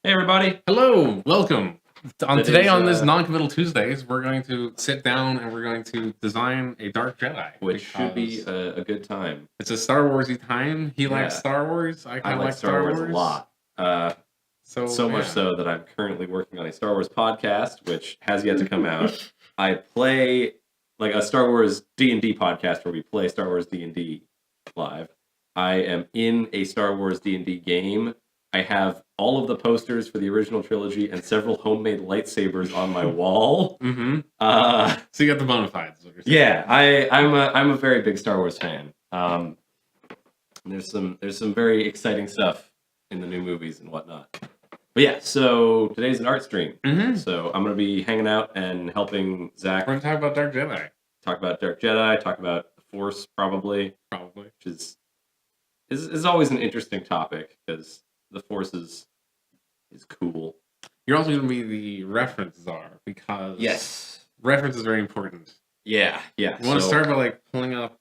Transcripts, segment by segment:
Hey everybody! Hello, welcome. Today on this Today's, Non-Committal Tuesdays, we're going to sit down and we're going to design a Dark Jedi. which should be because a good time. it's a Star Warsy time. He likes Yeah. Star Wars. I I kind of like like Star Wars a lot. So much yeah. so that I'm currently working on a Star Wars podcast, which has yet to come out. I play like a Star Wars D&D podcast where we play Star Wars D&D live. I am in a Star Wars D&D game. I have all of the posters for the original trilogy and several homemade lightsabers on my wall. Mm-hmm. Uh, So you got the bona fides. Is what you're saying. Yeah, I'm a very big Star Wars fan. There's some very exciting stuff in the new movies and whatnot. But yeah, so today's an art stream. Mm-hmm. So I'm gonna be hanging out and helping Zach We're going to talk about Dark Jedi. talk about Dark Jedi, talk about the Force probably, Probably. which is always an interesting topic because the Force is cool. You're also going to be the reference czar because reference is very important. Yeah. You want to start by like pulling up.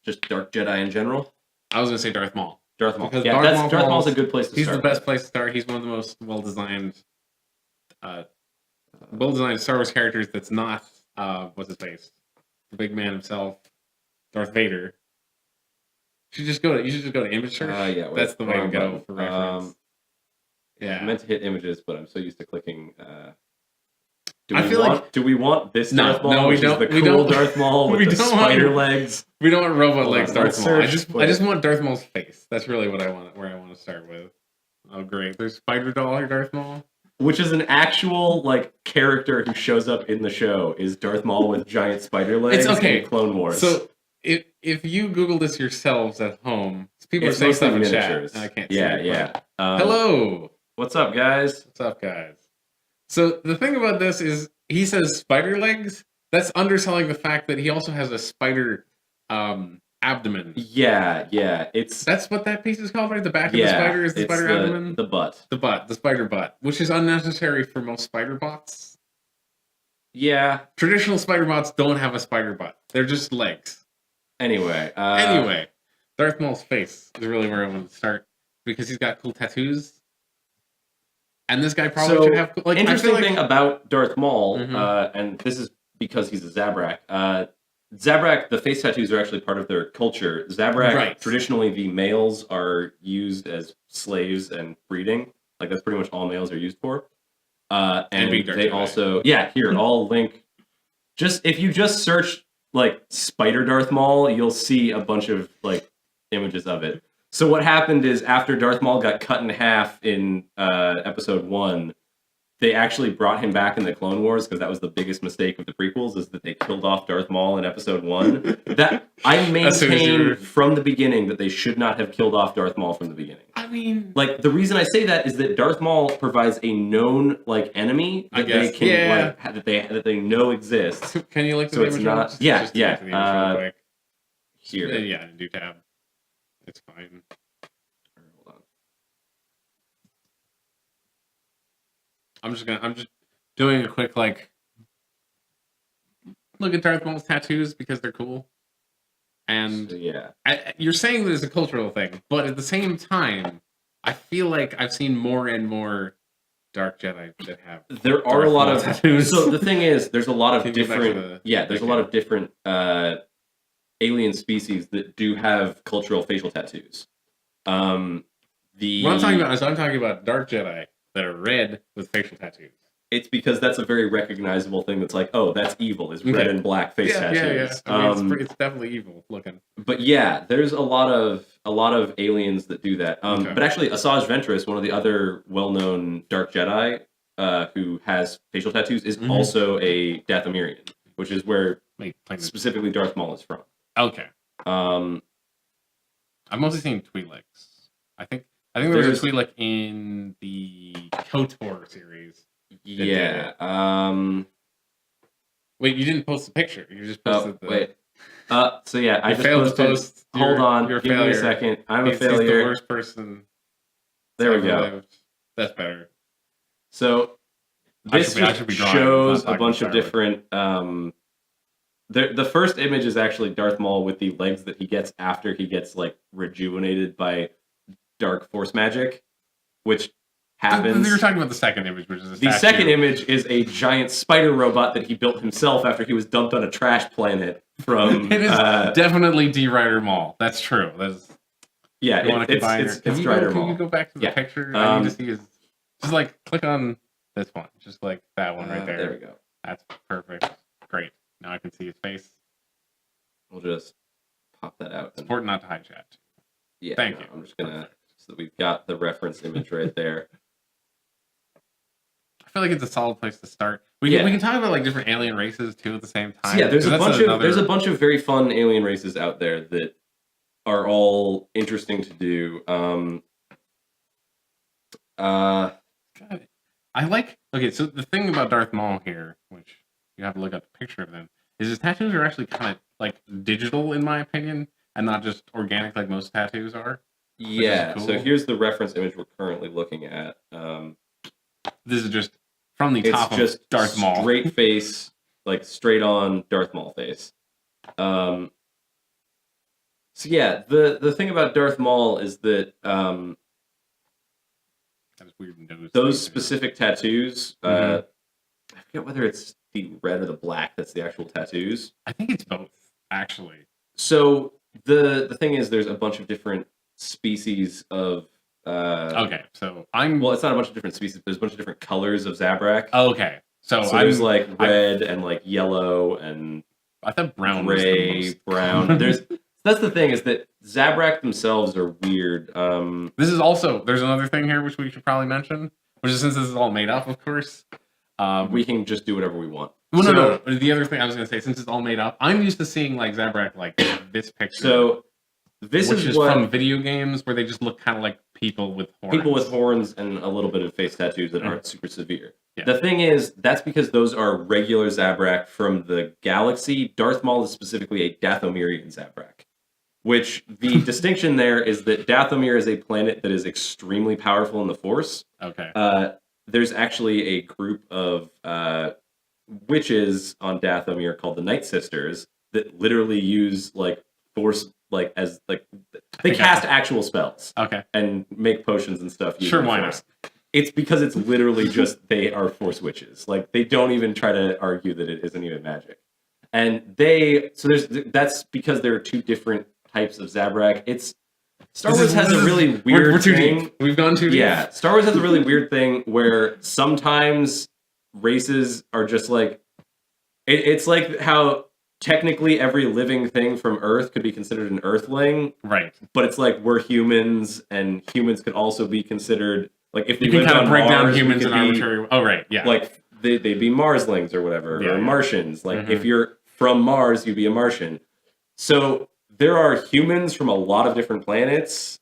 Just Dark Jedi in general. I was going to say Darth Maul. Darth Maul. Because Yeah, Darth Maul's a good place to He's start. the best place to start. He's one of the most well-designed Star Wars characters that's not, what's his face? The big man himself, Darth Vader. You should just go to image search. Yeah, wait, that's the way to go for reference. I meant to hit images, but I'm so used to clicking. Do we want this No, Darth Maul? no, we which don't. Is the We cool don't. Darth Maul with We the don't spider want- legs. We don't want robot legs on, Darth let's Maul. search. I just want Darth Maul's face. That's really what I want. Where I want to start with. Oh great, there's Spider Doll Darth Maul. Which is an actual character who shows up in the show. Is Darth Maul with giant spider legs? It's okay. In Clone Wars. So if you Google this yourselves at home, people it's are saying mostly stuff in miniatures. chat. I can't see Yeah, it, yeah. Hello. What's up, guys? What's up, guys? So the thing about this is he says spider legs. That's underselling the fact that he also has a spider abdomen. Yeah. That's what that piece is called, right? The back of the spider is the spider abdomen? The butt. The spider butt, which is unnecessary for most spider bots. Yeah. Traditional spider bots don't have a spider butt. They're just legs. Anyway. Darth Maul's face is really where I want to start because he's got cool tattoos. And this guy probably should have... Interesting thing about Darth Maul, and this is because he's a Zabrak. Zabrak, the face tattoos are actually part of their culture. Zabrak, traditionally, the males are used as slaves and breeding. That's pretty much all males are used for. And they also... Yeah, here, I'll link... If you just search, Spider Darth Maul, you'll see a bunch of, images of it. So what happened is after Darth Maul got cut in half in episode 1, they actually brought him back in the Clone Wars because that was the biggest mistake of the prequels, is that they killed off Darth Maul in episode 1. That I maintained from the beginning that they should not have killed off Darth Maul from the beginning. I mean, the reason I say that is that Darth Maul provides a known enemy that they can that they know exists. Can you so it's not here. Yeah, do tab. It's fine. Hold on. I'm just doing a quick look at Darth Maul's tattoos because they're cool. And so, yeah, you're saying that it's a cultural thing, but at the same time, I feel like I've seen more and more Dark Jedi that have. There are a lot of tattoos. So the thing is, there's a lot of different. There's a lot of different alien species that do have cultural facial tattoos. What I'm talking about is I'm talking about Dark Jedi that are red with facial tattoos. It's because that's a very recognizable thing. That's that's evil. Is red and black face tattoos. Yeah. I mean, it's definitely evil looking. But yeah, there's a lot of aliens that do that. But actually, Asajj Ventress, one of the other well-known Dark Jedi who has facial tattoos, is also a Dathomirian, which is where specifically Darth Maul is from. Okay. I've mostly seen Twi'leks. I think there was a Twi'lek in the KOTOR series. Yeah. Wait, you didn't post the picture. You just posted the... Wait. So yeah, I just failed to post. Hold on. Give me a second. I'm a failure. He's the worst person. There we go. That's better. So this shows a bunch of different... The first image is actually Darth Maul with the legs that he gets after he gets rejuvenated by dark force magic, which happens. You're talking about the second image, which is a the second image is a giant spider robot that he built himself after he was dumped on a trash planet from. It is definitely D. Ryder Maul. That's true. That's it's Ryder Maul. Can you go back to the picture? I need to see his. Just like click on this one, just like that one right there. There we go. That's perfect. Great. Now I can see his face. We'll just pop that out. It's important not to hide chat. Yeah. Thank you. I'm just gonna. So we've got the reference image right there. I feel like it's a solid place to start. We can talk about like different alien races too at the same time. So yeah, there's a bunch of very fun alien races out there that are all interesting to do. God, I like. Okay, so the thing about Darth Maul here, which you have to look at the picture of them, is his tattoos are actually kind of like digital in my opinion, and not just organic like most tattoos are. Yeah. Cool. So here's the reference image we're currently looking at. This is just from the top of Darth Maul. Straight face, like straight on Darth Maul face. So yeah, the thing about Darth Maul is that weird nose those specific tattoos, I forget whether it's the red or the black that's the actual tattoos. I think it's both, actually. So the thing is, there's a bunch of different species of okay, so it's not a bunch of different species, but there's a bunch of different colors of Zabrak. Okay, so there's like red and like yellow and I thought brown, gray, brown. That's the thing, is that Zabrak themselves are weird. There's another thing here which we should probably mention, which is, since this is all made up, of course, we can just do whatever we want. Well, no. The other thing I was going to say, since it's all made up, I'm used to seeing like Zabrak like this picture. So this which is from video games where they just look kind of like people with horns. People with horns and a little bit of face tattoos that aren't super severe. Yeah. The thing is, that's because those are regular Zabrak from the galaxy. Darth Maul is specifically a Dathomirian Zabrak. Which the distinction there is that Dathomir is a planet that is extremely powerful in the Force. Okay. There's actually a group of witches on Dathomir called the Night Sisters that literally use like Force they cast actual spells. Okay. And make potions and stuff. Sure, why not? It's because it's literally just they are Force witches. Like they don't even try to argue that it isn't even magic. And that's because there are two different types of Zabrak. Star Wars has a really weird we're too thing. Deep. We've gone too deep. Yeah, Star Wars has a really weird thing where sometimes races are just like it's like how technically every living thing from Earth could be considered an Earthling, right? But it's like we're humans, and humans could also be considered like if we can kind of break down humans in arbitrary. Oh, right, yeah. Like they'd be Marslings or whatever, or Martians. Like if you're from Mars, you'd be a Martian. So there are humans from a lot of different planets,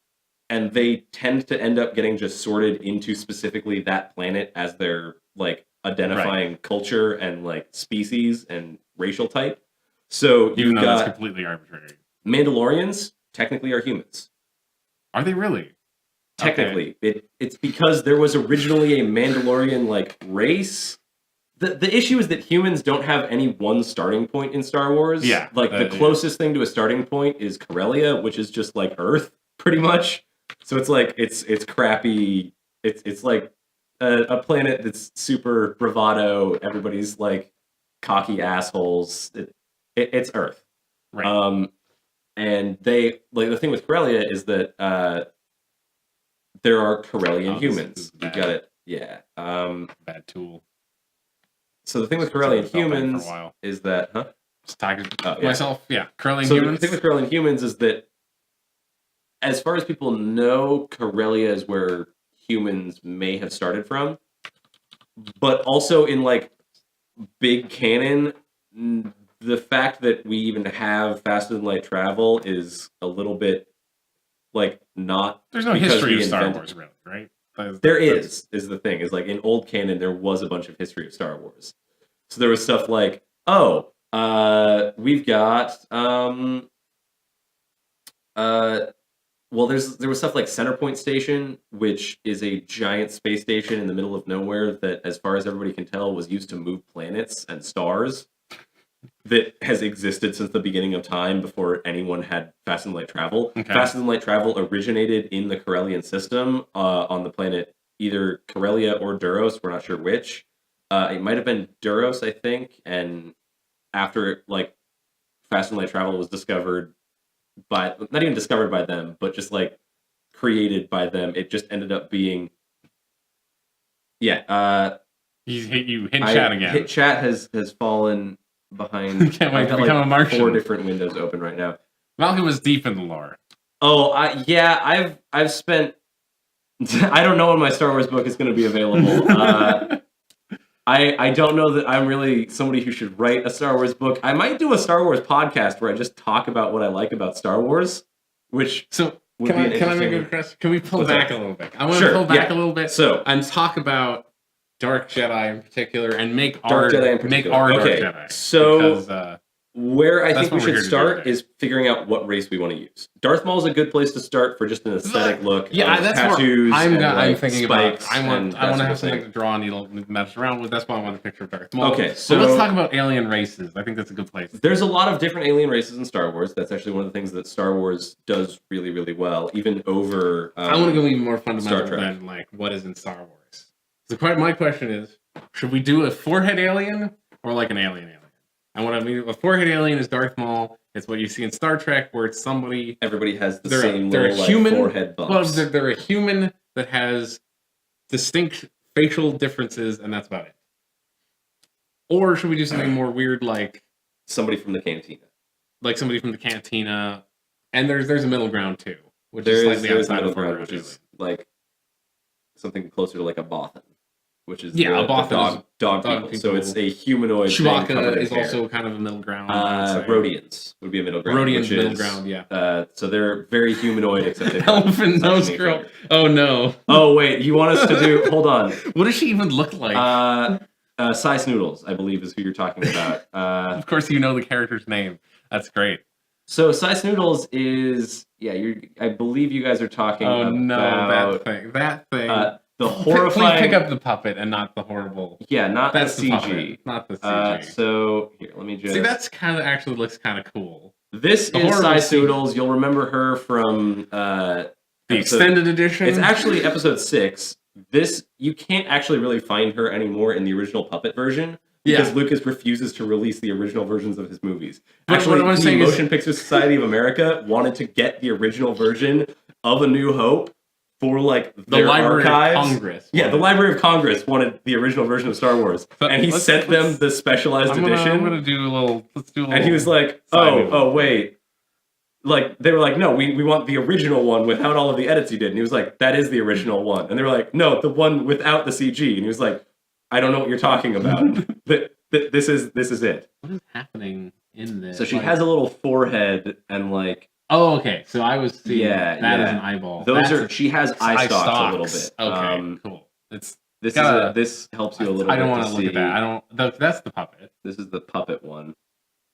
and they tend to end up getting just sorted into specifically that planet as their like identifying culture and like species and racial type. So even though that's completely arbitrary. Mandalorians technically are humans. Are they really? Technically, it's because there was originally a Mandalorian like race. The issue is that humans don't have any one starting point in Star Wars. Yeah. Like, the closest thing to a starting point is Corellia, which is just, like, Earth, pretty much. So it's, like, it's crappy. It's like a planet that's super bravado. Everybody's, like, cocky assholes. It's Earth. Right. And they, like, the thing with Corellia is that there are Corellian humans. You got it. Yeah. Bad tool. So the thing with Corellian humans is that, myself, Corellian The humans. thing with Corellian humans is that, as far as people know, Corellia is where humans may have started from. But also in like big canon, the fact that we even have faster than light travel is a little bit like not. There's no history of Star Wars, really, right? There is the thing. Is like in old canon, there was a bunch of history of Star Wars. So there was stuff like, we've got, there was stuff like Centerpoint Station, which is a giant space station in the middle of nowhere that, as far as everybody can tell, was used to move planets and stars. That has existed since the beginning of time before anyone had faster than light travel. Okay. Faster than light travel originated in the Corellian system on the planet either Corellia or Duros. We're not sure which. It might have been Duros, I think. And after like Faster Than Light Travel was discovered by, not even discovered by them, but just like created by them, it just ended up being. Yeah. He's hit chat again. Hit chat has fallen behind. Can't wait to become a Martian. 4 different windows open right now. Malcolm is deep in the lore. Oh, I've spent. I don't know when my Star Wars book is going to be available. I don't know that I'm really somebody who should write a Star Wars book. I might do a Star Wars podcast where I just talk about what I like about Star Wars, which would be can I make a request? Can we pull back a little bit? I want to pull back a little bit and talk about Dark Jedi in particular and make our Dark Jedi. So because, where I think we should start is figuring out what race we want to use. Darth Maul is a good place to start for just an aesthetic look. Yeah, that's tattoos. I'm thinking about. I want to have something to draw a needle and mess around with. That's why I want a picture of Darth Maul. Okay, so let's talk about alien races. I think that's a good place. There's a lot of different alien races in Star Wars. That's actually one of the things that Star Wars does really, really well, even over. I want to go even more fundamental than like what is in Star Wars. So my question is, should we do a 4-head alien or like an alien? And what I mean, a 4-head alien is Darth Maul. It's what you see in Star Trek, where it's somebody. Everybody has the same they're little, a human, 4-head bumps. Well, they're a human that has distinct facial differences, and that's about it. Or should we do something more weird, like somebody from the cantina? Like somebody from the cantina, and there's a middle ground too, which is slightly outside of ground, which is like something closer to like a Bothan. Which is a Bothan dog people. So it's a humanoid. Schmuckco is also kind of a middle ground. Rodians would be a middle ground. Rodians middle ground, yeah. So they're very humanoid, except they elephant nose girl. Oh no. Oh wait, you want us to do? Hold on. What does she even look like? Size Noodles, I believe, is who you're talking about. Of course, you know the character's name. That's great. So Size Noodles is I believe you guys are talking about. Oh no, that thing. The horrifying. Please pick up the puppet and not the horrible. Yeah, not that's the CG. Not the CG. So here, let me just. See, that's kind of actually looks kind of cool. This is Size Noodles. You'll remember her from the extended edition. It's actually episode 6. This you can't actually really find her anymore in the original puppet version because Lucas refuses to release the original versions of his movies. Actually, the Motion Picture Society of America wanted to get the original version of A New Hope. For like their Library archives. Of Congress. Yeah, the Library of Congress wanted the original version of Star Wars, and he sent them the specialized edition. I'm gonna do a little. Let's do a little. And he was like, "Oh, wait." Like they were like, "No, we want the original one without all of the edits you did." And he was like, "That is the original one." And they were like, "No, the one without the CG." And he was like, "I don't know what you're talking about. This is it." What is happening in this? So she has a little forehead and like. Oh, okay. So I was seeing that is an eyeball. She has eye stalks a little bit. Okay, cool. This helps you a little bit. I don't want to look at that. That's the puppet. This is the puppet one.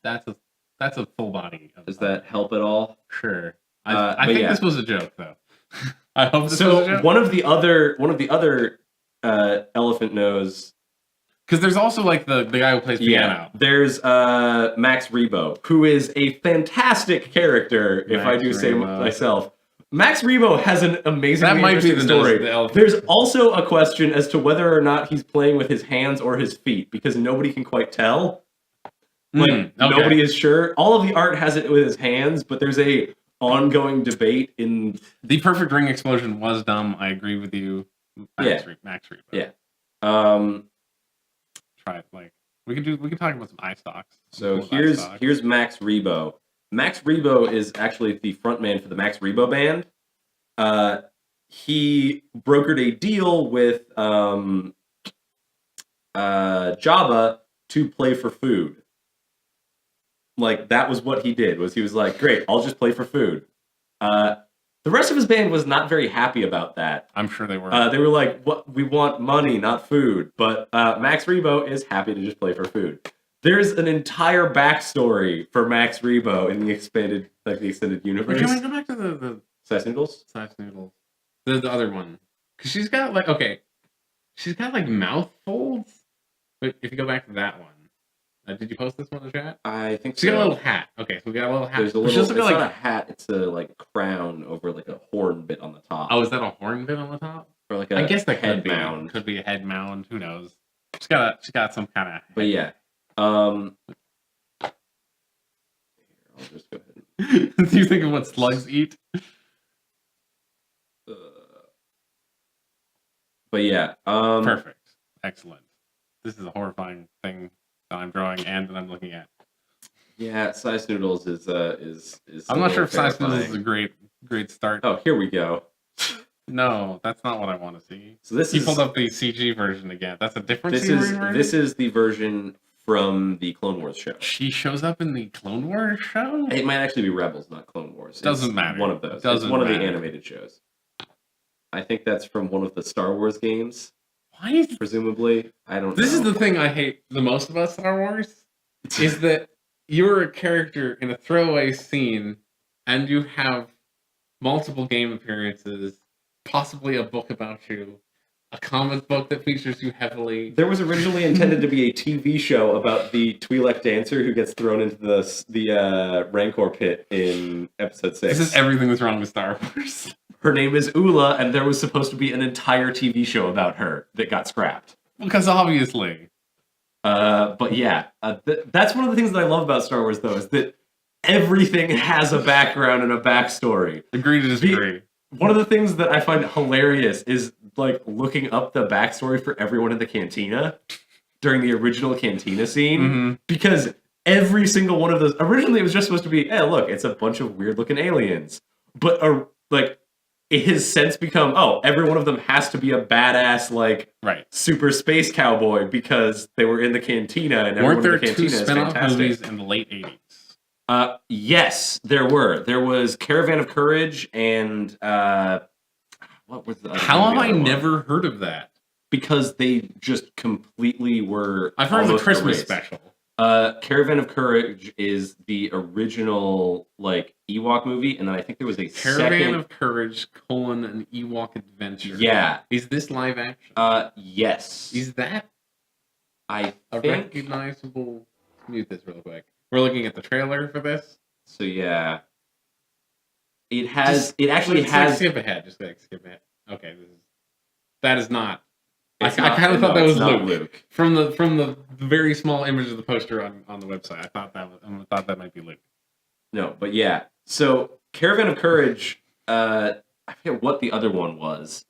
That's a full body. Does that help at all? Sure. I think this was a joke though. I hope this was a joke. One of the other elephant nose. Because there's also like the guy who plays piano. There's Max Rebo, who is a fantastic character, if I do say myself. Max Rebo has an amazingly interesting story. There's also a question as to whether or not he's playing with his hands or his feet, because nobody can quite tell. Nobody is sure. All of the art has it with his hands, but there's a ongoing debate in... The perfect ring explosion was dumb. I agree with you. Max Rebo. Yeah. We can talk about some eye stocks. So here's Max Rebo. Max Rebo is actually the frontman for the Max Rebo band. He brokered a deal with Java to play for food. Like that was what he did. He was like, "Great, I'll just play for food." The rest of his band was not very happy about that. I'm sure they were. They were like, "What? We want money, not food." But Max Rebo is happy to just play for food. There's an entire backstory for Max Rebo in the extended universe. Can we go back to the Size Noodles? Size Noodles. The other one, because she's got like mouth folds. But if you go back to that one. Did you post this one in the chat? I think so. She got a little hat. Okay, so we got a little hat. There's a little. It's not a hat. It's a like crown over like a horn bit on the top. Oh, is that a horn bit on the top? or like a I guess that head mound. Could be a head mound. Who knows? She's got some kind of. But yeah, I'll just go ahead. Do you think of what slugs eat? But yeah, perfect, excellent. This is a horrifying thing that I'm drawing and that I'm looking at. Yeah, Size Noodles is. I'm not sure if Size Noodles is a great start. Oh, here we go. No, that's not what I want to see. So this he pulled up the CG version again. That's a different version? This is the version from the Clone Wars show. She shows up in the Clone Wars show? It might actually be Rebels, not Clone Wars. Doesn't matter. One of those. It's one of the animated shows. I think that's from one of the Star Wars games. Why? Presumably. I don't know. This is the thing I hate the most about Star Wars, is that you're a character in a throwaway scene, and you have multiple game appearances, possibly a book about you, a comic book that features you heavily. There was originally intended to be a TV show about the Twi'lek dancer who gets thrown into the Rancor pit in Episode 6. This is everything that's wrong with Star Wars. Her name is Ula, and there was supposed to be an entire TV show about her that got scrapped. Because obviously. But yeah, that's one of the things that I love about Star Wars, though, is that everything has a background and a backstory. Agree to disagree. One of the things that I find hilarious is like looking up the backstory for everyone in the cantina during the original cantina scene, because every single one of those, originally it was just supposed to be, hey, look, it's a bunch of weird looking aliens, but like it has since become, oh, every one of them has to be a badass like super space cowboy because they were in the cantina, and everyone in the cantina is fantastic. Weren't there 2 spin-off movies in the late 80s? Yes, there were. There was Caravan of Courage and what was the other How have I one? never heard of that? Because they just completely were. I've heard of the Christmas special. Caravan of Courage is the original like Ewok movie, and then I think there was a Caravan of Courage: an Ewok Adventure. Yeah. Is this live action? Yes. Is that a recognizable? Mute this real quick. We're looking at the trailer for this. So yeah, it actually has. Skip ahead. Just like skip ahead. Okay, that is not. I kind of thought that was Luke. From the very small image of the poster on the website. I thought that might be Luke. No, but yeah. So Caravan of Courage. I forget what the other one was.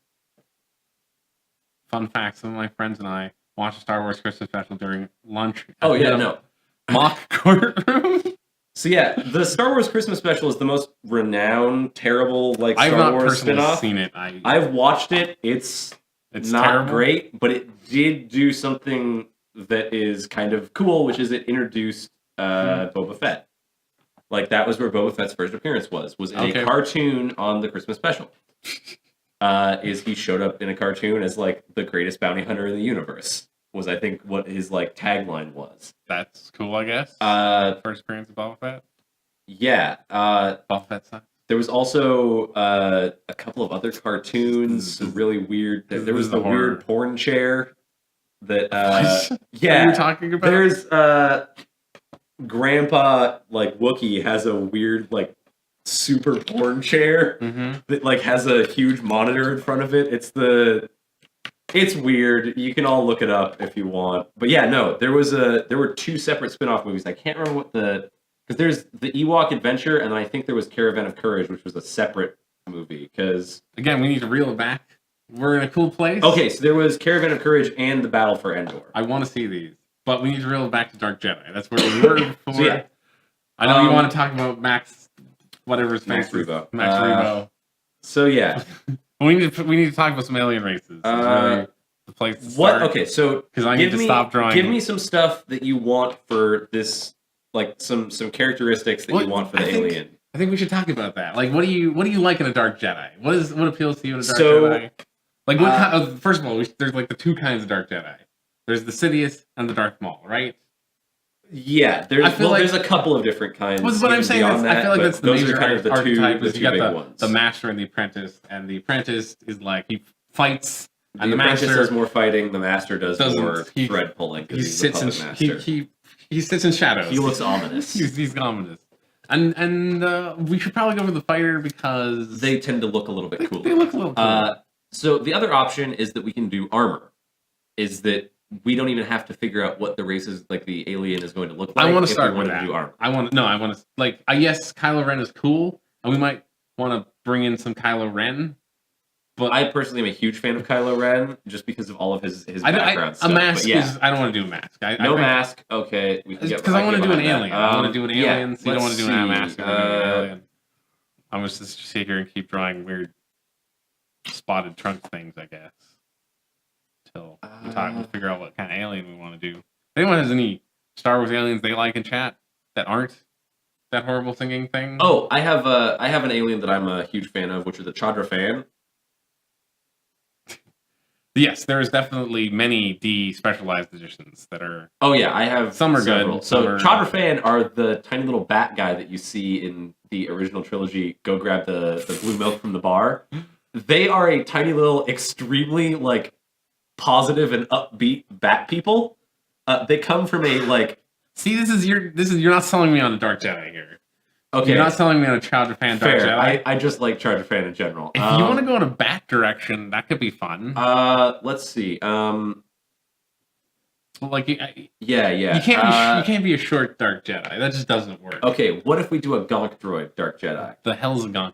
Fun fact: some of my friends and I watched a Star Wars Christmas special during lunch. Oh yeah, no. Mock courtroom. So yeah, the Star Wars Christmas special is the most renowned, terrible like Star Wars spinoff. I've not seen it. I've watched it. It's not terrible. Great, but it did do something that is kind of cool, which is it introduced Boba Fett. Like that was where Boba Fett's first appearance was in a cartoon on the Christmas special. Is he showed up in a cartoon as like the greatest bounty hunter in the universe. Was I think what his like tagline was. That's cool, I guess. First appearance of Boba Fett. Yeah. Boba Fett sucks. There was also a couple of other cartoons. Some really weird. There was the weird porn chair. That yeah. What are you talking about? There's Grandpa like Wookiee has a weird like super porn chair that like has a huge monitor in front of it. It's weird. You can all look it up if you want. But yeah, no, there were 2 separate spin-off movies. I can't remember what because there's the Ewok Adventure, and then I think there was Caravan of Courage, which was a separate movie. Because again, we need to reel it back. We're in a cool place. Okay, so there was Caravan of Courage and The Battle for Endor. I want to see these, but we need to reel it back to Dark Jedi. That's where we were before. So yeah. I know you want to talk about Max, whatever his Max Rebo. Max Rebo. So yeah. We need to talk about some alien races. Really the place to start. What? Okay, so because I need to stop drawing. Give me some stuff that you want for this, like some characteristics that you want for the alien. I think we should talk about that. Like, what do you like in a Dark Jedi? What appeals to you in a Dark Jedi? Like, what kind first of all, there's like the 2 kinds of Dark Jedi. There's the Sidious and the Darth Maul, right? Yeah, there's a couple of different kinds. What I'm saying is, I feel like that's the major kind of the archetype. The you got the master and the apprentice is like he fights, and the apprentice master does more fighting. The master does more thread pulling. He sits in he sits in shadows. He looks ominous. He's ominous. And we should probably go for the fighter because they tend to look a little bit cooler. They look a little cooler. So the other option is that we can do armor. Is that we don't even have to figure out what the race is, like the alien is going to look like. I want to start with that. To do armor. I want to like. Yes, Kylo Ren is cool, and we might want to bring in some Kylo Ren. But I personally am a huge fan of Kylo Ren just because of all of his background stuff. A mask but yeah. is. I don't want to do a mask. Mask. Okay, we can get because I want to do an alien. I want to do an alien. So you don't want to do a mask. An alien. I'm just sit here and keep drawing weird spotted trunk things, I guess. Till we figure out what kind of alien we want to do. If anyone has any Star Wars aliens they like in chat that aren't that horrible singing thing? Oh, I have an alien that I'm a huge fan of, which is the Chadra fan. Yes, there's definitely many D-specialized editions that are... Oh yeah, I have some are several. good. So Chadra fan are the tiny little bat guy that you see in the original trilogy, Go Grab the Blue Milk from the Bar. They are a tiny little, extremely, like, positive and upbeat bat people. They come from a, like... See, you're not selling me on a Dark Jedi here. Okay. You're not selling me on a Chadra fan Dark Jedi. I just like Chadra fan in general. If you want to go in a bat direction, that could be fun. Let's see. Like, yeah. You can't be a short Dark Jedi. That just doesn't work. Okay, what if we do a Gonk droid Dark Jedi? The hell's a Gonk?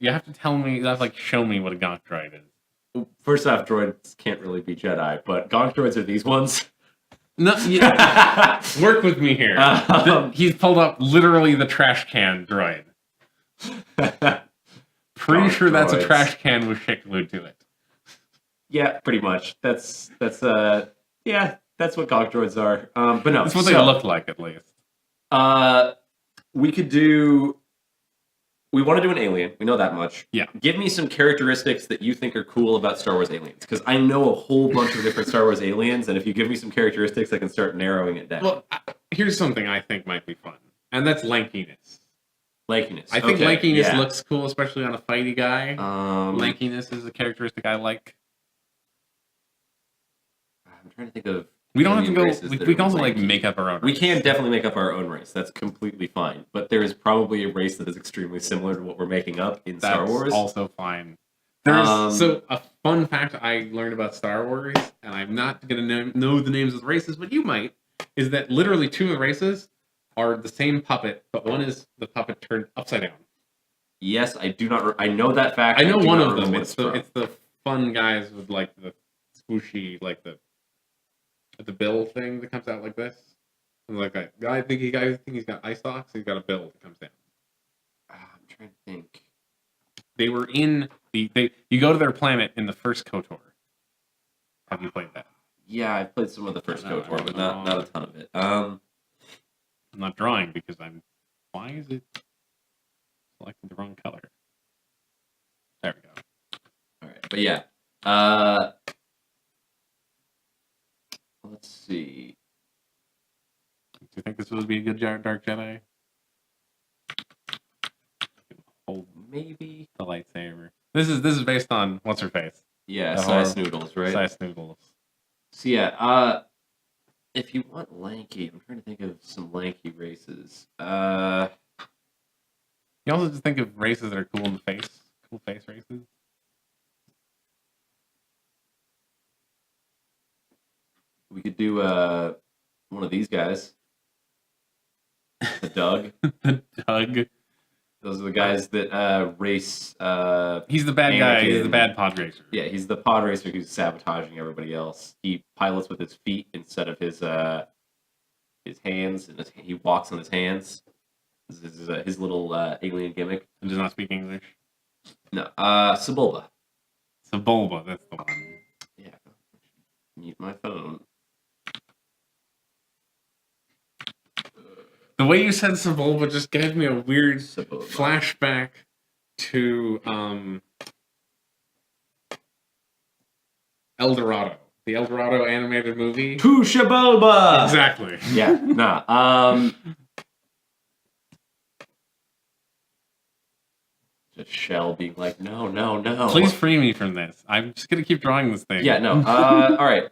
You have to tell me. You have to, like, show me what a Gonk droid is. First off, droids can't really be Jedi, but Gonk droids are these ones. No, yeah. Work with me here. He's pulled up literally the trash can droid. Pretty sure that's a trash can with shit glued to it. Yeah, pretty much. That's what Gonk droids are. But no, that's what they look like, at least. We could do. We want to do an alien. We know that much. Yeah. Give me some characteristics that you think are cool about Star Wars aliens, because I know a whole bunch of different Star Wars aliens, and if you give me some characteristics, I can start narrowing it down. Well, here's something I think might be fun, and that's lankiness. Lankiness. I think lankiness looks cool, especially on a fighty guy. Lankiness is a characteristic I like. I'm trying to think of. We don't have to go. We can also like make up our own race. We can definitely make up our own race. That's completely fine. But there is probably a race that is extremely similar to what we're making up in Star Wars. That's also fine. So a fun fact I learned about Star Wars, and I'm not going to know the names of the races, but you might, is that literally two of the races are the same puppet, but one is the puppet turned upside down. Yes, I do not. I know that fact. I know one of them. It's the fun guys with like the swooshy, like the bill thing that comes out like this. And like that. I think he's got eye stalks. He's got a bill that comes down. I'm trying to think. They were in you go to their planet in the first KOTOR. Have you played that? Yeah, I've played some of the first KOTOR, but not a ton of it. I'm not drawing because why is it selecting the wrong color? There we go. All right, but yeah. Let's see. Do you think this would be a good Dark Jedi? Hold maybe the lightsaber. This is based on what's her face? Yeah, Size Noodles, right? Size Noodles. So yeah, if you want lanky, I'm trying to think of some lanky races. You also just think of races that are cool in the face, cool face races. We could do one of these guys. The Doug. The Doug. Those are the guys that race. He's the bad guy. He's the bad pod racer. Yeah, he's the pod racer who's sabotaging everybody else. He pilots with his feet instead of his hands, and he walks on his hands. This is his little alien gimmick. And does not speak English. No, Sebulba. Sebulba, that's the one. Yeah. Mute my phone. The way you said Sebulba just gave me a weird flashback to El Dorado, the El Dorado animated movie. To Sebulba! Exactly. Yeah, nah. Just Shell being like, no. Please free me from this. I'm just gonna keep drawing this thing. Yeah, no. All right.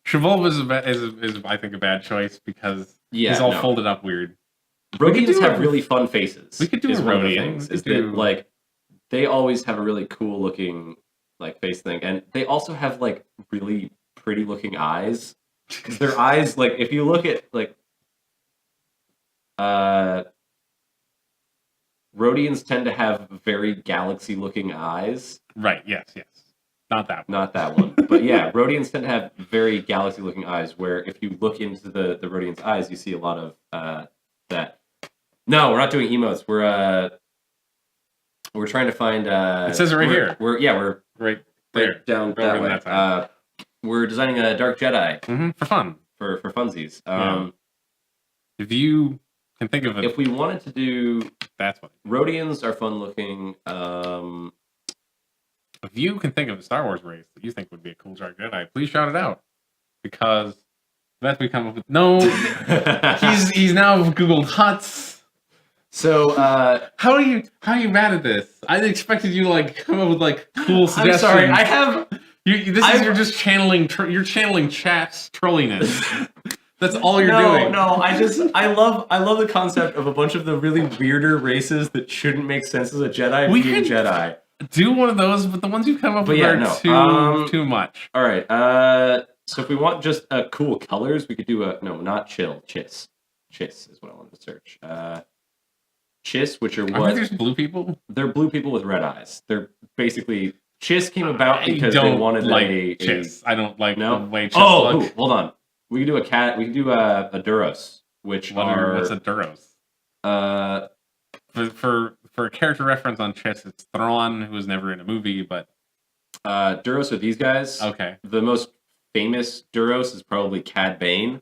Sebulba is I think a bad choice because he's all folded up weird. Rodians have really fun faces. We could do a Rodian. Is that like they always have a really cool looking like face thing, and they also have like really pretty looking eyes. Because their eyes, like if you look at like Rhodians tend to have very galaxy looking eyes. Right. Yes. Not that one. Not that one. But yeah, Rhodians tend to have very galaxy looking eyes. Where if you look into the Rhodians' eyes, you see a lot of that. No, we're not doing emotes. We're trying to find. It says it right here. We're right there down that way. We're designing a Dark Jedi for fun, for funsies. If you can think of it, if we wanted to do, that's what Rhodians are fun looking. If you can think of a Star Wars race that you think would be a cool Dark Jedi, please shout it out, because that's we come up with. No, he's now Googled Huts. So how are you mad at this? I expected you to like come up with like cool suggestions. I'm sorry, I have. You're just channeling. You're channeling chat's trolliness. That's all you're doing. No, I love the concept of a bunch of the really weirder races that shouldn't make sense as a Jedi being Jedi. Do one of those, but the ones you come up with are too much. All right. So if we want just cool colors, we could do not chill. Chiss. Chiss is what I wanted to search. Chiss, which are what? Aren't there blue people? They're blue people with red eyes. They're basically Chiss came about because they wanted Chiss. I don't like the way Chiss look. Hold on. We could do a cat. We could do a Duros, which what's a Duros? For a character reference on Chiss, it's Thrawn, who was never in a movie, but Duros are these guys. Okay. The most famous Duros is probably Cad Bane,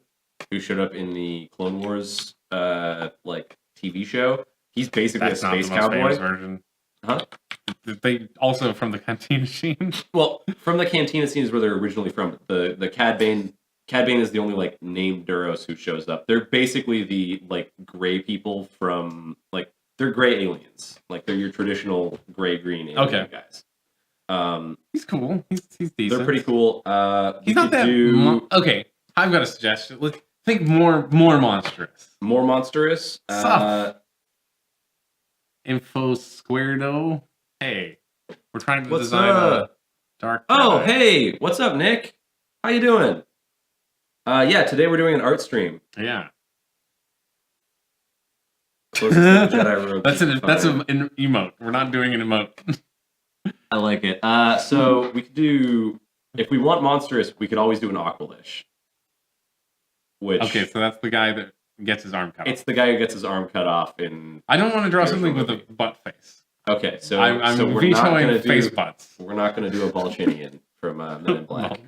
who showed up in the Clone Wars like TV show. He's basically a space cowboy version. Huh? They also from the Cantina scene. Well, from the Cantina scene is where they're originally from. The Cad Bane. Cad Bane is the only like named Duros who shows up. They're basically the like gray people from like they're gray aliens. Like they're your traditional gray-green alien guys. He's cool. He's decent. They're pretty cool. He's not that okay. I've got a suggestion. Let's think more monstrous. More monstrous. Info Squardo. Hey, we're trying to design a dark. Oh, hey, what's up, Nick? How you doing? Yeah, today we're doing an art stream. Yeah. That's an emote. We're not doing an emote. I like it. So we could do, if we want monstrous, we could always do an Aqualish. Okay, so that's the guy that gets his arm cut off. It's the guy who gets his arm cut off in. I don't want to draw something with a butt face. Okay, so I'm we're vetoing not face butts. We're not going to do a Balchinian from Men in Black.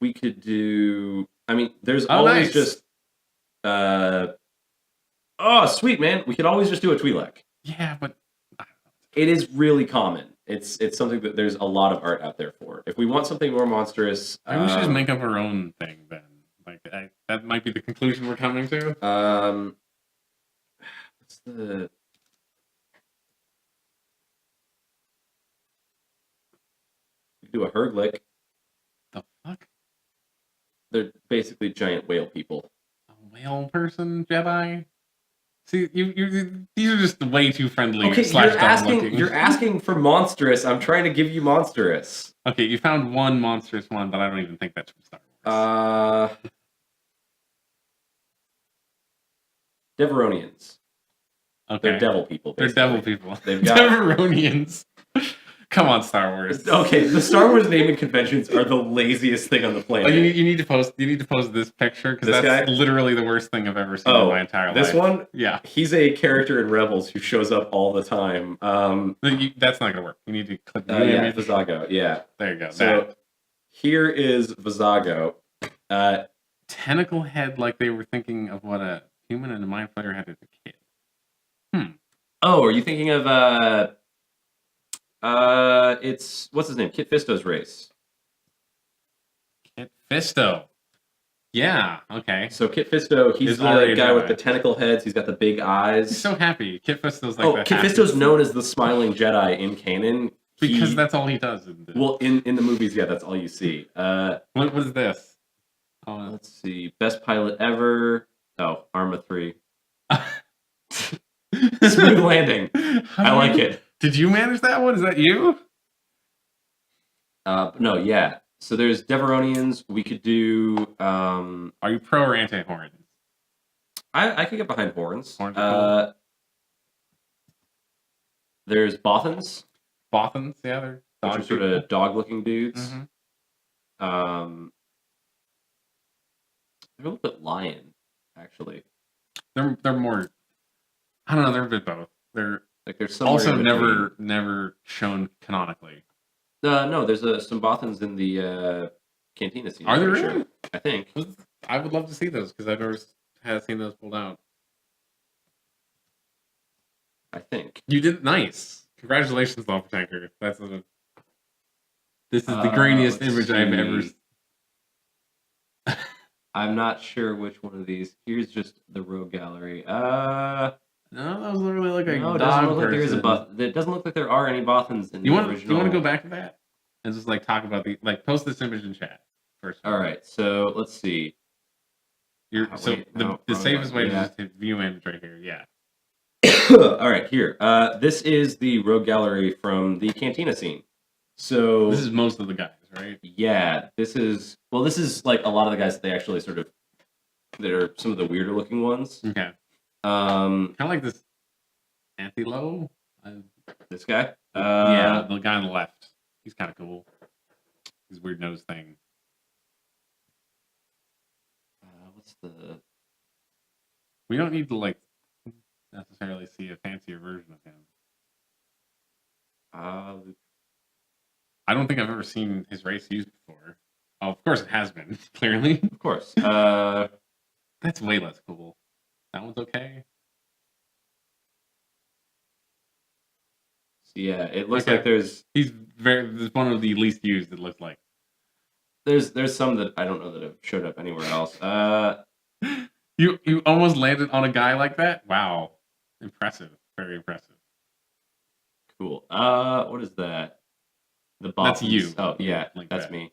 We could do. I mean, there's always just. Oh, sweet man! We could always just do a Twi'lek. Yeah, but it is really common. It's something that there's a lot of art out there for. If we want something more monstrous, I wish we should make up our own thing. Then, like that might be the conclusion we're coming to. What's the? We do a Herglick. The fuck? They're basically giant whale people. A whale person Jedi? See, you these are just way too friendly. Okay, you're asking for monstrous. I'm trying to give you monstrous. Okay, you found one monstrous one, but I don't even think that's from Star Wars. Deveronians. Okay. They're devil people. Basically. They're devil people. They've got Deveronians. Come on, Star Wars. Okay, the Star Wars naming conventions are the laziest thing on the planet. Oh, you need to post. You need to post this picture because that's guy? Literally the worst thing I've ever seen in my entire life. This one? Yeah. He's a character in Rebels who shows up all the time. That's not gonna work. You need to click. Yeah, Vizago. Yeah. There you go. So here is Vizago. Tentacle head, like they were thinking of what a human and a mind flayer had as a kid. Oh, are you thinking of it's what's his name? Kit Fisto's race. Kit Fisto. Yeah. Okay. So Kit Fisto, he's the guy with the tentacle heads. He's got the big eyes. He's so happy. Kit Fisto's like. Kit Fisto's known as the Smiling Jedi in canon because that's all he does. Well, in the movies, yeah, that's all you see. What was this? Oh, let's see. Best pilot ever. Oh, Arma 3. Smooth landing. I like it. Did you manage that one? Is that you? No, yeah. So there's Deveronians. We could do. Are you pro or anti horns? I could get behind horns. Horns are cool. There's Bothans. Bothans, yeah, they're which are sort of dog-looking dudes. Mm-hmm. They're a little bit lion, actually. They're more. I don't know. They're a bit both. They're like there's also never shown canonically. No, there's some Bothans in the Cantina scene. Are there really? Sure. I think. I would love to see those because I've never seen those pulled out. I think you did nice. Congratulations, Lawful Tanker. This is the grainiest image I've ever. I'm not sure which one of these. Here's just the rogue gallery. No, that was literally like a no, dog. It doesn't look like there is a Both. It doesn't look like there are any Bothans in the original. Do you want to go back to that and just like talk about post this image in chat first? All right, so let's see. The safest way to just hit view image right here. Yeah. All right, here. This is the rogue gallery from the Cantina scene. So this is most of the guys, right? Yeah, this is like a lot of the guys that they actually that are some of the weirder looking ones. Okay. Kind of like this Antilo. This guy? Yeah, the guy on the left. He's kind of cool. His weird nose thing. What's the? We don't need to necessarily see a fancier version of him. I don't think I've ever seen his race used before. Oh, of course it has been, clearly. Of course. That's way less cool. That one's okay. So yeah, it looks like there's one of the least used, it looks like. There's some that I don't know that have showed up anywhere else. You almost landed on a guy like that? Wow. Impressive. Very impressive. Cool. What is that? The boss. That's you. Oh yeah, that's that. me.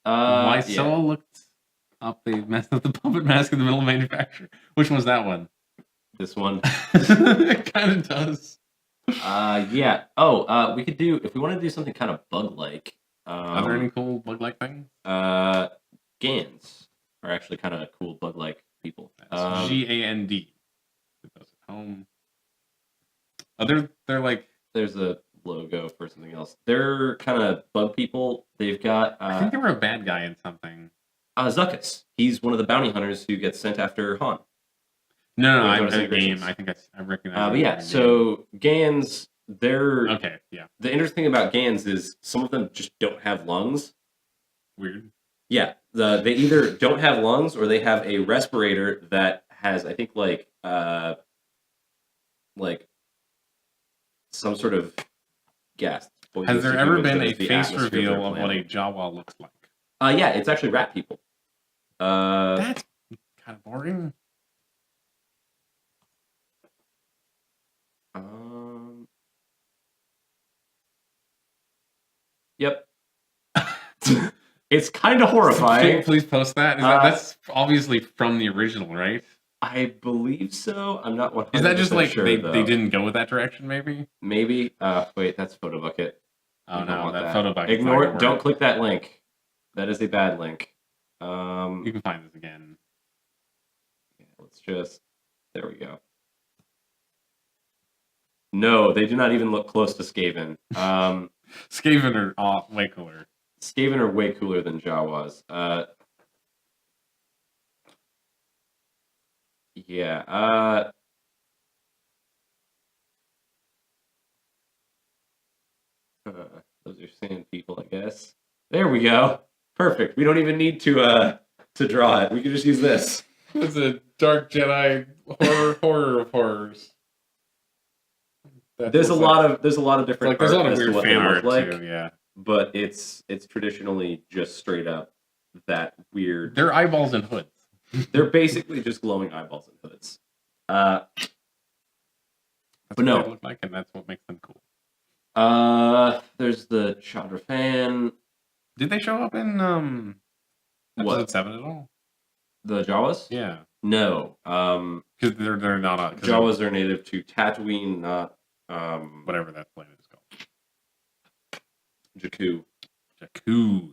My soul looked up the puppet mask in the middle of manufacture. Which one's that one? This one. It kind of does. Yeah. Oh, we could do if we want to do something kind of bug-like. Are there any cool bug-like things? Gans are actually kind of cool bug-like people. GAND. Home. Oh, they're like. There's a logo for something else. They're kind of bug people. They've got. I think they were a bad guy in something. Zuckus. He's one of the bounty hunters who gets sent after Han. No, I'm a game. I think I recognize. But yeah, so Gans, they're okay. Yeah. The interesting thing about Gans is some of them just don't have lungs. Weird. Yeah, they either don't have lungs or they have a respirator that has, I think, like some sort of gas. Has there ever been a face reveal of what a Jawa looks like? Yeah, it's actually rat people. That's kind of boring. Yep. It's kind of horrifying. Please post that. That's obviously from the original, right? I believe so. I'm not 100% Is that just like sure, they didn't go with that direction? Maybe. Maybe. Wait, that's Photo Bucket. Oh no, that Photo Bucket. Ignore it. Don't click that link. That is a bad link. You can find this again. Yeah, let's just. There we go. No, they do not even look close to Skaven. Skaven are way cooler. Skaven are way cooler than Jawas. Yeah. Those are sand people, I guess. There we go. Perfect. We don't even need to draw it. We can just use this. It's a Dark Jedi horror of horrors. There's a lot of different. There's a lot of weird fan art too. Yeah, but it's traditionally just straight up that weird. They're eyeballs and hoods. They're basically just glowing eyeballs and hoods. But no, they look like, and that's what makes them cool. There's the Chandra fan. Did they show up in episode 7 at all? The Jawas? Yeah. No. Because they're not. Jawas are native to Tatooine, not whatever that planet is called. Jakku. Jakku.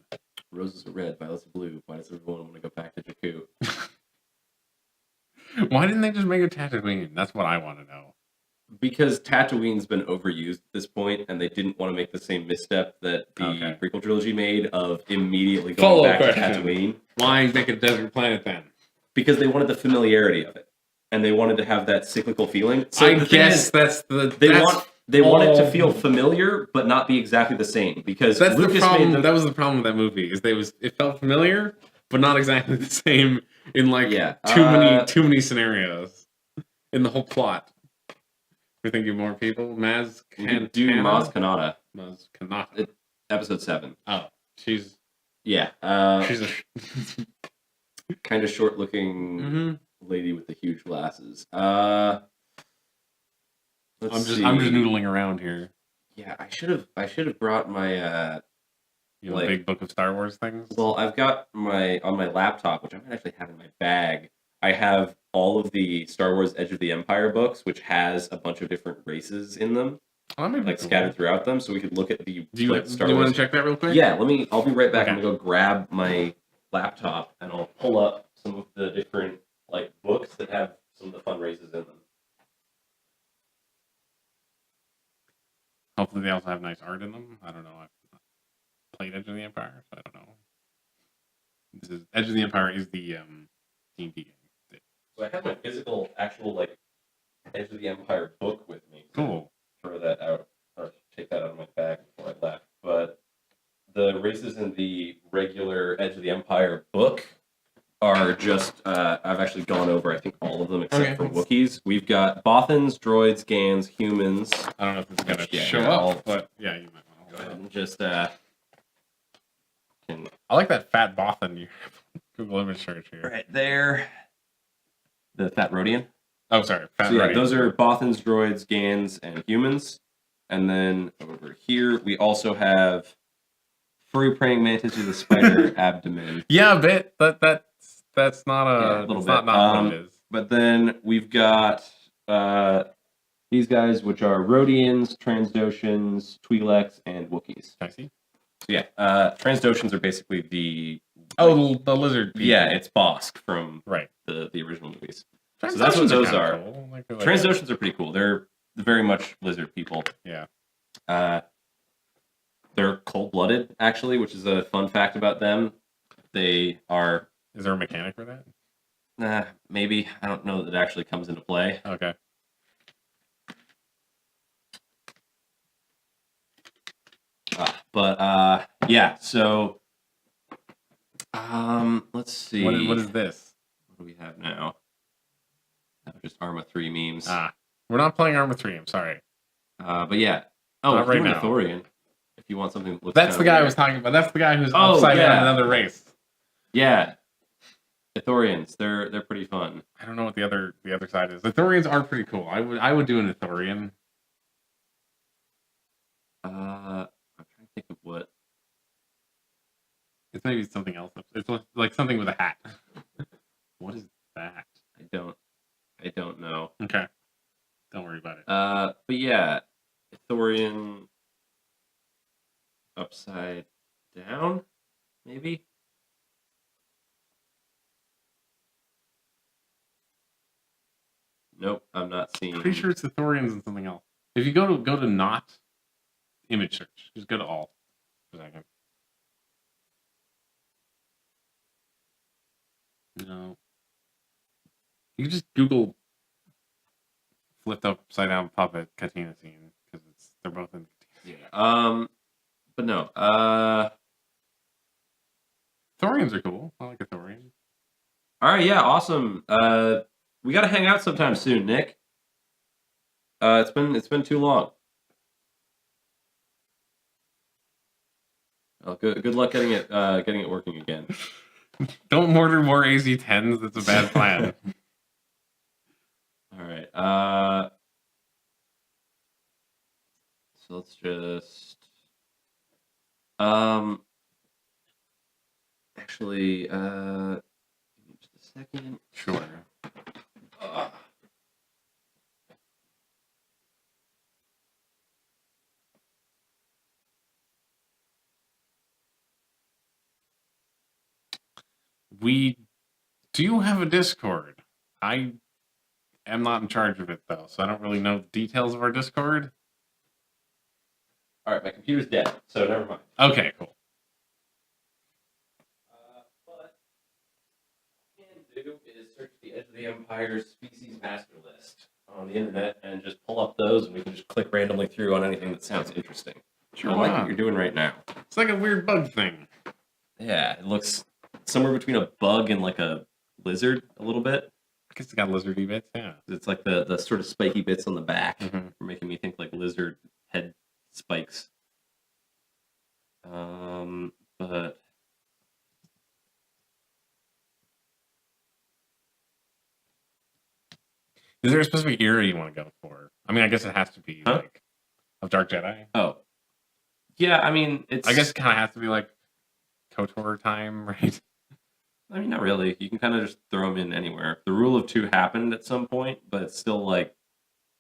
Roses are red, violets are blue. Why does everyone want to go back to Jakku? Why didn't they just make a Tatooine? That's what I want to know. Because Tatooine's been overused at this point, and they didn't want to make the same misstep that the prequel trilogy made of immediately going back to Tatooine. Why make a desert planet then? Because they wanted the familiarity of it, and they wanted to have that cyclical feeling. So I guess they want it to feel familiar, but not be exactly the same. Because that's Lucas the problem. made them, that was the problem with that movie. It felt familiar, but not exactly the same in too many scenarios in the whole plot. We're thinking more people. Maz Kanata. Maz Kanata. Episode 7. Oh, she's she's a kind of short-looking lady with the huge glasses. I'm just noodling around here. Yeah, I should have brought my big book of Star Wars things. Well, I've got on my laptop, which I might actually have in my bag. I have all of the Star Wars Edge of the Empire books, which has a bunch of different races in them, scattered throughout them. So we could look at the Star Wars. You want to check that real quick? Yeah, I'll be right back. Okay. I'm gonna go grab my laptop and I'll pull up some of the different books that have some of the fun races in them. Hopefully, they also have nice art in them. I don't know. I've played Edge of the Empire, so I don't know. Edge of the Empire is the D&D game. So I have my physical, actual Edge of the Empire book with me. Cool. Throw that out, or take that out of my bag before I left. But the races in the regular Edge of the Empire book are just, I've actually gone over, I think, all of them except for Wookiees. We've got Bothans, droids, Gans, humans. I don't know if it's going to show up, but yeah, you might want to go ahead and just, I like that fat Bothan you Google image search here. Right there. The Fat Rodian. Oh, sorry. Rodian. Those are Bothans, droids, Gans, and humans. And then over here, we also have furry praying mantis with a spider abdomen. Yeah, a bit. That's not a little bit. Not what it is. But then we've got these guys, which are Rodians, Transdoshans, Twi'leks, and Wookiees. I see. So yeah, Transdoshans are basically the lizard people. Yeah, it's Bosk from the original movies. So that's what those are. Cool. Transdoshans are pretty cool. They're very much lizard people. Yeah. They're cold-blooded, actually, which is a fun fact about them. They are... Is there a mechanic for that? Maybe. I don't know that it actually comes into play. Okay. Yeah, so... let's see. What is this? What do we have now? Just Arma 3 memes. We're not playing Arma 3, I'm sorry. But yeah. Oh, not right now. Thorian. If you want something that looks That's the guy I was talking about. That's the guy who's upside down in another race. Yeah. The Thorians, they're pretty fun. I don't know what the other side is. The Thorians are pretty cool. I would do an Thorian. I'm trying to think of what. It's maybe something else. It's like something with a hat. What is that? I don't know. Okay. Don't worry about it. But yeah, Thorian upside down, maybe. Nope, I'm not seeing. Pretty sure it's the Thorians and something else. If you go to not image search, just go to all for a second. No. You can just Google flipped upside down puppet Katina scene because they're both in. Yeah. But no. Thorians are cool. I like a Thorian. All right. Yeah. Awesome. We got to hang out sometime soon, Nick. It's been too long. Oh, good luck getting it working again. Don't order more AZ-10s. That's a bad plan. All right. So let's just actually give me just a second. Sure. We do have a Discord. I am not in charge of it, though, so I don't really know the details of our Discord. All right, my computer's dead, so never mind. Okay, cool. But what I can do is search the Edge of the Empire species master list on the internet and just pull up those, and we can just click randomly through on anything that sounds interesting. Sure, I like what you're doing right now. It's like a weird bug thing. Yeah, it looks somewhere between a bug and like a lizard a little bit. I guess it's got lizardy bits, yeah. It's like the sort of spiky bits on the back Mm-hmm. are making me think like lizard head spikes. But Is there a specific era you want to go for? I mean, I guess it has to be like of Dark Jedi. Oh, yeah. I mean, it's. I guess it kind of has to be like KOTOR time, right? I mean, not really. You can kind of just throw them in anywhere. The rule of 2 happened at some point, but it's still like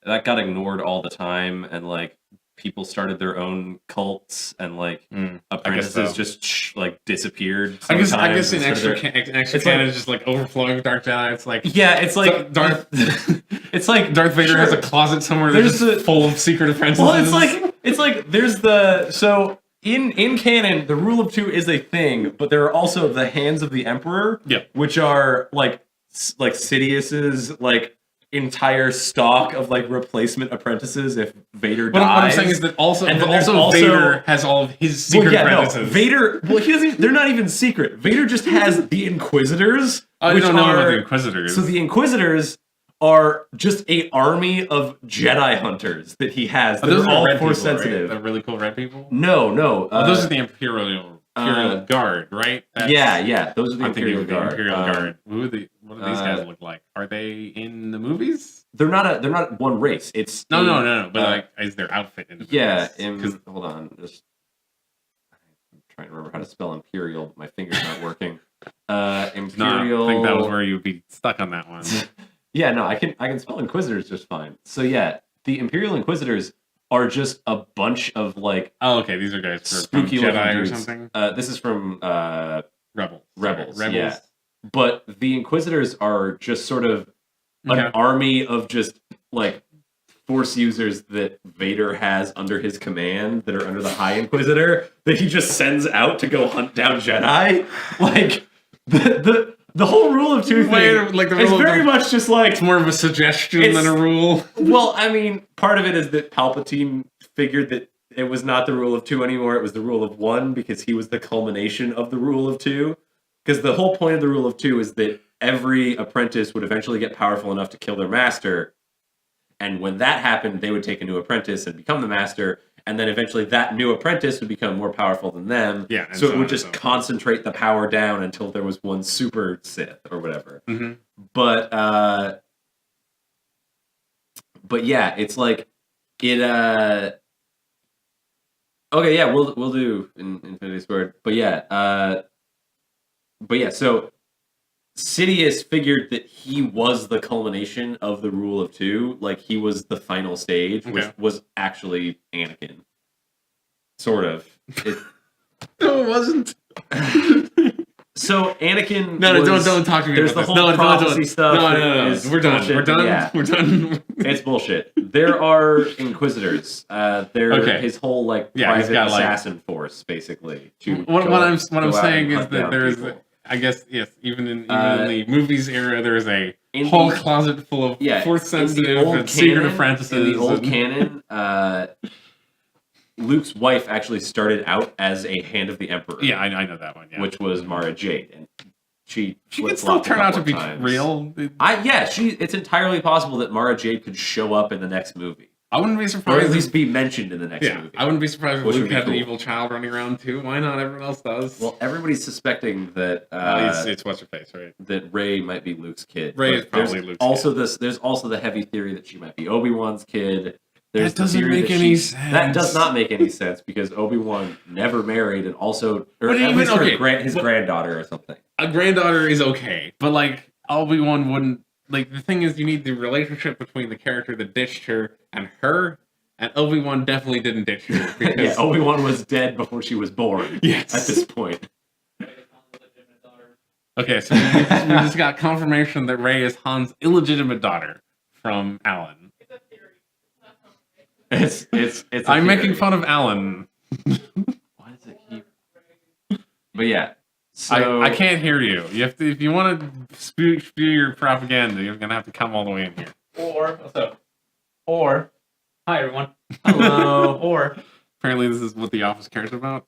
that got ignored all the time, and like people started their own cults, and like apprentices just like disappeared. I guess in extra canon is just like overflowing with Dark Jedi. It's like it's like Darth. It's like Darth Vader has a closet somewhere that's full of secret apprentices. Well, it's like there's the so. In canon, the rule of 2 is a thing, but there are also the hands of the Emperor, which are like Sidious's like entire stock of like replacement apprentices if Vader dies. What I'm saying is that also Vader has all of his secret apprentices. No, Vader, he doesn't. They're not even secret. Vader just has the Inquisitors. I don't know about the Inquisitors. So the Inquisitors are just a army of Jedi hunters that he has. That are all Force sensitive. Right? The really cool red people? No. Those are the Imperial Guard, right? Yeah. Those are the Imperial Guard. What do these guys look like? Are they in the movies? They're not one race. It's no. But like, is their outfit in the movies? Hold on. I'm trying to remember how to spell Imperial, but my finger's not working. Imperial. I think that was where you'd be stuck on that one. Yeah, no, I can spell Inquisitors just fine. So yeah, the Imperial Inquisitors are just a bunch of like these are guys from Jedi or something. This is from Rebels. Yeah. But the Inquisitors are just sort of an army of just like Force users that Vader has under his command that are under the High Inquisitor that he just sends out to go hunt down Jedi. Like the whole rule of 2 thing is very much just like... It's more of a suggestion than a rule. Well, I mean, part of it is that Palpatine figured that it was not the rule of 2 anymore, it was the rule of 1 because he was the culmination of the rule of 2. Because the whole point of the rule of 2 is that every apprentice would eventually get powerful enough to kill their master, and when that happened, they would take a new apprentice and become the master, and then eventually that new apprentice would become more powerful than them. Yeah, so it would just concentrate the power down until there was one super Sith or whatever. Mm-hmm. But yeah, it's like it. Okay, yeah, we'll do Infinity Sword. But yeah, so Sidious figured that he was the culmination of the rule of 2, like he was the final stage, which was actually Anakin. Sort of. No, it wasn't. So Anakin. No, don't talk to me. There's about the whole prophecy stuff. No. We're done. Yeah. We're done. It's bullshit. There are Inquisitors. They're his whole like private assassin force, basically. What I'm saying is that there's. I guess, yes, even in the movies era, there's a whole closet full of Force sensitive and secret apprentices. In the old canon, Luke's wife actually started out as a Hand of the Emperor. Yeah, I know that one, which was Mara Jade. And she could still turn out to be real. It's entirely possible that Mara Jade could show up in the next movie. I wouldn't be surprised. Or at least be mentioned in the next movie. I wouldn't be surprised if Luke had an evil child running around too. Why not? Everyone else does. Well, everybody's suspecting that it's what's her face, right? That Rey might be Luke's kid. Rey is probably Luke's kid. There's also the heavy theory that she might be Obi-Wan's kid. That doesn't make any sense. That does not make any sense because Obi-Wan never married and also his granddaughter or something. A granddaughter is okay, but like Obi-Wan wouldn't. Like the thing is, you need the relationship between the character that ditched her and her. And Obi-Wan definitely didn't ditch her. Because... Obi-Wan was dead before she was born. Yes. At this point. Okay, so we just got confirmation that Rey is Han's illegitimate daughter from Alan. It's I'm making fun of Alan. Why does it keep? But yeah, so I can't hear you. You have to, if you want to spew your propaganda, you're gonna have to come all the way in here. Or what's up? Or hi everyone. Hello. Or apparently this is what The Office cares about.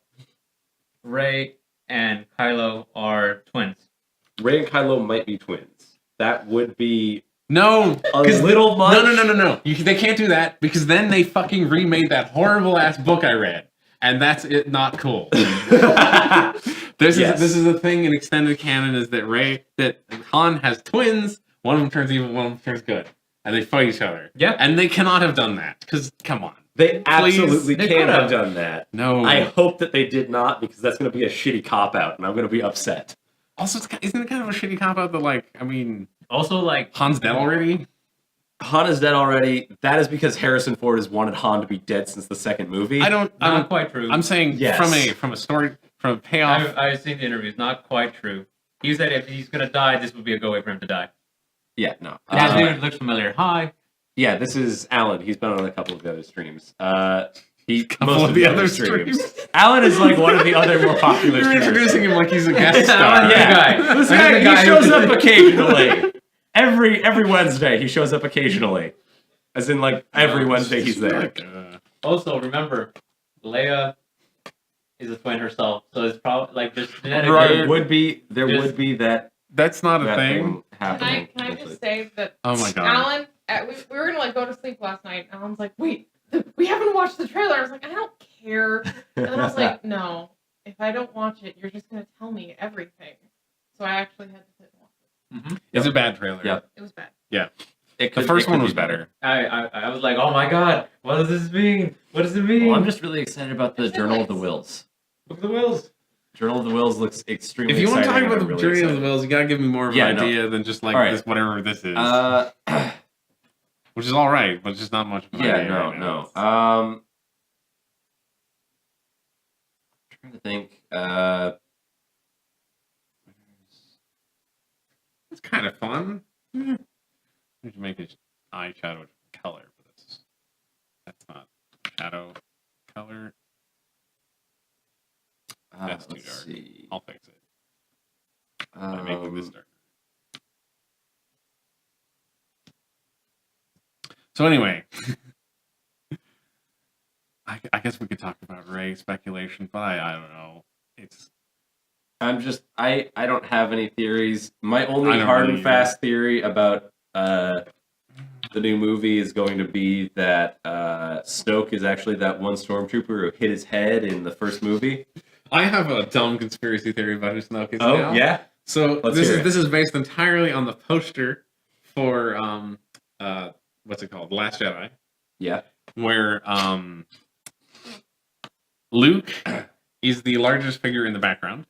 Rey and Kylo are twins. Rey and Kylo might be twins. That would be No, a little much. No. They can't do that because then they fucking remade that horrible ass book I read, and that's it. Not cool. This is a thing in extended canon is that Han has twins. One of them turns evil, one of them turns good, and they fight each other. Yeah, and they cannot have done that because come on, they absolutely can't have done that. No, I hope that they did not because that's going to be a shitty cop out, and I'm going to be upset. Also, isn't it kind of a shitty cop out that also Han's dead already? Han is dead already. That is because Harrison Ford has wanted Han to be dead since the second movie. Not quite true. I'm saying from a payoff. I've seen the interviews. Not quite true. He said if he's gonna die, this would be a go way for him to die. Yeah, no. This dude looks familiar. Hi. Yeah, this is Alan. He's been on a couple of the other streams. Most of the other streams. Alan is like one of the other more popular You're streamers. introducing him like he's a guest star. Yeah, this guy he shows up occasionally. Every Wednesday he shows up occasionally. As in like every Wednesday he's there. Also, remember, Leia is a twin herself, so it's probably like there's genetic. There would be that. That's not a thing. Happening. Can I just say that? Oh my god, Alan, we were gonna go to sleep last night. Alan's like, wait, we haven't watched the trailer. I was like, I don't care. And then I was like, no, if I don't watch it, you're just gonna tell me everything. So I actually had to sit and watch it. Mm-hmm. It's a bad trailer. Yep. It was bad. Yeah. The first one was better. I was like, oh my god, what does this mean? What does it mean? Well, I'm just really excited about the Journal of the Wills. Look at the Wills. Journal of the Wills looks extremely exciting. If you want to talk about the really Journey of the Wills, you gotta give me more of an idea than just this whatever this is. Which is all right, but it's just not much of an idea. No. I'm trying to think. It's kind of fun. We should make his eyeshadow color for this. That's not shadow color. That's too dark. See. I'll fix it. By making this darker. So anyway, I guess we could talk about Rey speculation, but I don't know. I don't have any theories. My only hard and fast theory about the new movie is going to be that Snoke is actually that one stormtrooper who hit his head in the first movie. I have a dumb conspiracy theory about who Snoke is. Oh, yeah? So this is based entirely on the poster for what's it called? The Last Jedi. Yeah. Where Luke is the largest figure in the background.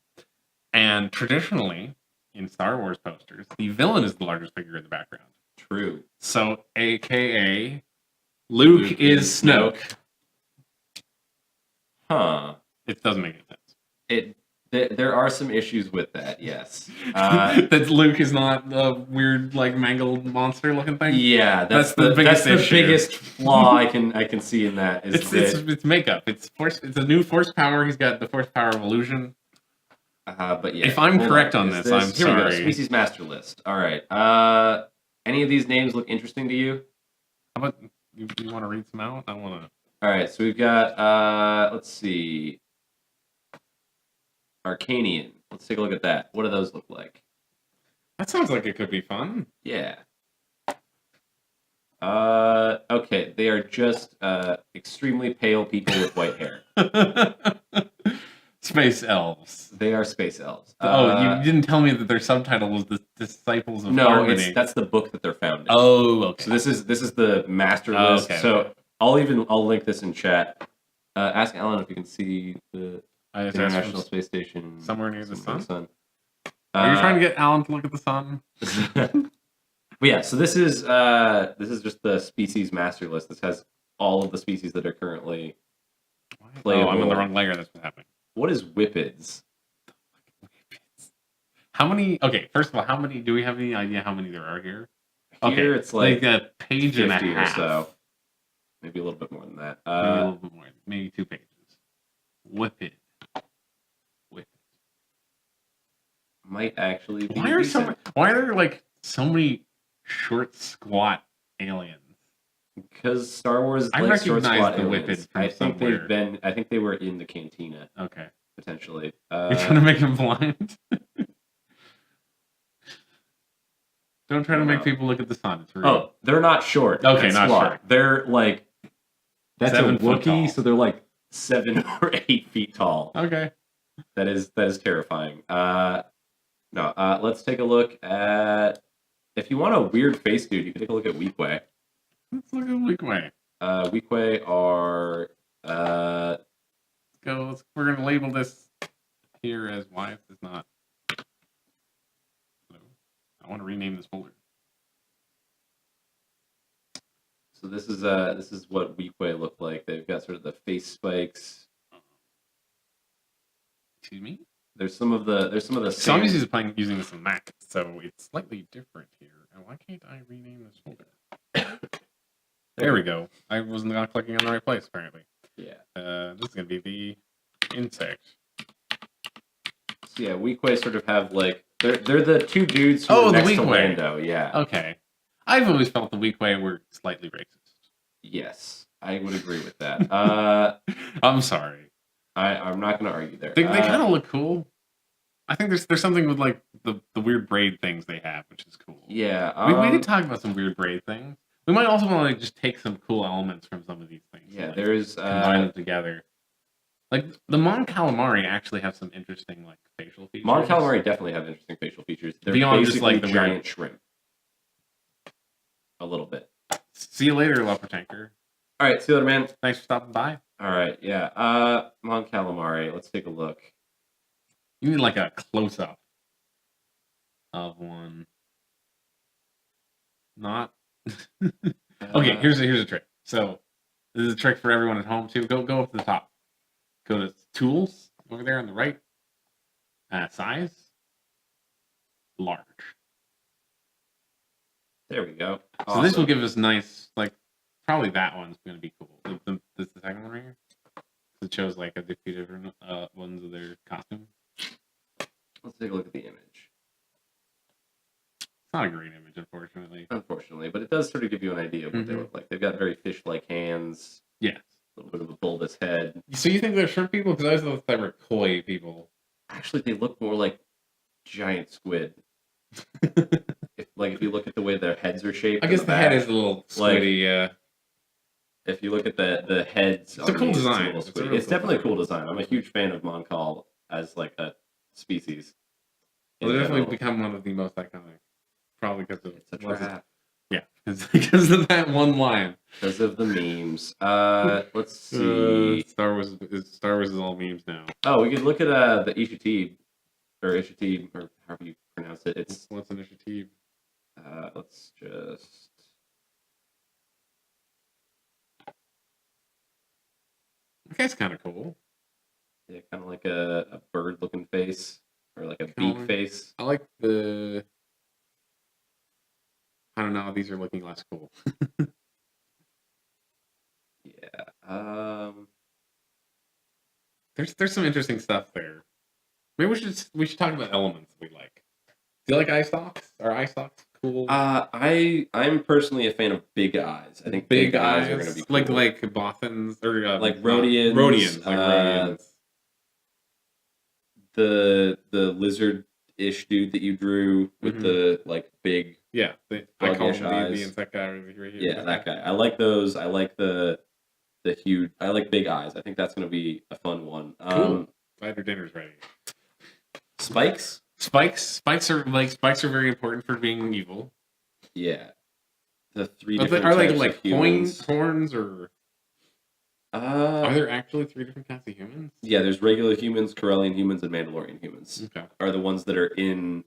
And traditionally, in Star Wars posters, the villain is the largest figure in the background. True. So, AKA, Luke is Snoke. Huh. It doesn't make any sense. There are some issues with that, yes. That Luke is not a weird, mangled monster looking thing? Yeah, that's the biggest flaw I can see in that. It's makeup. It's a new force power. He's got the force power of illusion. But yeah, if I'm correct on this, I'm here sorry. We go. Species master list. All right. Any of these names look interesting to you? How about you want to read some out? I want to. All right. So we've got. Let's see. Arcanian. Let's take a look at that. What do those look like? That sounds like it could be fun. Yeah. Okay. They are just extremely pale people with white hair. Space elves. They are space elves. You didn't tell me that their subtitle was the Disciples of Harmony. No, that's the book that they're found in. Oh, okay. So this is the master list. Okay, so I'll link this in chat. Ask Alan if you can see the International Space Station somewhere near the sun. Are you trying to get Alan to look at the sun? But yeah, so this is just the species master list. This has all of the species that are currently playable. Oh, I'm in the wrong layer. That's what's happening. What is Whippids? How many? Okay, first of all, how many? Do we have any idea how many there are here? Here it's like a page and a 50 or half. so. Maybe a little bit more than that. Maybe a little bit more. Maybe 2 pages. Whip it. Might actually be Why are decent. Why are there like so many short, squat aliens? Because Star Wars I like short recognize squat the aliens. Whippet from I think somewhere. I think they were in the cantina Okay. potentially. You're trying to make them blind? Don't try to make people look at the sun. It's rude. Oh, they're not short. Okay, That's not squat. short. They're like that's 7 a foot Wookiee, tall. so they're like 7 or 8 feet tall. Okay. That is terrifying. Let's take a look at. If you want a weird face dude, you can take a look at Weequay. Let's look at Weequay. Weequay are. Let's go. We're gonna label this here as why if it's not. So, I want to rename this folder. So this is what Weequay look like. They've got sort of the face spikes. Excuse me. There's some of the. So I'm using this on Mac, so it's slightly different here. And why can't I rename this folder? There we go. I was not clicking on the right place apparently. Yeah. This is gonna be the insect. So yeah, Weequay sort of have like they're the 2 dudes who Oh, are the next to Weequay. Lando. Yeah. Okay. I've always felt the Weequay were slightly racist. Yes, I would agree with that. I'm sorry. I'm not going to argue there. They kind of look cool. I think there's something with like the weird braid things they have, which is cool. Yeah. We did talk about some weird braid things. We might also want to like, just take some cool elements from some of these things. Yeah, and, like, there's combine them together. Like the Mon Calamari actually have some interesting like facial features. Mon Calamari definitely have interesting facial features. They're Beyond basically just like the giant weird shrimp. A little bit. See you later, Leper Tanker. All right, see you later, man. Thanks for stopping by. All right, yeah. Mon Calamari. Let's take a look. You need like a close up of one. Not okay. Here's a trick. So this is a trick for everyone at home too. Go up to the top. Go to tools over there on the right. Size. Large. There we go. So this will give us nice, like, probably that one's going to be cool. This the second one right here. It shows like a few different ones of their costume. Let's take a look at the image. It's not a great image, unfortunately. Unfortunately, but it does sort of give you an idea of what they look like. They've got very fish-like hands. Yes. A little bit of a bulbous head. So you think they're shrimp people? Because I always thought they were koi people. Actually, they look more like giant squid. If you look at the way their heads are shaped, I guess the head is a little squiddy. If you look at the heads, it's a cool design. It's definitely a cool design. I'm a huge fan of Mon Cal as like a species. Well, they definitely become one of the most iconic, probably because of it's a trap. Yeah, because of that one line. Because of the memes. Let's see. Star Wars is all memes now. Oh, we could look at the Ishitib, or however you pronounce it. It's what's an Ishitib? Let's just. Okay, it's kind of cool. Yeah, kind of like a bird-looking face, or like a beak face. I like the. I don't know. These are looking less cool. Yeah. There's some interesting stuff there. Maybe we should talk about elements we like. Do you like eye stalks? Are eye stalks cool? I'm personally a fan of big eyes. I think big eyes are going to be cool. like Bothans or like Rhodians. Rhodians, like Rhodians. The lizard-ish dude that you drew with the like big I call him the insect guy right here. Yeah, that guy. I like those. I like the huge. I like big eyes. I think that's going to be a fun one. Cool. Glad your dinner's ready. Spikes. Spikes are very important for being evil. Yeah. The 3 are different they types like of humans. horns or? Are there actually 3 different kinds of humans? Yeah, there's regular humans, Corellian humans, and Mandalorian humans. Okay. Are the ones that are in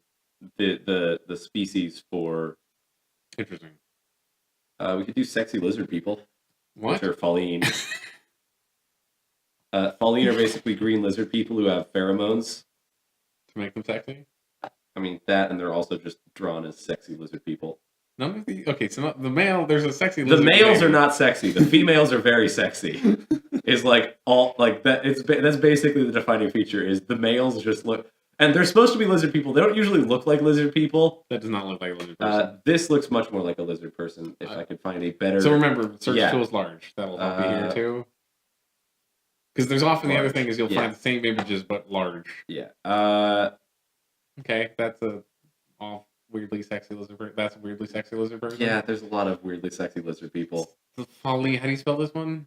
the species for. Interesting. We could do sexy lizard people. What? Which are Falleen. Falleen are basically green lizard people who have pheromones. To make them sexy? I mean that, and they're also just drawn as sexy lizard people. None of the so the male. There's a sexy. The Lizard males thing. are not sexy. The females are very sexy. Is like all like that. That's basically the defining feature. Is the males just look, and they're supposed to be lizard people. They don't usually look like lizard people. That does not look like a lizard person. This looks much more like a lizard person. If I could find a better. So remember, search tools large. That'll help you here too. Because there's often the other thing is you'll find the same images but large. Yeah. Okay, that's a weirdly sexy lizard person. That's a weirdly sexy lizard person. Yeah, there's a lot of weirdly sexy lizard people. The Falleen, how do you spell this one?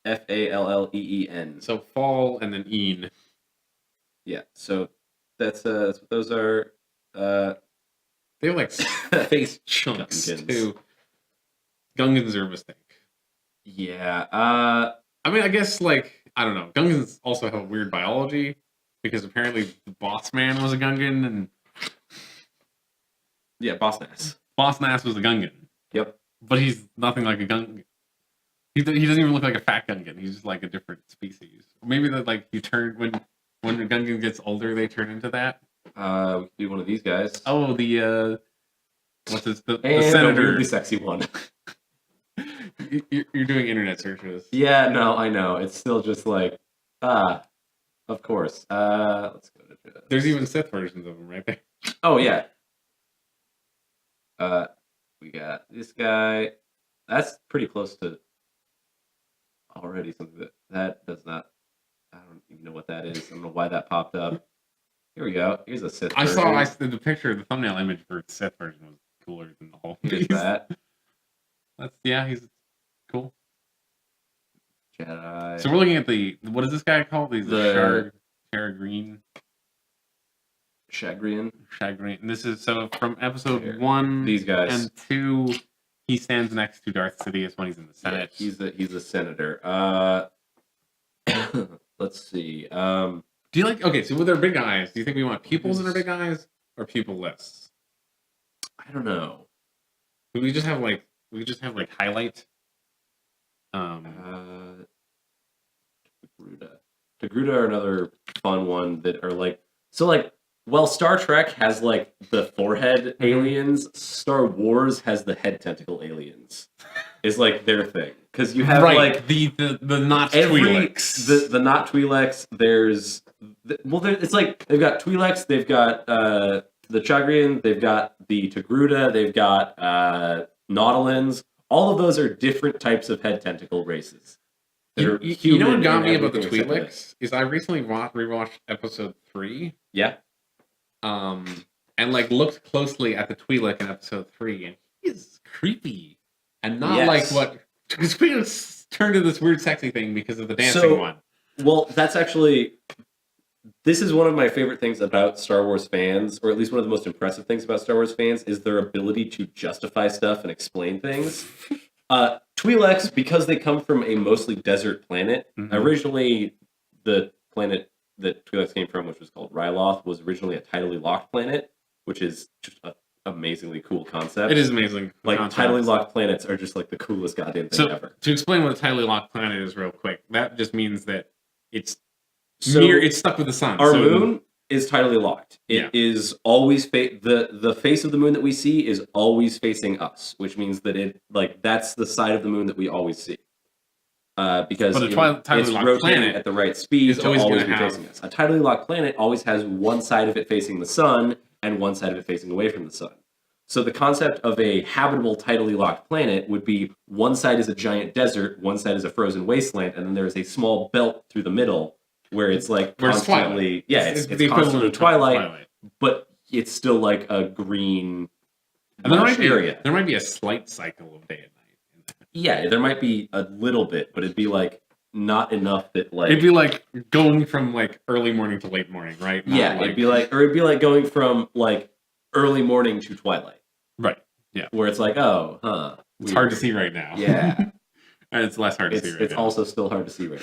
Falleen. So fall and then een. Yeah. So that's what those are. They have like face chunks too. Gungans are a mistake. Yeah. I mean, I guess like I don't know. Gungans also have a weird biology because apparently the boss man was a Gungan and yeah, Boss Nass. Boss Nass was a Gungan. Yep. But he's nothing like a Gungan. He doesn't even look like a fat Gungan. He's just like a different species. Maybe that like you turn when the Gungan gets older, they turn into that. We could do one of these guys. Oh, the what's this? The and senator. A really sexy one. You're doing internet searches. Yeah, no, I know. It's still just like, of course. Let's go to. There's even Sith versions of them right there. Oh yeah. We got this guy. That's pretty close to already something that does not. I don't even know what that is. I don't know why that popped up. Here we go. Here's a Sith. I saw the picture. The thumbnail image for the Sith version was cooler than the whole. Here's that. He's cool. Jedi. So we're looking at what is this guy called? He's the Shagrian. Shagrian. And this is so from episode 1. These guys and 2. He stands next to Darth Sidious when he's in the Senate. Yeah, he's a senator. Let's see. Do you like? Okay, so with their big eyes, do you think we want pupils in our big eyes or pupilless? I don't know. Would we just have like highlight? Togruta are another fun one that are like well, Star Trek has like the forehead aliens. Star Wars has the head tentacle aliens. Is like their thing because you have like the not Twi'leks. The not Twi'leks. There's it's like they've got Twi'leks. They've got the Chagrian. They've got the Togruta. They've got Nautilans. All of those are different types of head tentacle races. You know what got me about the Twi'leks is I recently rewatched episode 3. Yeah. And like looked closely at the Twi'lek in episode 3, and he is creepy, and not like what because Twi'leks turned into this weird sexy thing because of the dancing one. Well, that's actually this is one of my favorite things about Star Wars fans, or at least one of the most impressive things about Star Wars fans, is their ability to justify stuff and explain things. Twi'leks, because they come from a mostly desert planet, originally the planet that Twi'leks came from, which was called Ryloth, was originally a tidally locked planet, which is just an amazingly cool concept. It is amazing. Like, tidally locked planets are just like the coolest goddamn thing ever. To explain what a tidally locked planet is real quick, that just means that it's stuck with the sun. Our moon is tidally locked. It is always the face of the moon that we see is always facing us, which means that that's the side of the moon that we always see. Because it's rotating at the right speed to always be facing us. A tidally locked planet always has one side of it facing the sun and one side of it facing away from the sun. So the concept of a habitable tidally locked planet would be one side is a giant desert, one side is a frozen wasteland, and then there's a small belt through the middle where it's like constantly, it's constantly twilight, but it's still like a green area. There might be a slight cycle of day and night. Yeah, there might be a little bit, but it'd be like not enough that like it'd be like going from like early morning to late morning, right? It'd be like going from like early morning to twilight. Right. Yeah. Where it's like, it's hard to see right now. Yeah. And it's less hard to see right now. It's also still hard to see right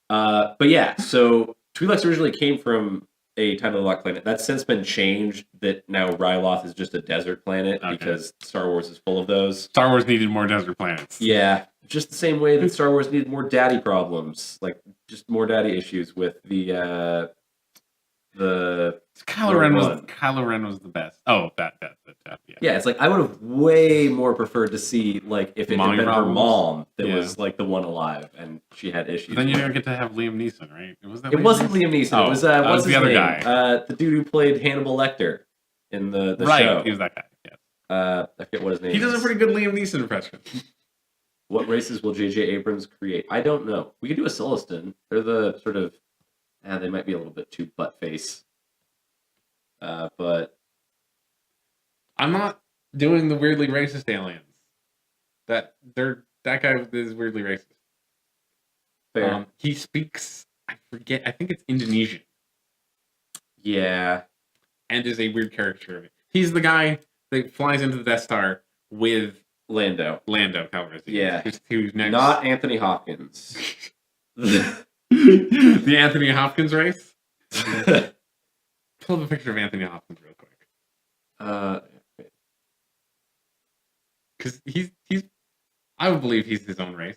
now. But yeah, so Twi'leks originally came from a tidally locked planet. That's since been changed, that now Ryloth is just a desert planet because Star Wars is full of those. Star Wars needed more desert planets. Yeah, just the same way that Star Wars needed more daddy problems, like just more daddy issues with the Kylo Ren was the best. Oh, that yeah. Yeah, it's like I would have way more preferred to see like if it had been her mom that was like the one alive and she had issues. But then you don't get to have Liam Neeson, right? It wasn't Liam Neeson. Oh, it was what's his the other name? guy? The dude who played Hannibal Lecter in the show. He was that guy. Yeah. I forget what his name is. He does a pretty good Liam Neeson impression. What races will J.J. Abrams create? I don't know. We could do a Celestin. They're the sort of... they might be a little bit too butt face. But... I'm not doing the weirdly racist aliens. That guy is weirdly racist. Fair. He speaks... I forget. I think it's Indonesian. Yeah. And is a weird caricature. He's the guy that flies into the Death Star with... Lando Calrissian. Yeah. Who's next? Not Anthony Hopkins. The Anthony Hopkins race? Pull up a picture of Anthony Hopkins real quick. Because he's I would believe he's his own race.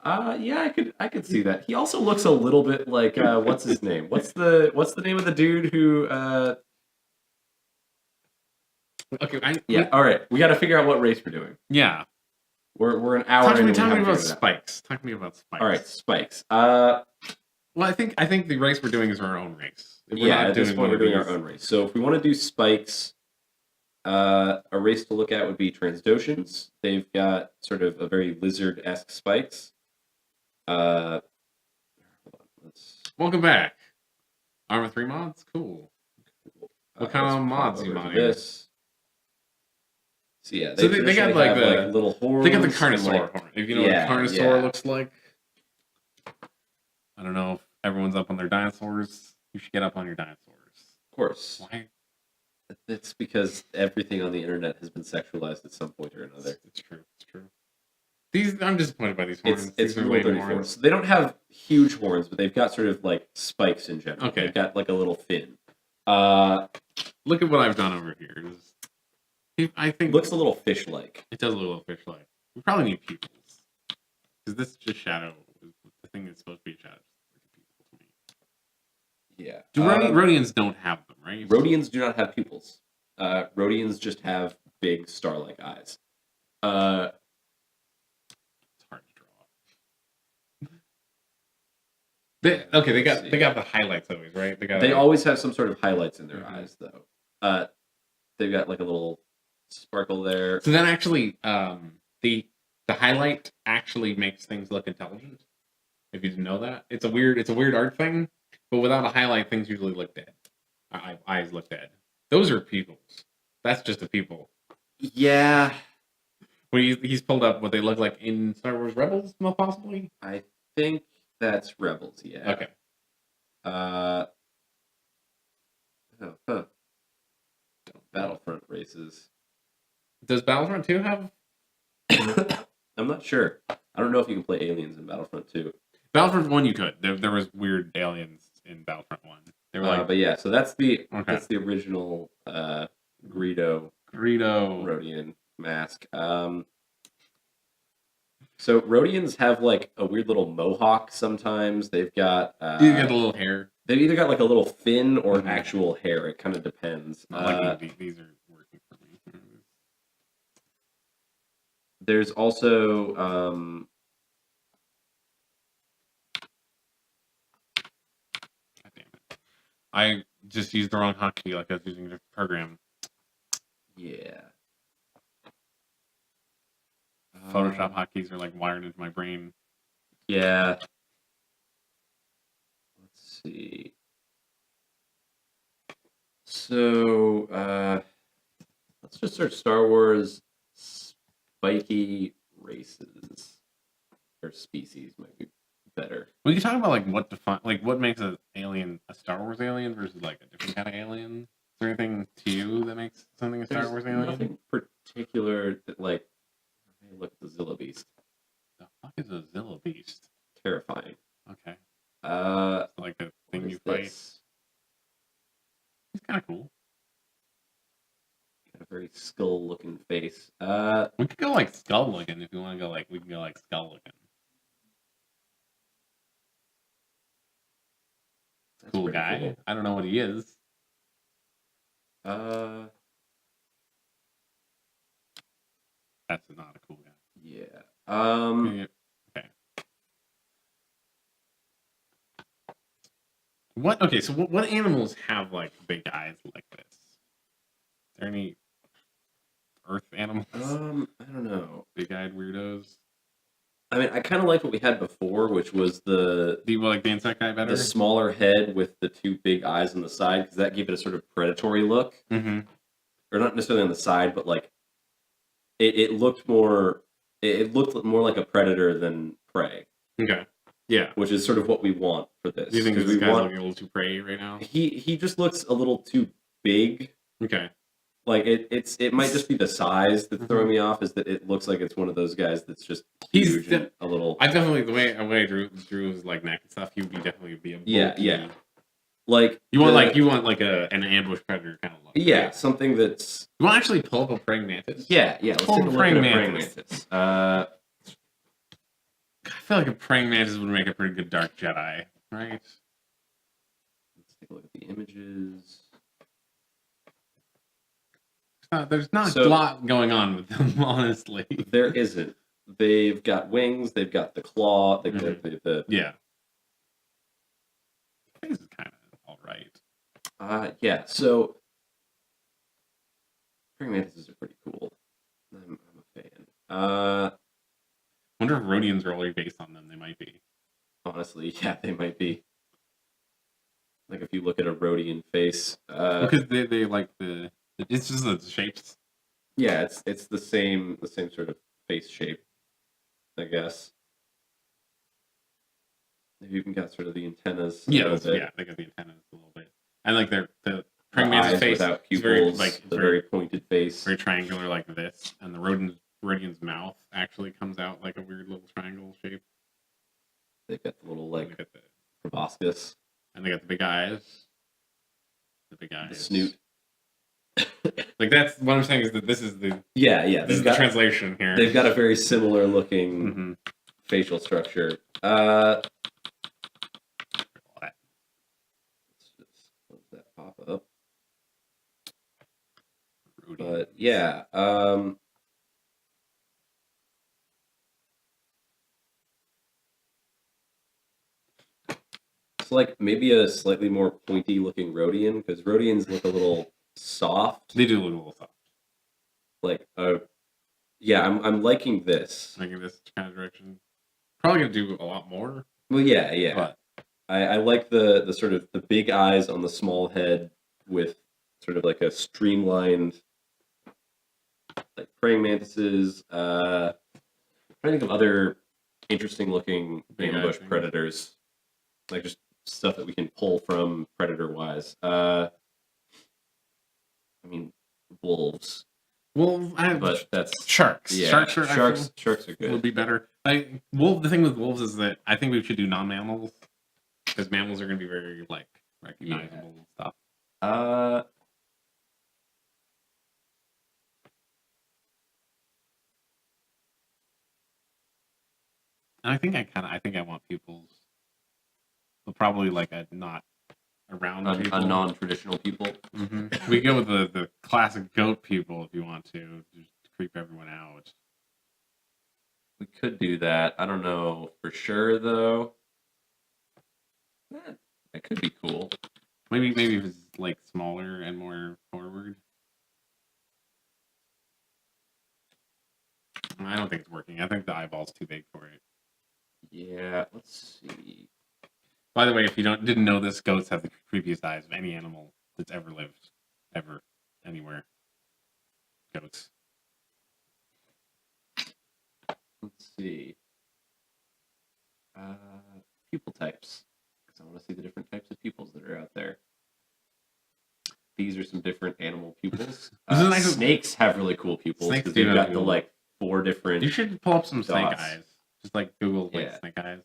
Yeah, I could see that. He also looks a little bit like what's his name? What's the name of the dude who Okay, all right. We got to figure out what race we're doing. Yeah. We're an hour Talk to me about spikes. Talk to me about spikes. All right, spikes. Well, I think the race we're doing is our own race. At this point we're doing our own race. So if we want to do spikes, a race to look at would be Transdoshans. They've got sort of a very lizard-esque spikes. Welcome back. Armor 3 mods? Cool. What kind of mods you modding? This. So yeah, they got like the little horns. They got the Carnosaur horn. If you know what a Carnosaur looks like. I don't know if everyone's up on their dinosaurs. You should get up on your dinosaurs. Of course. Why? It's because everything on the internet has been sexualized at some point or another. It's true. I'm disappointed by these horns. It's Rule 34. So they don't have huge horns, but they've got sort of like spikes in general. Okay. They've got like a little fin. Look at what I've done over here. I think looks a little fish-like. It does look a little fish-like. We probably need pupils because this is just shadow. The thing that's supposed to be a shadow. Yeah. Rhodians don't have them, right? Rhodians do not have pupils. Rhodians just have big star-like eyes. It's hard to draw. They got the highlights always, right? They always have some sort of highlights in their eyes, though. They've got like a little sparkle there. So then actually, the highlight actually makes things look intelligent. If you didn't know that, it's a weird art thing. But without a highlight, things usually look dead. Eyes look dead. Those are pupils. That's just a pupil. Yeah. Well, he's pulled up what they look like in Star Wars Rebels, most possibly. I think that's Rebels. Yeah. Okay. Battlefront races. Does Battlefront 2 have? I'm not sure. I don't know if you can play aliens in Battlefront 2. Battlefront 1 you could. There was weird aliens in Battlefront 1. They were but yeah, so that's the original Greedo Rhodian mask. So Rhodians have like a weird little mohawk sometimes. They've got you get a little hair. They've either got like a little fin or actual hair. It kind of depends. These are working for me. There's also God damn it. I just used the wrong hotkey like I was using a different program. Yeah. Photoshop hotkeys are like wired into my brain. Yeah. Let's see. So, let's just search Star Wars spiky races or species might be better. We can talk about like what makes an alien a Star Wars alien versus like a different kind of alien. Is there anything to you that makes something a Star Wars alien? Nothing particular that like. Look at the Zilla Beast. The fuck is a Zilla Beast? Terrifying. Okay. Like the thing you fight. It's kind of cool. Got a very skull-looking face. We could go like skull-looking if you want to go like. We can go like skull-looking. Cool guy. Cool. I don't know what he is. That's not a cool guy. Yeah. Okay. What? Okay, so what animals have like big eyes like this? Is there any Earth animals? I don't know. Big-eyed weirdos. I mean, I kind of liked what we had before, which was Do you like the insect guy better? the smaller head with the two big eyes on the side, because that gave it a sort of predatory look. Mm-hmm. Or not necessarily on the side, but like it looked more. It looked more like a predator than prey. Okay. Yeah. Which is sort of what we want for this. Do you think this we guy's want, looking a little too prey right now? He just looks a little too big. Okay. Like it might just be the size that's throwing me off. Is that it looks like it's one of those guys that's just He's huge and a little. I definitely the way I drew his like neck and stuff. He would definitely be a bulky, yeah. Like you want an ambush predator kind of look. Yeah, right? something that's. You want to actually pull up a praying mantis? Yeah. Let's take a look at a praying mantis. I feel like a praying mantis would make a pretty good dark Jedi, right? Let's take a look at the images. There's not a lot going on with them, honestly. There isn't. They've got wings. They've got the claw. They've got the yeah. This is kind of all right. Yeah. So, praying mantises are pretty cool. I'm a fan. Wonder if Rhodians are only based on them. They might be. Honestly, yeah, they might be. Like if you look at a Rhodian face, because they like the. It's just the shapes. Yeah, it's the same sort of face shape, I guess. They've even got sort of the antennas. They got the antennas a little bit, and like the praying mantis face without pupils, very like the very pointed face, very triangular like this, and the Rhodian's mouth actually comes out like a weird little triangle shape. They've got the little like proboscis, and they got the big eyes. The snoot. Like that's what I'm saying is that this is the this is the translation here. They've got a very similar looking facial structure. Let's just let that pop up. But yeah, it's like maybe a slightly more pointy looking Rhodian, because Rhodians look a little soft. They do look a little soft. Like yeah, I'm liking this. Liking this kind of direction. Probably gonna do a lot more. Well, yeah. But I like the sort of the big eyes on the small head with sort of like a streamlined, like praying mantises. I'm trying to think of other interesting looking ambush predators, like just stuff that we can pull from predator wise. I mean, wolves. Well, but that's sharks. Yeah, Sharks are good. Would be better. The thing with wolves is that I think we should do non-mammals because mammals are going to be very like recognizable and stuff. And I think I want pupils, but probably like a not around a non-traditional people. Mm-hmm. We go with the classic goat people if you want to just creep everyone out. We could do that. I don't know for sure though. That could be cool. Maybe if it's like smaller and more forward. I don't think it's working. I think the eyeball's too big for it. Yeah, let's see. By the way, if you didn't know this, goats have the creepiest eyes of any animal that's ever lived, ever, anywhere. Goats. Let's see. Pupil types. Because I want to see the different types of pupils that are out there. These are some different animal pupils. Snakes have really cool pupils because they've got the like 4 different. You should pull up some snake eyes. Just like Google snake eyes.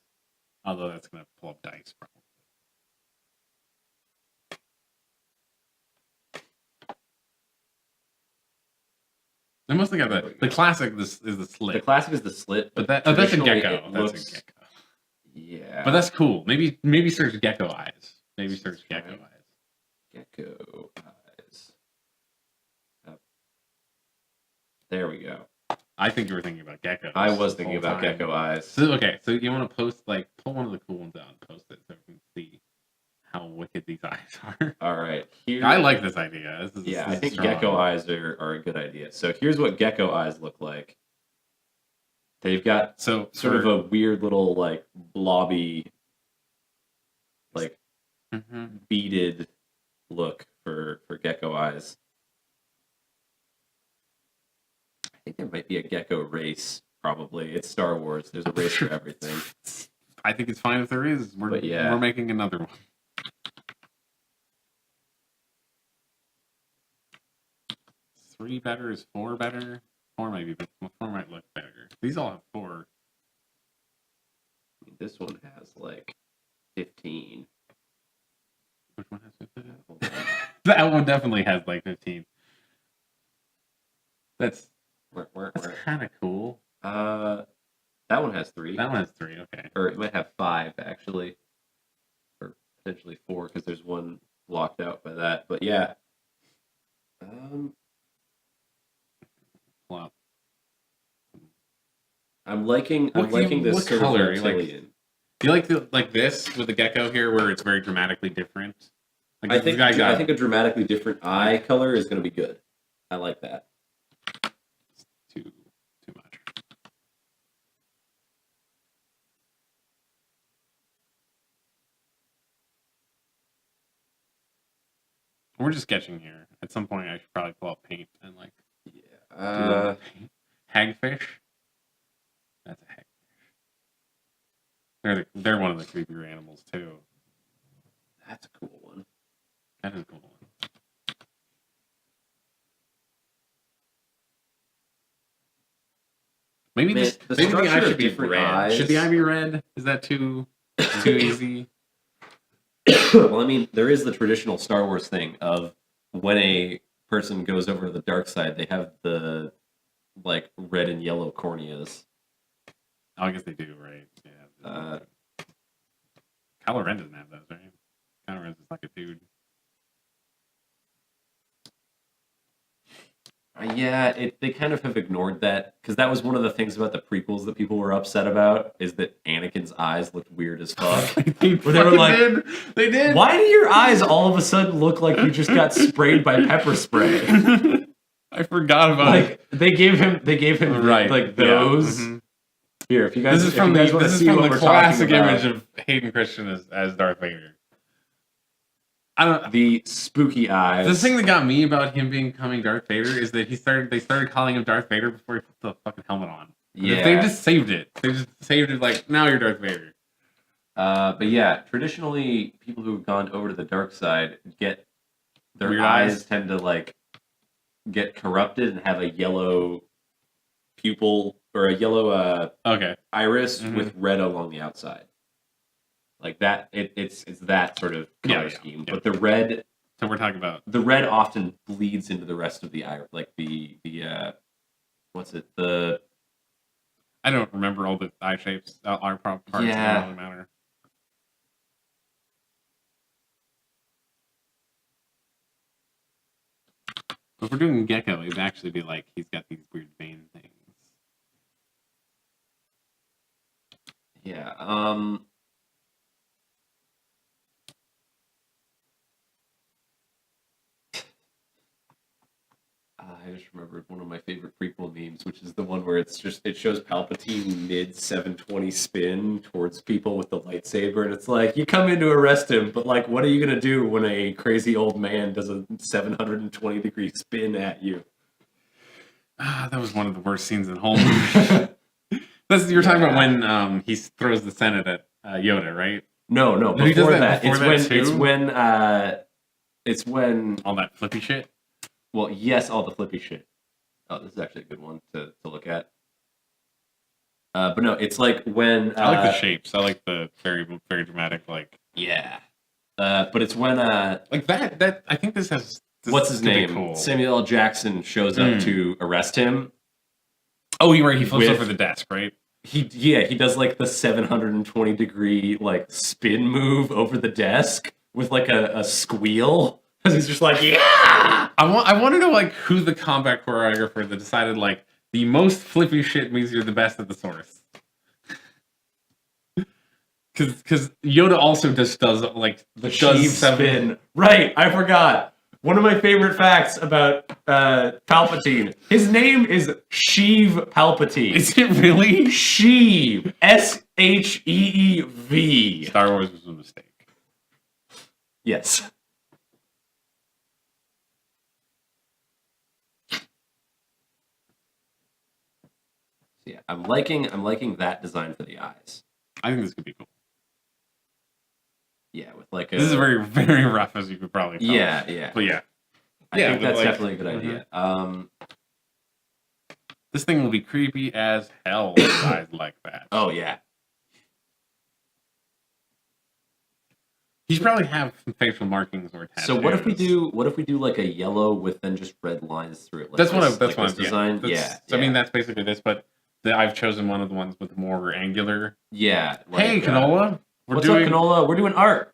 Although that's gonna pull up dice probably. They mostly got the classic. This is the slit. The classic is the slit, but that's a gecko. That's a gecko. Yeah, but that's cool. Maybe search gecko eyes. Maybe search gecko eyes. Gecko eyes. There we go. I think you were thinking about geckos. I was thinking the whole about time. gecko eyes. So you want to post pull one of the cool ones out and post it so we can see how wicked these eyes are. All right. Here, I like this idea. This I is think strong. gecko eyes are a good idea. So here's what gecko eyes look like. They've got sort of a weird little like blobby, like beaded look for gecko eyes. I think there might be a gecko race. Probably it's Star Wars. There's a race for everything. I think it's fine if there is. We're making another one. 3 better? Is 4 better? 4 maybe, but 4 might look better. These all have 4. I mean, this one has like 15. Which one has 15? That one definitely has like 15. That's kind of cool. That one has 3. That one has 3, okay. Or it might have 5 actually, or potentially 4 because there's one blocked out by that. But yeah. Wow. I'm liking this what sort color? of reptilian. Do you like this with the gecko here, where it's very dramatically different? Like I think a dramatically different eye color is going to be good. I like that. Too much. We're just sketching here. At some point, I should probably pull out paint and hagfish. That's a hagfish. They're one of the creepier animals too. That's a cool one. That is a cool one. Maybe the eye should be red. Should the eye be red? Is that too easy? Well, I mean, there is the traditional Star Wars thing of when a person goes over to the dark side, they have the like red and yellow corneas. Oh, I guess they do, right? Yeah. Kylo Ren doesn't have those, right? Kylo Ren's just like a dude. Yeah, they kind of have ignored that because that was one of the things about the prequels that people were upset about is that Anakin's eyes looked weird as fuck. They were like, they did. Why do your eyes all of a sudden look like you just got sprayed by pepper spray? I forgot about it. They gave him right. like those. Yeah. Mm-hmm. Here, if you guys, this is from the classic image of Hayden Christensen as Darth Vader. I don't. The spooky eyes. The thing that got me about him becoming Darth Vader is that they started calling him Darth Vader before he put the fucking helmet on. Yeah. They just saved it. They just saved it like, now you're Darth Vader. But yeah, traditionally, people who have gone over to the dark side get their Weird eyes tend to like get corrupted and have a yellow pupil or a yellow iris with red along the outside. Like that, it's that sort of color scheme. Yeah. But the red, so we're talking about the red often bleeds into the rest of the eye, like the what's it the. I don't remember all the eye shapes. Eye parts don't really matter. If we're doing gecko, it'd actually be like he's got these weird vein things. Yeah. I just remembered one of my favorite prequel memes, which is the one where it shows Palpatine mid 720 spin towards people with the lightsaber, and it's like you come in to arrest him, but like, what are you gonna do when a crazy old man does a 720 degree spin at you? That was one of the worst scenes in the whole movie. You're talking about when he throws the Senate at Yoda, right? No, before that. It's when all that flippy shit. Well, yes, all the flippy shit. Oh, this is actually a good one to look at. But no, it's like when I like the shapes. I like the very very dramatic like. Yeah. But it's when like that. I think this has. What's his name? Cool. Samuel L. Jackson shows up to arrest him. Oh, he flips over the desk, right? He does like the 720 degree like spin move over the desk with like a squeal because he's just like yeah. I want to know like who the combat choreographer that decided like the most flippy shit means you're the best at the source. Because Yoda also just does like the Sheev spin. Right, I forgot. One of my favorite facts about Palpatine. His name is Sheev Palpatine. Is it really? Sheev. Sheev. Star Wars was a mistake. Yes. Yeah, I'm liking that design for the eyes. I think this could be cool. Yeah, with like this is very, very rough, as you could probably tell. Yeah. But yeah. I think that's like, definitely a good idea. This thing will be creepy as hell with eyes like that. Oh, yeah. He's probably have some facial markings or tattoos. So what if we do like a yellow with then just red lines through it? Like that's this, what I'm designed. Yeah. So I mean that's basically this, but I've chosen one of the ones with more angular. Yeah. Like, hey, Canola. What's up, Canola? We're doing art.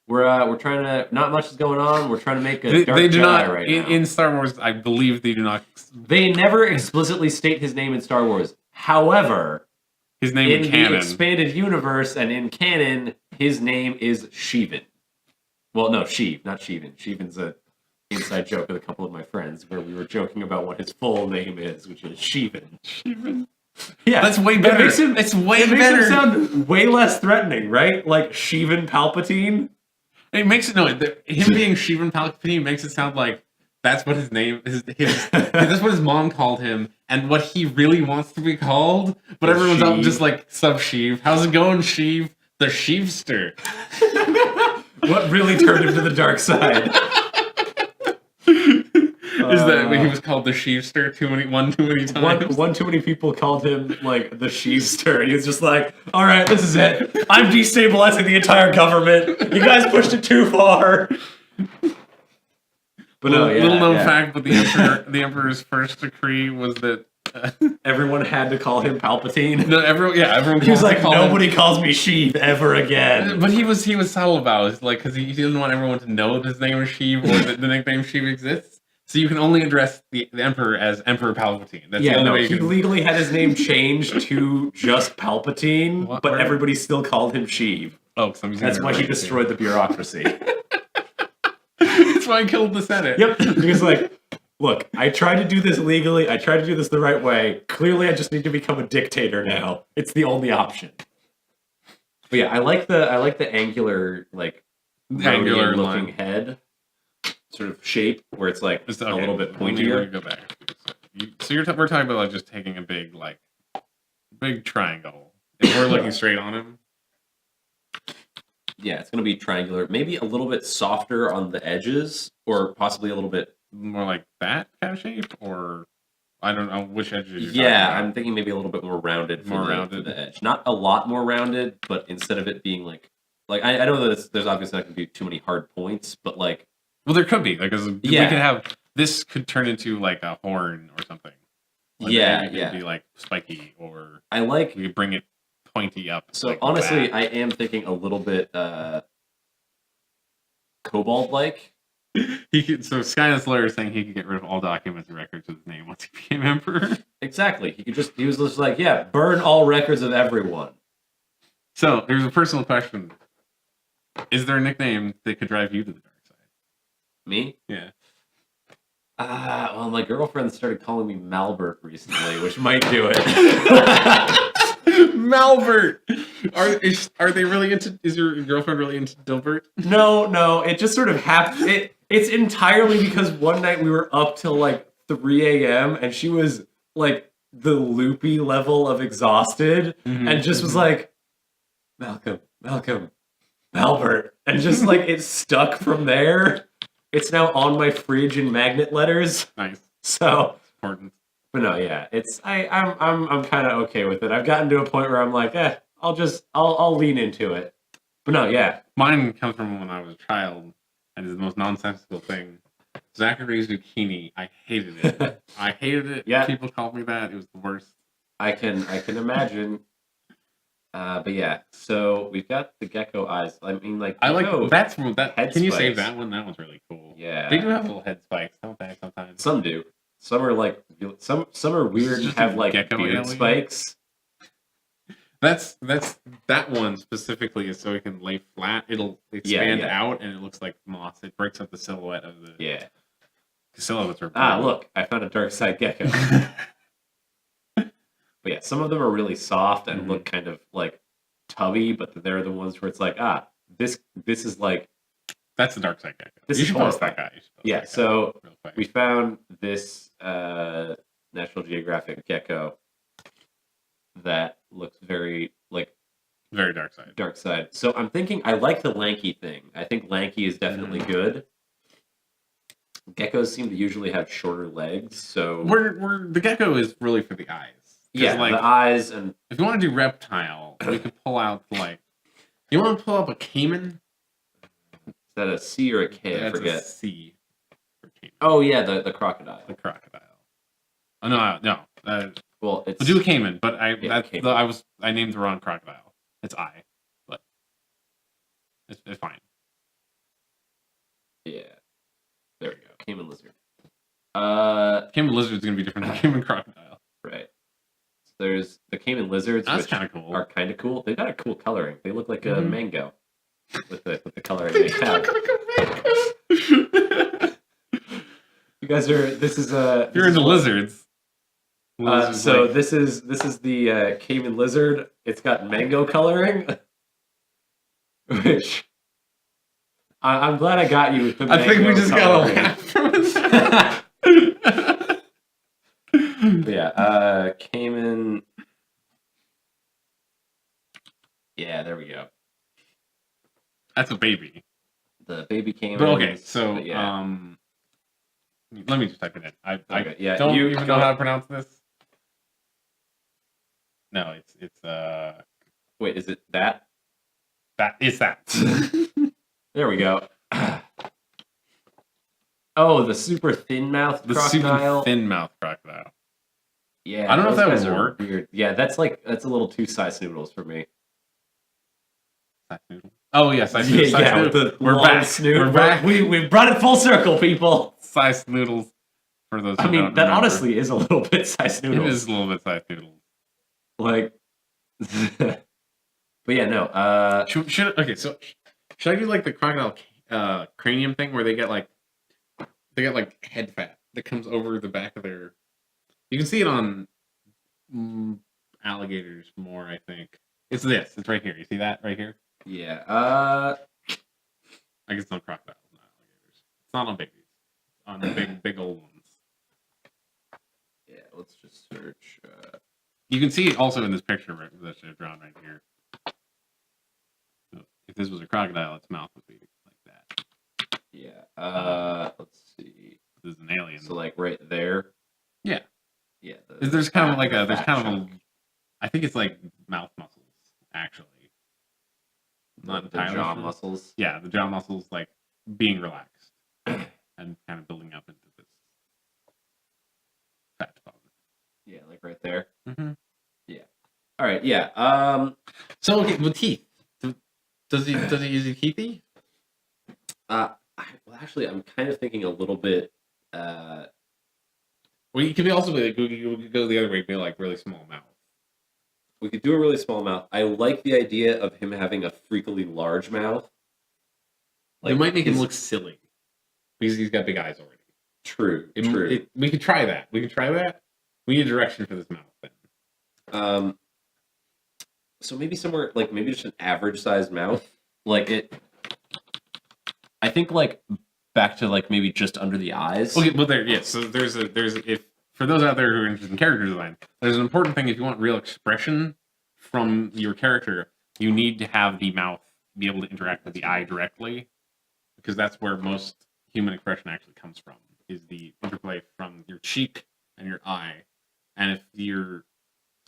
We're trying to. Not much is going on. We're trying to make a Dark Jedi right now. In Star Wars, I believe they do not. They never explicitly state his name in Star Wars. However, his name in canon. The expanded universe and in canon, his name is Sheevan. Well, no, Sheev, not Sheevan. Sheevan's a inside joke with a couple of my friends where we were joking about what his full name is, which is Sheevan. Sheevan. Yeah, that's way better. It makes him sound way less threatening, right? Like Sheevan Palpatine. It makes it him being Sheevan Palpatine makes it sound like that's what his name is. That's what his mom called him, and what he really wants to be called. But everyone's up just like sub Sheev. How's it going, Sheev? The Sheevster. What really turned him to the dark side? Is that he was called the Sheevster too many times? One too many people called him like the Sheevster. He was just like, "All right, this is it. I'm destabilizing the entire government. You guys pushed it too far." But little known fact, but the Emperor's first decree was that everyone had to call him Palpatine. No, everyone. He was like, nobody calls me Sheev ever again. But he was subtle about it, like because he didn't want everyone to know that his name was Sheev or that the nickname Sheev exists. So you can only address the Emperor as Emperor Palpatine. That's the only way he legally had his name changed to just Palpatine, but everybody still called him Sheev. Oh, that's why he destroyed the bureaucracy. That's why he killed the Senate. Yep. He was like, look, I tried to do this legally. I tried to do this the right way. Clearly, I just need to become a dictator now. It's the only option. But yeah, I like the angular, like, angular looking head sort of shape where it's like a little bit pointier. Go back. So we're talking about like just taking a big triangle. If we're looking straight on him. Yeah, it's going to be triangular. Maybe a little bit softer on the edges, or possibly a little bit more like that kind of shape, or I don't know which edges. I'm thinking maybe a little bit more rounded. For the edge. Not a lot more rounded, but instead of it being like I know that there's obviously not going to be too many hard points, but like. Well, there could be we could have this could turn into like a horn or something. Like it could be like spiky, or we could bring it pointy up. So like honestly, I am thinking a little bit Cobalt-like. So Skynet's lawyer is saying he could get rid of all documents and records of his name once he became emperor. Exactly. He was just like, burn all records of everyone. So there's a personal question: is there a nickname that could drive you to the dark side? Me? Yeah. Well, my girlfriend started calling me Malbert recently, which might do it. Malbert! Are they really into... Is your girlfriend really into Dilbert? No. It just sort of happened. It's entirely because one night we were up till like 3 a.m. and she was like the loopy level of exhausted and just was like, Malcolm, Malbert. And just like it stuck from there. It's now on my fridge in magnet letters. Nice. So important. But no, I'm kind of okay with it. I've gotten to a point where I'm like, I'll lean into it. But no, yeah. Mine comes from when I was a child, and is the most nonsensical thing. Zachary Zucchini. I hated it. Yeah. People called me that. It was the worst. I can imagine. But yeah, so we've got the gecko eyes. I mean, like I like that's that. Head Can you spikes. save that one? That one's really cool. Yeah. They do have little head spikes, don't they? Sometimes. Some do. Some are like some are weird and Just have a like gecko beard alien? spikes. That one specifically is so it can lay flat. It'll expand out, and it looks like moss. It breaks up the silhouette of the. Yeah. Silhouettes are. Look! I found a dark side gecko. But yeah, some of them are really soft and look kind of like tubby, but they're the ones where it's like, this is like. That's the dark side gecko. This you is should post that horrifying. guy. Yeah, so we found this National Geographic gecko that looks very very dark side. Dark side. So I'm thinking I like the lanky thing. I think lanky is definitely good. Geckos seem to usually have shorter legs, so we're the gecko is really for the eyes. Yeah, the eyes and if you want to do reptile, we could pull out you want to pull up a caiman? Is that a C or a K? That's I forget. A C for caiman. Oh yeah, the crocodile. The crocodile. Oh no. Well, we'll do a caiman, but I named the wrong crocodile. It's I, but it's fine. Yeah, there we go. Caiman lizard. Caiman lizard is gonna be different than caiman crocodile. Right. So there's the caiman lizards, That's which kind of cool. are kind of cool. They've got a cool coloring. They look like a mango with the coloring they have. You guys are. This is You're into lizards. So this is the caiman lizard. It's got mango coloring, which I'm glad I got you with the mango I think we just coloring. got a laugh from that. But yeah, caiman. Yeah, there we go. That's a baby. The baby caiman. But okay, so yeah. let me just type it in. I don't even know how to pronounce this. No, it's Wait, is it that? It's that. There we go. Oh, the super thin mouth crocodile. Super thin mouth crocodile. Yeah, I don't know if that guys would are work. Weird. Yeah, that's a little too size noodles for me. Size noodle. Oh yeah, size noodles. Yeah, with the We're long back. snoot. We're back. We brought it full circle, people. Size noodles. For those. I Who mean, don't that remember. honestly is a little bit size noodles. It is a little bit size noodles. Like, but yeah, no. Should I do like the crocodile cranium thing where they get like head fat that comes over the back of their. You can see it on alligators more, I think. It's this. It's right here. You see that right here? Yeah. I guess it's on crocodiles, not alligators. It's not on babies. It's on the big old ones. Yeah. Let's just search. You can see it also in this picture that I've drawn right here. So if this was a crocodile, its mouth would be like that. Yeah. Let's see. This is an alien. So like right there. Yeah. Yeah. There's kind of like a. There's kind of a. I think it's like mouth muscles actually. Not entirely jaw sure. muscles. Yeah, the jaw muscles like being relaxed and kind of building up into this fat deposit. Yeah, like right there. Mm-hmm. Yeah. All right. Yeah. So okay, with teeth, does he use a teethy? Well, actually, I'm kind of thinking a little bit. Well, you could be also like you could go the other way, be like really small mouth. We could do a really small mouth. I like the idea of him having a freakily large mouth. Like, it might make him look silly because he's got big eyes already. True. We could try that. We need direction for this mouth then. So maybe somewhere like maybe just an average sized mouth. Like it. I think like back to like maybe just under the eyes. Okay, well so there's if for those out there who are interested in character design, there's an important thing if you want real expression from your character, you need to have the mouth be able to interact with the eye directly, because that's where most human expression actually comes from, is the interplay from your cheek and your eye. And if you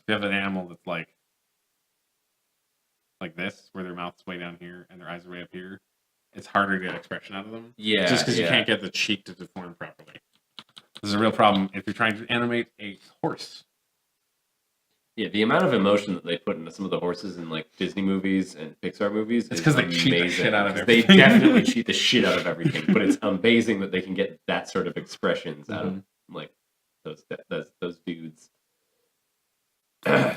have an animal that's like this, where their mouth's way down here and their eyes are way up here, it's harder to get expression out of them. Yeah. Just because you can't get the cheek to deform properly. This is a real problem if you're trying to animate a horse. Yeah, the amount of emotion that they put into some of the horses in like Disney movies and Pixar movies It's is because they cheat the shit out of amazing. everything. They definitely cheat the shit out of everything, but it's amazing that they can get that sort of expressions out of like those dudes. So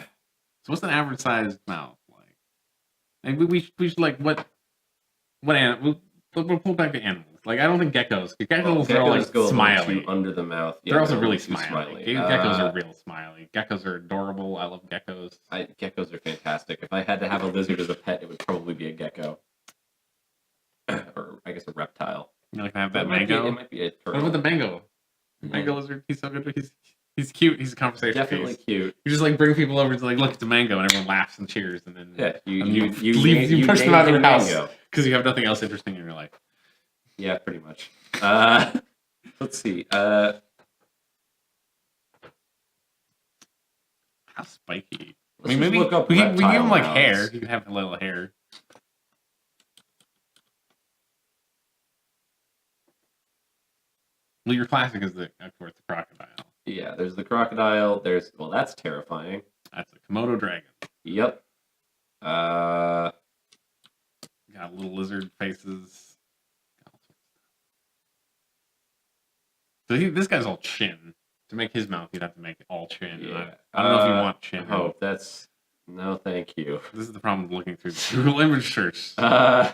what's an average sized mouth like? And we should like what animal? We'll pull back to animals. Like I don't think geckos. Geckos are all like go smiley. under the mouth. They're also really too smiley. Geckos are real smiley. Geckos are adorable. I love geckos. Geckos are fantastic. If I had to have a lizard as a pet, it would probably be a gecko, or I guess a reptile. You like to have that mango? It might be a turtle. What about the mango? Mango lizard. He's so good. He's cute. He's a conversation Definitely piece. cute. You just like bring people over to like look at the mango, and everyone laughs and cheers, and then you push them out of your house mango. because you have nothing else interesting in your life. Yeah, pretty much. Let's see. How spiky? I mean, maybe look up we give him like reptile hair. mouths. You can have a little hair. Well, your classic is of course, the crocodile. Yeah, there's the crocodile. That's terrifying. That's a Komodo dragon. Yep. Got little lizard faces. So this guy's all chin. To make his mouth, you'd have to make it all chin. Yeah. I don't know if you want chin. Oh, no, thank you. This is the problem with looking through the Google image search. Uh,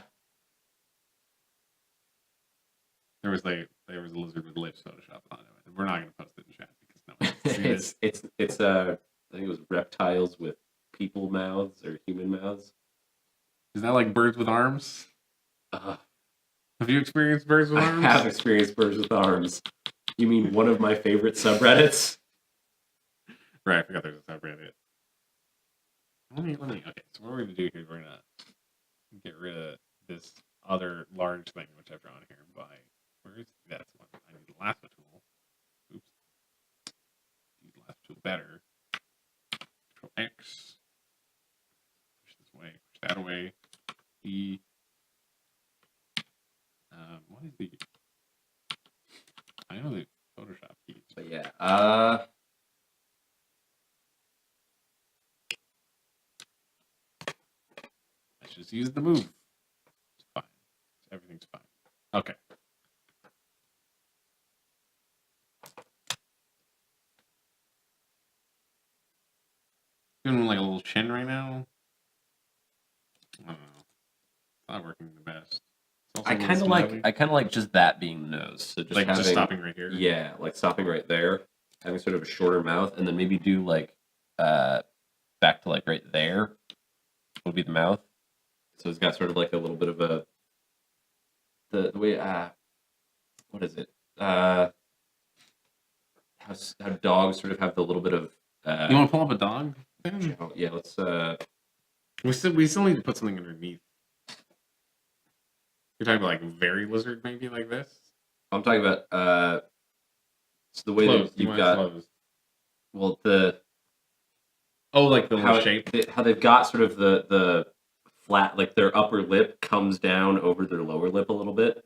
There was a lizard with lips photoshopped on it. We're not going to post it in chat because no one can see this. it's I think it was reptiles with people mouths or human mouths. Is that like birds with arms? Uh, Have you experienced birds with arms? I have experienced birds with arms. You mean one of my favorite subreddits? Right, I forgot there's a subreddit. Okay, so what we're going to do here, we're going to get rid of this other large thing, which I've drawn here by, where is that one? I need the lasso tool. Oops. Use the lasso tool better. Control X. Push this away, push that away. E. What is the, I know the Photoshop keys. But yeah, let's just use the move. It's fine. Everything's fine. Okay. Doing like a little chin right now. I don't know. It's not working the best. I kind of like just that being the nose. So just like having, just stopping right here. Yeah, like stopping right there, having sort of a shorter mouth, and then maybe do like back to like right there would be the mouth. So it's got sort of like a little bit of a the way what is it? How dogs sort of have the little bit of You want to pull up a dog? yeah, let's We still need to put something underneath. You're talking about like very lizard, maybe like this. I'm talking about so the way that you've got closed. well the like the little shape. How they've got sort of the flat, like their upper lip comes down over their lower lip a little bit.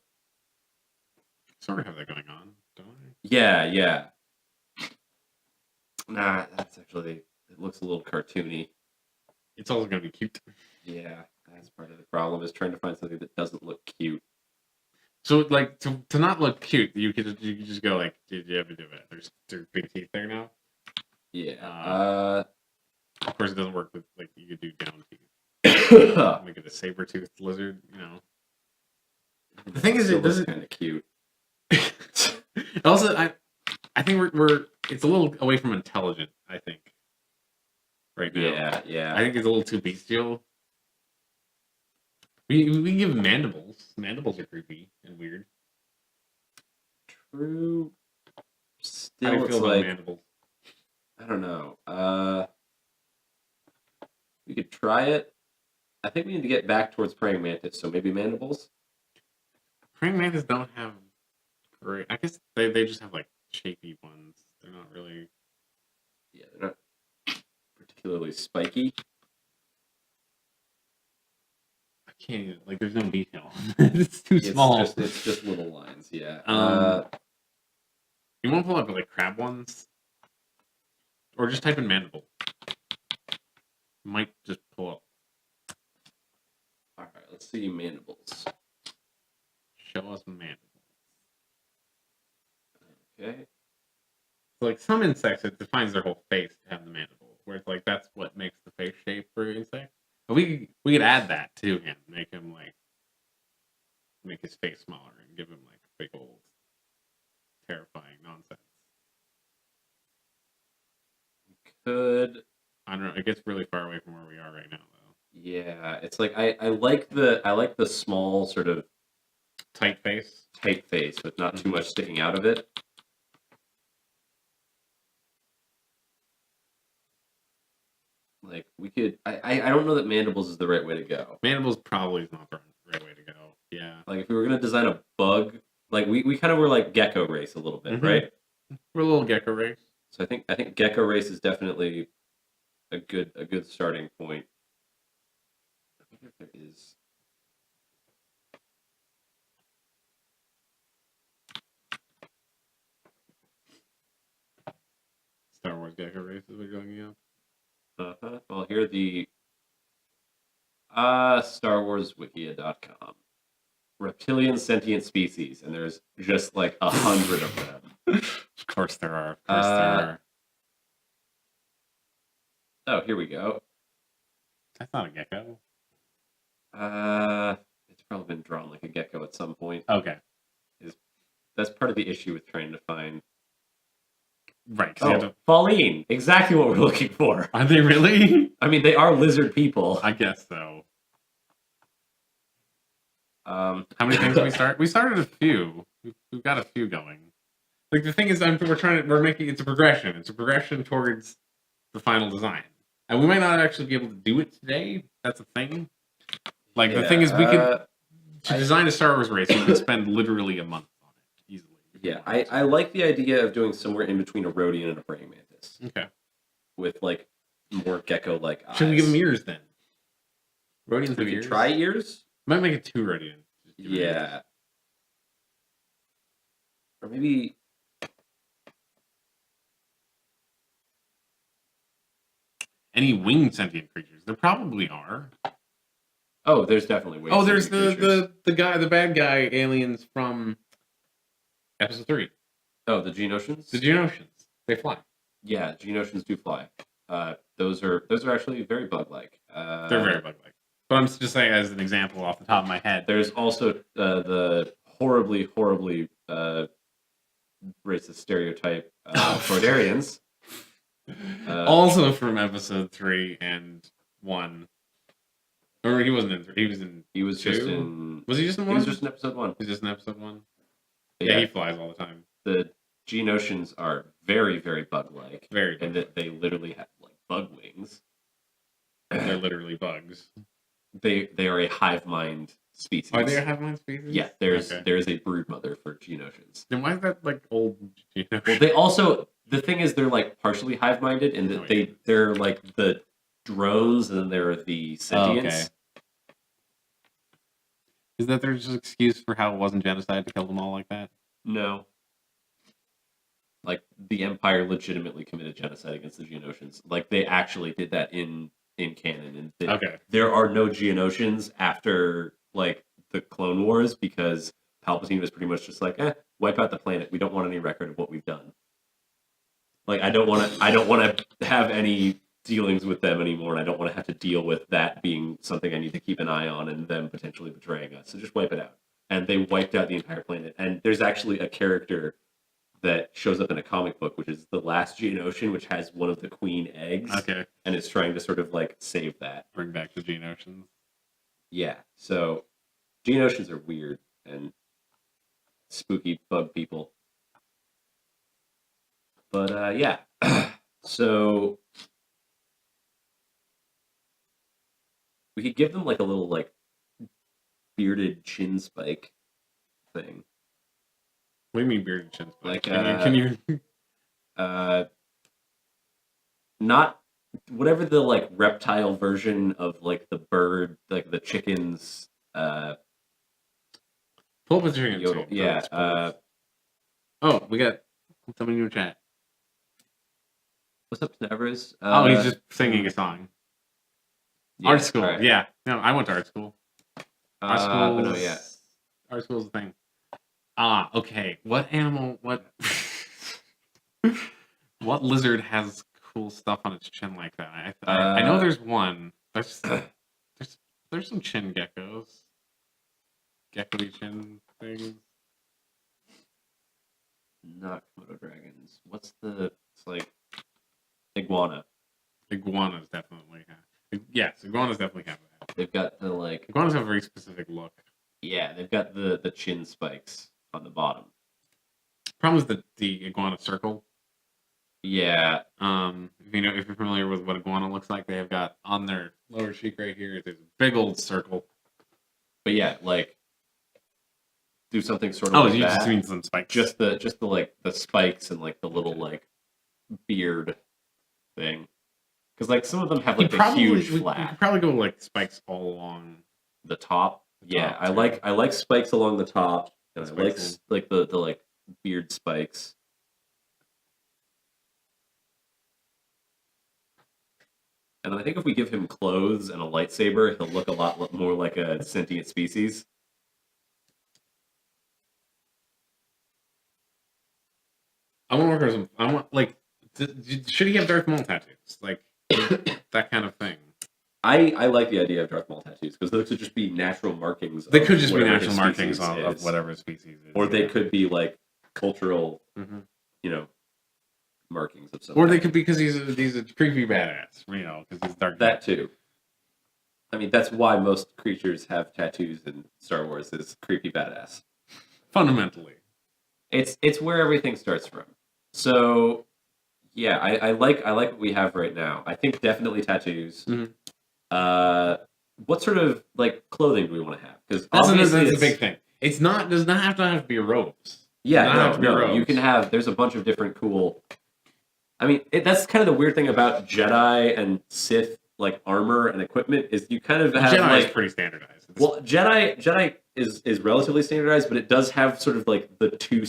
Sort of have that going on, don't I? Yeah. Nah, that's actually, it looks a little cartoony. It's also going to be cute. Yeah, that's part of the problem, is trying to find something that doesn't look cute. So, like, to not look cute, you could just go like, did you ever do it? There's big teeth there now. Yeah. Of course, it doesn't work with, like, you could do down teeth. Make it a saber-toothed lizard, you know. The thing is, it doesn't kind of cute. Also, I think we're it's a little away from intelligent. I think right now. Yeah. I think it's a little too bestial. We give mandibles. Mandibles are creepy and weird. True. How Still, do you it's feel about like mandibles? I don't know. We could try it. I think we need to get back towards praying mantis, so maybe mandibles. Praying mantis don't have great. I guess they just have like shapy ones. They're not really. Yeah, they're not particularly spiky. I can't even, like. There's no detail. It's too small. It's just little lines. Yeah. You want to pull up like crab ones, or just type in mandible. Might just pull up. All right, let's see mandibles. Show us mandibles. Okay. So, like some insects, it defines their whole face to have the mandible, where it's like that's what makes the face shape for insects. But we could add that to him, make him like make his face smaller and give him like big old terrifying nonsense. Could. I don't know. It gets really far away from where we are right now, though. Yeah, it's like I like the small sort of Tight face. tight face with not too much sticking out of it. Like we could, I don't know that mandibles is the right way to go. Mandibles probably is not the right way to go. Yeah, Like if we were gonna design a bug, like we kind of were like gecko race a little bit, right? we're a little gecko race. So I think gecko race is definitely a good starting point. I wonder if there is. Star Wars gecko race is what you're looking up. Well, here are the StarWarsWikia.com. Reptilian sentient species, and there's just like 100 of them. Of course there are. Of course there are. Oh, here we go. That's not a gecko. It's probably been drawn like a gecko at some point. Okay. That's part of the issue with trying to find. Right. Oh, Pauline, exactly what we're looking for. Are they really? I mean, they are lizard people. I guess so. How How many things did we start? We started a few. We've got a few going. Like the thing is, we're making it's a progression. It's a progression towards the final design, and we might not actually be able to do it today. That's a thing. Like the thing is, we could design a Star Wars race. We could spend literally a month on it easily. Yeah, I like the idea of doing somewhere in between a Rhodian and a praying mantis. Okay. With like more gecko-like eyes. Should we give them ears then? Rhodians We have could ears. try ears. Might make it 2 Rhodians. Yeah. Or maybe. Any winged sentient creatures? There probably are. Oh, there's definitely ways. Oh, there's to do creatures. the bad guy aliens from episode 3. Oh, the Geonosians? The Geonosians. They fly. Yeah, Geonosians do fly. Those are actually very bug-like. They're very bug-like. But I'm just saying as an example off the top of my head. There's also the horribly racist stereotype Thorians. Also from episode 3 and 1. Or he wasn't in 3. He was 2? just in. Was he just in 1? He was just in episode 1. He's just in episode 1? Yeah, Yeah, he flies all the time. The Geonosians are very, very bug-like. Very And that they literally have like bug wings. They're literally bugs. They are a hive mind species. Are they a hive mind species? Yeah, there's a brood mother for Geonosians. Then why is that like old Geonosian? Well, they also the thing is they're like partially hive minded in that they're like the drones and then they're the sentients. Okay. Is that their just excuse for how it wasn't genocide to kill them all like that? No. Like the Empire legitimately committed genocide against the Geonosians. Like they actually did that in canon. And there are no Geonosians after like the Clone Wars because Palpatine was pretty much just like, wipe out the planet. We don't want any record of what we've done. Like I don't want to have any dealings with them anymore, and I don't want to have to deal with that being something I need to keep an eye on and them potentially betraying us. So just wipe it out. And they wiped out the entire planet. And there's actually a character that shows up in a comic book, which is the last Geonosian, which has one of the queen eggs. Okay. And is trying to sort of like save that. Bring back the Geonosians. Yeah. So Geonosians are weird and spooky bug people. But yeah. So we could give them like a little like bearded chin spike thing. What do you mean bearded chin spike? Like can you not whatever the like reptile version of like the bird, like the chickens pull up a chicken yodel. too. Yeah. Oh, we got somebody in chat. What's up, Snavers? He's just singing a song. art school. Right. Yeah. No, I went to art school. Art school. No, yeah. Art school's a thing. Okay. What animal? What? What lizard has cool stuff on its chin like that? I know there's one. There's some chin geckos. Gecko-y chin things. Not Komodo dragons. What's the? It's like iguana. Iguanas definitely have. Yes, iguanas definitely have that. They've got the like. Iguanas have a very specific look. Yeah, they've got the chin spikes on the bottom. Problem is the iguana circle. Yeah. If you're familiar with what iguana looks like, they have got on their lower cheek right here. There's a big old circle. But yeah, like do something sort of. Oh, like you that. just mean some spikes. Just the like the spikes and like the little like beard thing. Because like some of them have like a huge flap. You could probably go like spikes all along the top. Yeah, top, I like spikes along the top. And I like Spikes like the like beard spikes. And I think if we give him clothes and a lightsaber, he'll look a lot more like a sentient species. I want to work on some. I want like. Should he have Darth Maul tattoos? Like that kind of thing. I like the idea of Darth Maul tattoos because those could just be natural markings. They could just be whatever natural his markings species of is. whatever species is. Or they could be like cultural, Mhm. markings of some. Or kind. they could be because he's a creepy badass, because he's dark. That too. I mean, that's why most creatures have tattoos in Star Wars. Is creepy badass. Fundamentally, it's where everything starts from. So, yeah, I like what we have right now. I think definitely tattoos. Mhm. What sort of like clothing do we want to have? Because that's obviously a big thing. It's not does not have to be robes. Yeah, no. robes. You can have. There's a bunch of different cool. I mean, that's kind of the weird thing about Jedi and Sith like armor and equipment is you kind of have Jedi like is pretty standardized. well, Jedi is relatively standardized, but it does have sort of like the two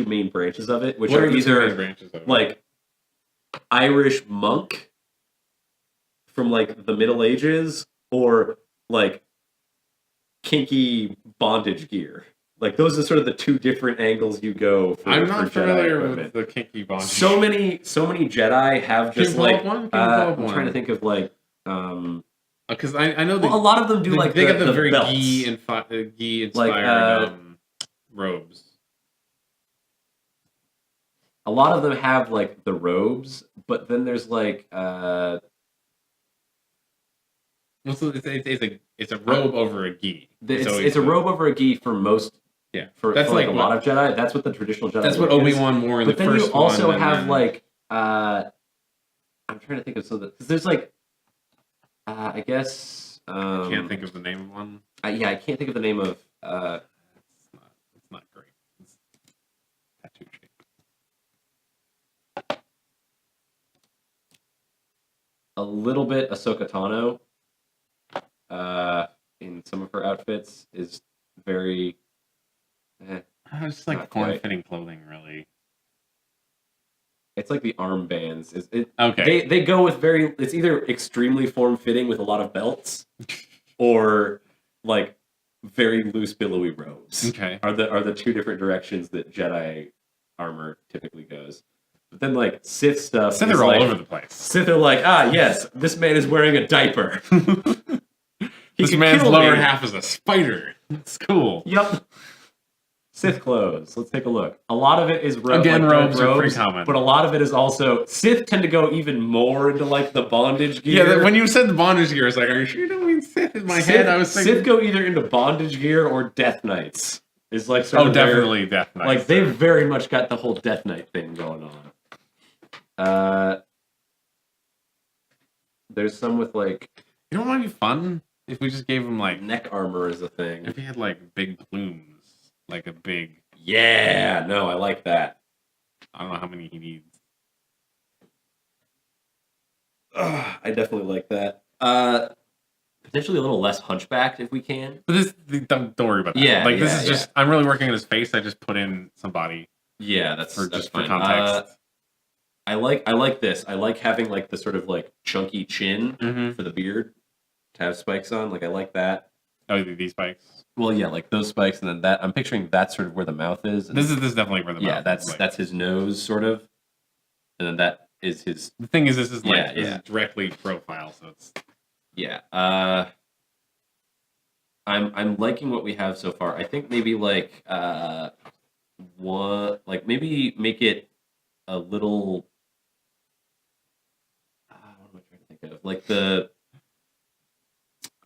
main branches of it, which what are the two main either branches of it? like Irish monk from like the Middle Ages or like kinky bondage gear. Like those are sort of the two different angles you go for. I'm not for Jedi familiar equipment. with the kinky bondage. So many Jedi have just Can you pull like up one? Can you pull up I'm one? trying to think of like because I know well, a lot of them do like they got the very belts. ghee inspired robes. A lot of them have like the robes, but then there's like It's a robe over a ghee. it's a robe over a ghie for most. Yeah, for that's like like a lot of Jedi. That's what the traditional Jedi. That's what look is. Obi-Wan wore in the But first then you also one, have then... like I'm trying to think of something because there's like I guess can't think of the name of one. I can't think of the name of It's not great. It's tattoo shape. a little bit Ahsoka Tano in some of her outfits is very It's like Not form-fitting clothing, really. it's like the armbands. Okay. They go with it's either extremely form-fitting with a lot of belts or like very loose billowy robes. Okay. Are the two different directions that Jedi armor typically goes. But then like Sith stuff Sith is are all like, over the place. Sith are like, yes, this man is wearing a diaper. This can man's kill lower me. half is a spider. It's cool. Yep. Sith clothes. Let's take a look. A lot of it is Again, robes are pretty common. but a lot of it is also Sith tend to go even more into like the bondage gear. Yeah, when you said the bondage gear, I was like, are you sure you don't mean Sith? In my head, I was thinking... Sith go either into bondage gear or Death Knights. Is like sort of definitely Death Knights. Like they've very much got the whole Death Knight thing going on. There's some with like You know what might be fun? If we just gave him like... neck armor is a thing. If he had like big plumes. Like a big... Yeah, no, I like that. I don't know how many he needs. I definitely like that. Potentially a little less hunchbacked if we can. But don't worry about that. Yeah, this is just... I'm really working on his face. I just put in some body. Yeah, that's for fine. context. I like this. I like having like the sort of like chunky chin Mm-hmm. for the beard. have spikes on. Like I like that. Oh, these spikes. Well, yeah, like those spikes, and then that. I'm picturing that's sort of where the mouth is. And This is definitely where the yeah, mouth that's is, like, that's his nose, sort of, and then that is his. the thing is, this is like Yeah, this yeah. is directly profile, so it's Yeah. I'm liking what we have so far. I think maybe like maybe make it a little. What am I trying to think of? Like the.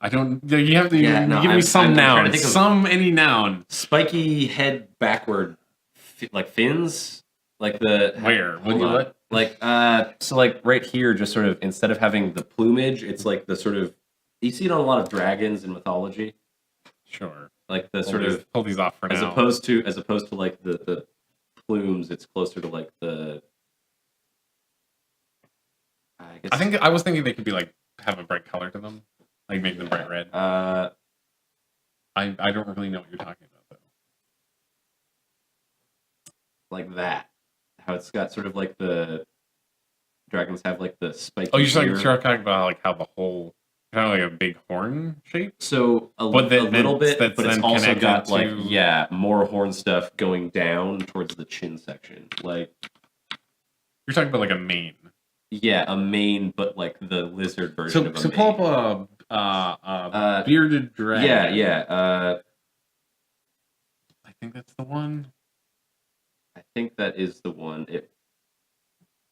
I don't. You have to. Yeah, no, give me some I'm trying to noun. think of- Any noun. Spiky head backward, like fins, like the Where? hold on. What? Like so like right here, just sort of instead of having the plumage, it's like the sort of you see it on a lot of dragons in mythology, Sure. like the sort of pull these off for as now. opposed to like the plumes, it's closer to like the. I guess I was thinking they could be like have a bright color to them, like make them bright red. I don't really know what you're talking about though. like that. How it's got sort of like the dragons have like the spiky. Oh, you're ear. talking about like how the whole kind of like a big horn shape. So a But then- little bit, that's but it's then also connected got like to- more horn stuff going down towards the chin section. Like You're talking about like a mane. a mane, but like the lizard version of a So mane. pull up a bearded dragon. Yeah. I think that's the one. I think that is the one.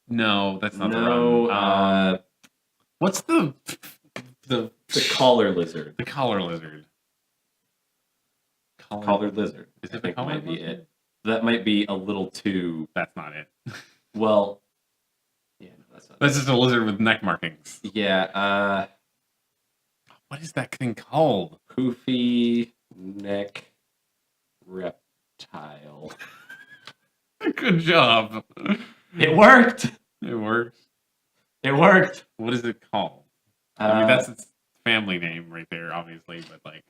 No, that's not the no, one. What's the the collar lizard. the collar lizard? Collared lizard. Is I it the think collar might be lizard? it. That might be a little too That's not it. well. Yeah, no, that's not. That's just a lizard with neck markings. Yeah. What is that thing called? Poofy neck reptile. Good job. It worked. It works. It worked. What is it called? I mean, that's its family name right there, obviously, but like,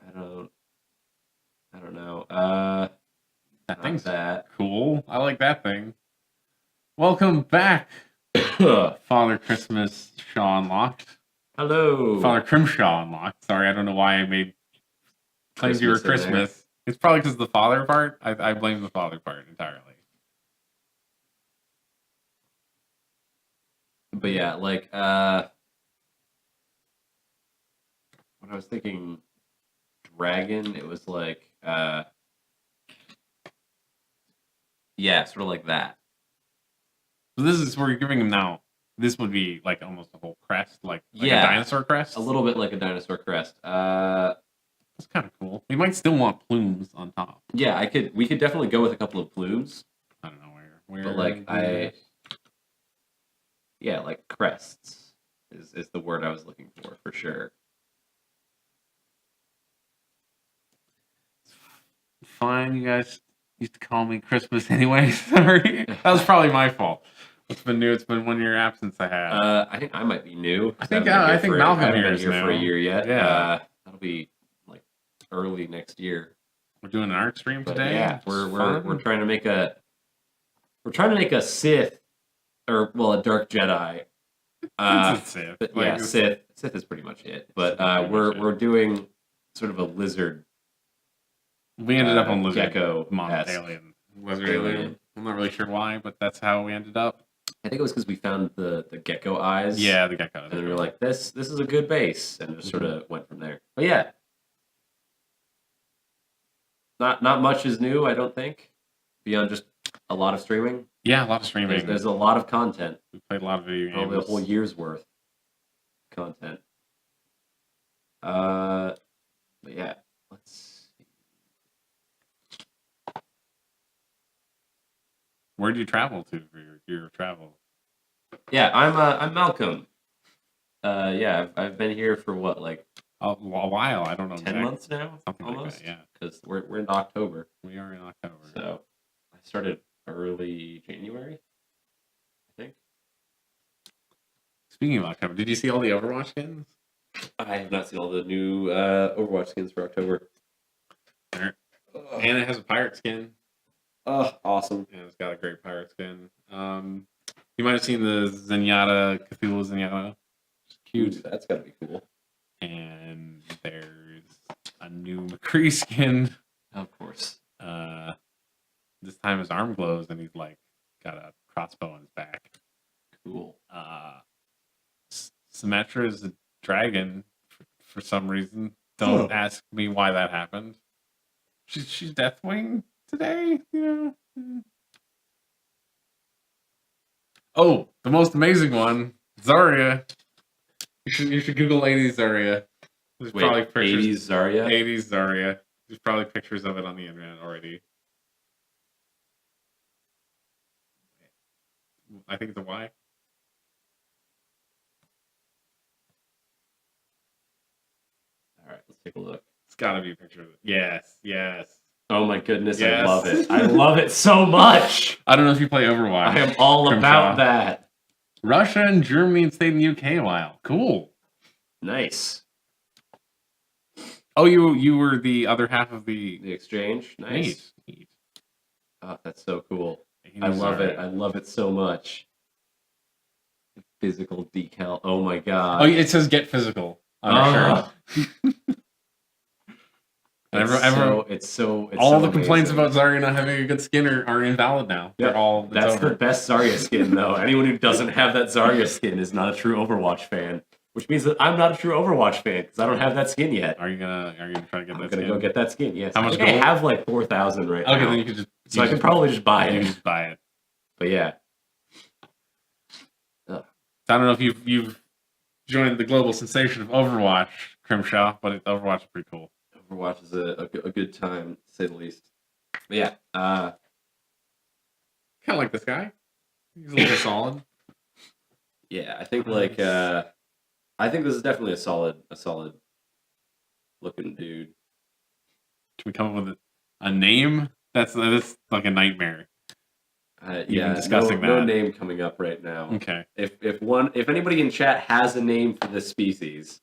I don't know. that Not thing's that. cool. I like that thing. Welcome back, Father Christmas Shaw Unlocked. Hello. Father Crimshaw Unlocked. Sorry, I don't know why I made claims you were Christmas in there. Christmas. It's probably because of the father part. I blame the father part entirely. But yeah, like when I was thinking dragon, it was like sort of like that. So this is where you're giving him now. This would be like almost a whole crest, like a Yeah. dinosaur crest. A little bit like a dinosaur crest. That's kind of cool. We might still want plumes on top. Yeah, we could definitely go with a couple of plumes. I don't know where. But, like, like crests is the word I was looking for sure. Fine, you guys used to call me Christmas anyway. Sorry, that was probably my fault. What's been new? It's been 1 year absence I had. I think I might be new. I think Malcolm here been is here for a new. year yet. Yeah. That'll be like early next year. We're doing an art stream But today. yeah, It's we're fun. trying to make a Sith or a Dark Jedi. It's a Sith. But Like, yeah, it's- Sith is pretty much it. But pretty much it. we're doing sort of a lizard. We ended up on lizard Gecko alien. Lizard alien. alien. I'm not really sure why, but that's how we ended up. I think it was because we found the gecko eyes. Yeah, the gecko. And then we were like, this is a good base, and just sort of went from there. But yeah, not much is new, I don't think, beyond just a lot of streaming. Yeah, a lot of streaming. There's a lot of content, We played a lot of video games. probably a whole year's worth of content. But yeah, let's see. Where do you travel to for your travel? Yeah, I'm Malcolm. Yeah, I've been here for what, like A while. I don't know. 10 months now, Something like almost. that, yeah. Because we're in October. We are in October. So I started early January, I think. Speaking of October, did you see all the Overwatch skins? I have not seen all the new Overwatch skins for October. There. And it has a pirate skin. Oh, awesome. Yeah, it's got a great pirate skin. You might have seen the Zenyatta, Cthulhu Zenyatta. cute. Ooh, that's gotta be cool. And there's a new McCree skin. Of course. This time his arm glows and he's like got a crossbow on his back. Cool. Symmetra is a dragon for some reason. Don't ask me why that happened. She's Deathwing today, you know. Oh, the most amazing one, Zarya. You should Google 80s Zarya. There's probably pictures. 80s Zarya? 80s Zarya. There's probably pictures of it on the internet already. I think it's a Y. All right, let's take a look. It's got to be a picture of it. Yes. Oh my goodness, Yes. I love it. I love it so much. I don't know if you play Overwatch. I am all about that. Russia and Germany and stayed in the UK a while. Cool. Nice. Oh, you were the other half of the exchange. Nice. Neat. Oh, that's so cool. I love it. I love it so much. Physical decal. Oh my god. Oh, it says get physical on our shirt. It's all so the amazing. complaints about Zarya not having a good skin are invalid now. Yep. They're all. That's the best Zarya skin, though. Anyone who doesn't have that Zarya skin is not a true Overwatch fan. Which means that I'm not a true Overwatch fan because I don't have that skin yet. Are you gonna try to get that skin? I'm gonna go get that skin. Yes. How much I think I have like 4,000 right now. Okay, then you could just. So I can probably just buy You it. can just buy it. But yeah. I don't know if you've joined the global sensation of Overwatch, Crimshaw, but Overwatch is pretty cool. Overwatch is a good time, to say the least. But yeah. Kind of like this guy. He's a little solid. Yeah, I think I think this is definitely a solid looking dude. Can we come up with a name? That's like a nightmare. Yeah, discussing no that. name coming up right now. Okay. If anybody in chat has a name for this species,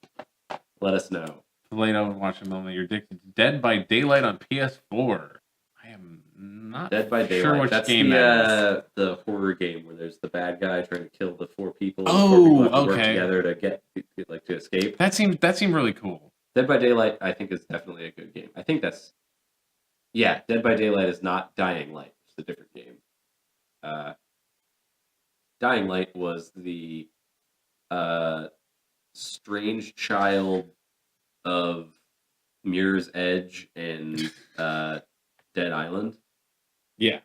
let us know. Late Overwatch moment. You're addicted to Dead by Daylight on PS4. I am not Dead by Daylight. sure which That's game that is. The horror game where there's the bad guy trying to kill the 4 people. Oh, 4 people have to work okay. together to get to escape. That seemed really cool. Dead by Daylight, I think, is definitely a good game. I think that's Dead by Daylight is not Dying Light. It's a different game. Dying Light was the strange child of Mirror's Edge and Dead Island. Yeah.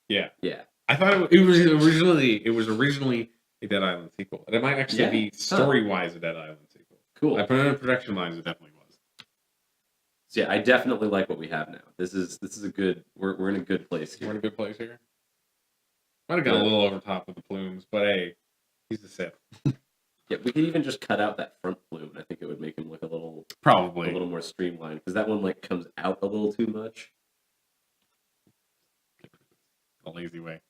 I thought it was originally a Dead Island sequel, and it might actually be story-wise a Dead Island sequel. Cool. I put it in production lines. It definitely was. So yeah, I definitely like what we have now. This is a good. We're in a good place here. We're in a good place here. Might have gone a little over top with the plumes, but hey, he's a Sith. Yeah, we could even just cut out that front plume. I think it would make him look a little more streamlined because that one like comes out a little too much. A lazy way.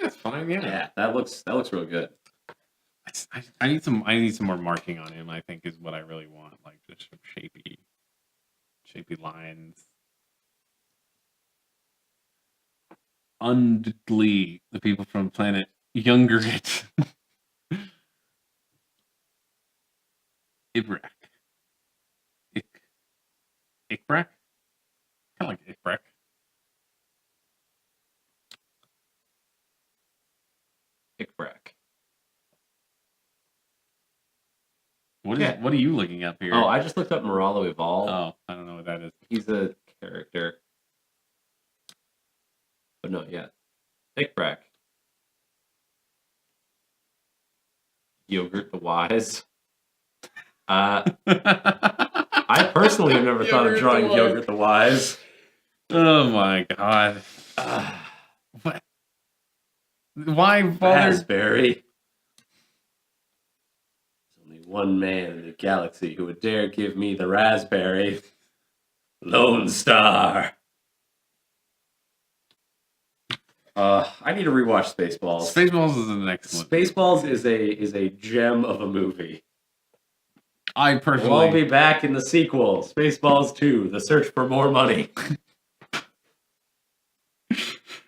That's fine. Yeah, that looks real good. I need some more marking on him. I think is what I really want, like just some shapy lines. Undly, the people from planet Youngerit. Ibrak. Ikbrak? Kind of like Ikbrak. Ikbrak. What are you looking up here? Oh, I just looked up Moralo Evolve. Oh, I don't know what that is. He's a character. But no, yeah. Ikbrak. Yogurt the Wise. I personally have never thought of drawing Yogurt the Wise. Oh my god. What? Why bother? Raspberry. There's only one man in the galaxy who would dare give me the raspberry. Lone Star. I need to rewatch Spaceballs. Spaceballs is an excellent. Spaceballs is a gem of a movie. I personally. We'll all be back in the sequel, Spaceballs 2: The Search for More Money.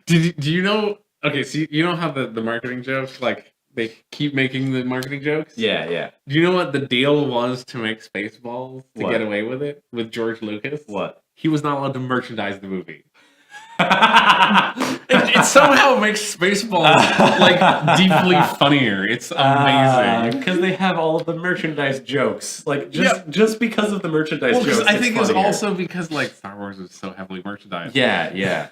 Do you know? Okay, so you know how the marketing jokes, like they keep making the marketing jokes. Yeah. Do you know what the deal was to make Spaceballs to What? get away with it with George Lucas? What? He was not allowed to merchandise the movie. it somehow makes Spaceballs like deeply funnier. It's amazing because they have all of the merchandise jokes. Like just because of the merchandise jokes. I think it's funnier. also because like Star Wars is so heavily merchandised. Yeah.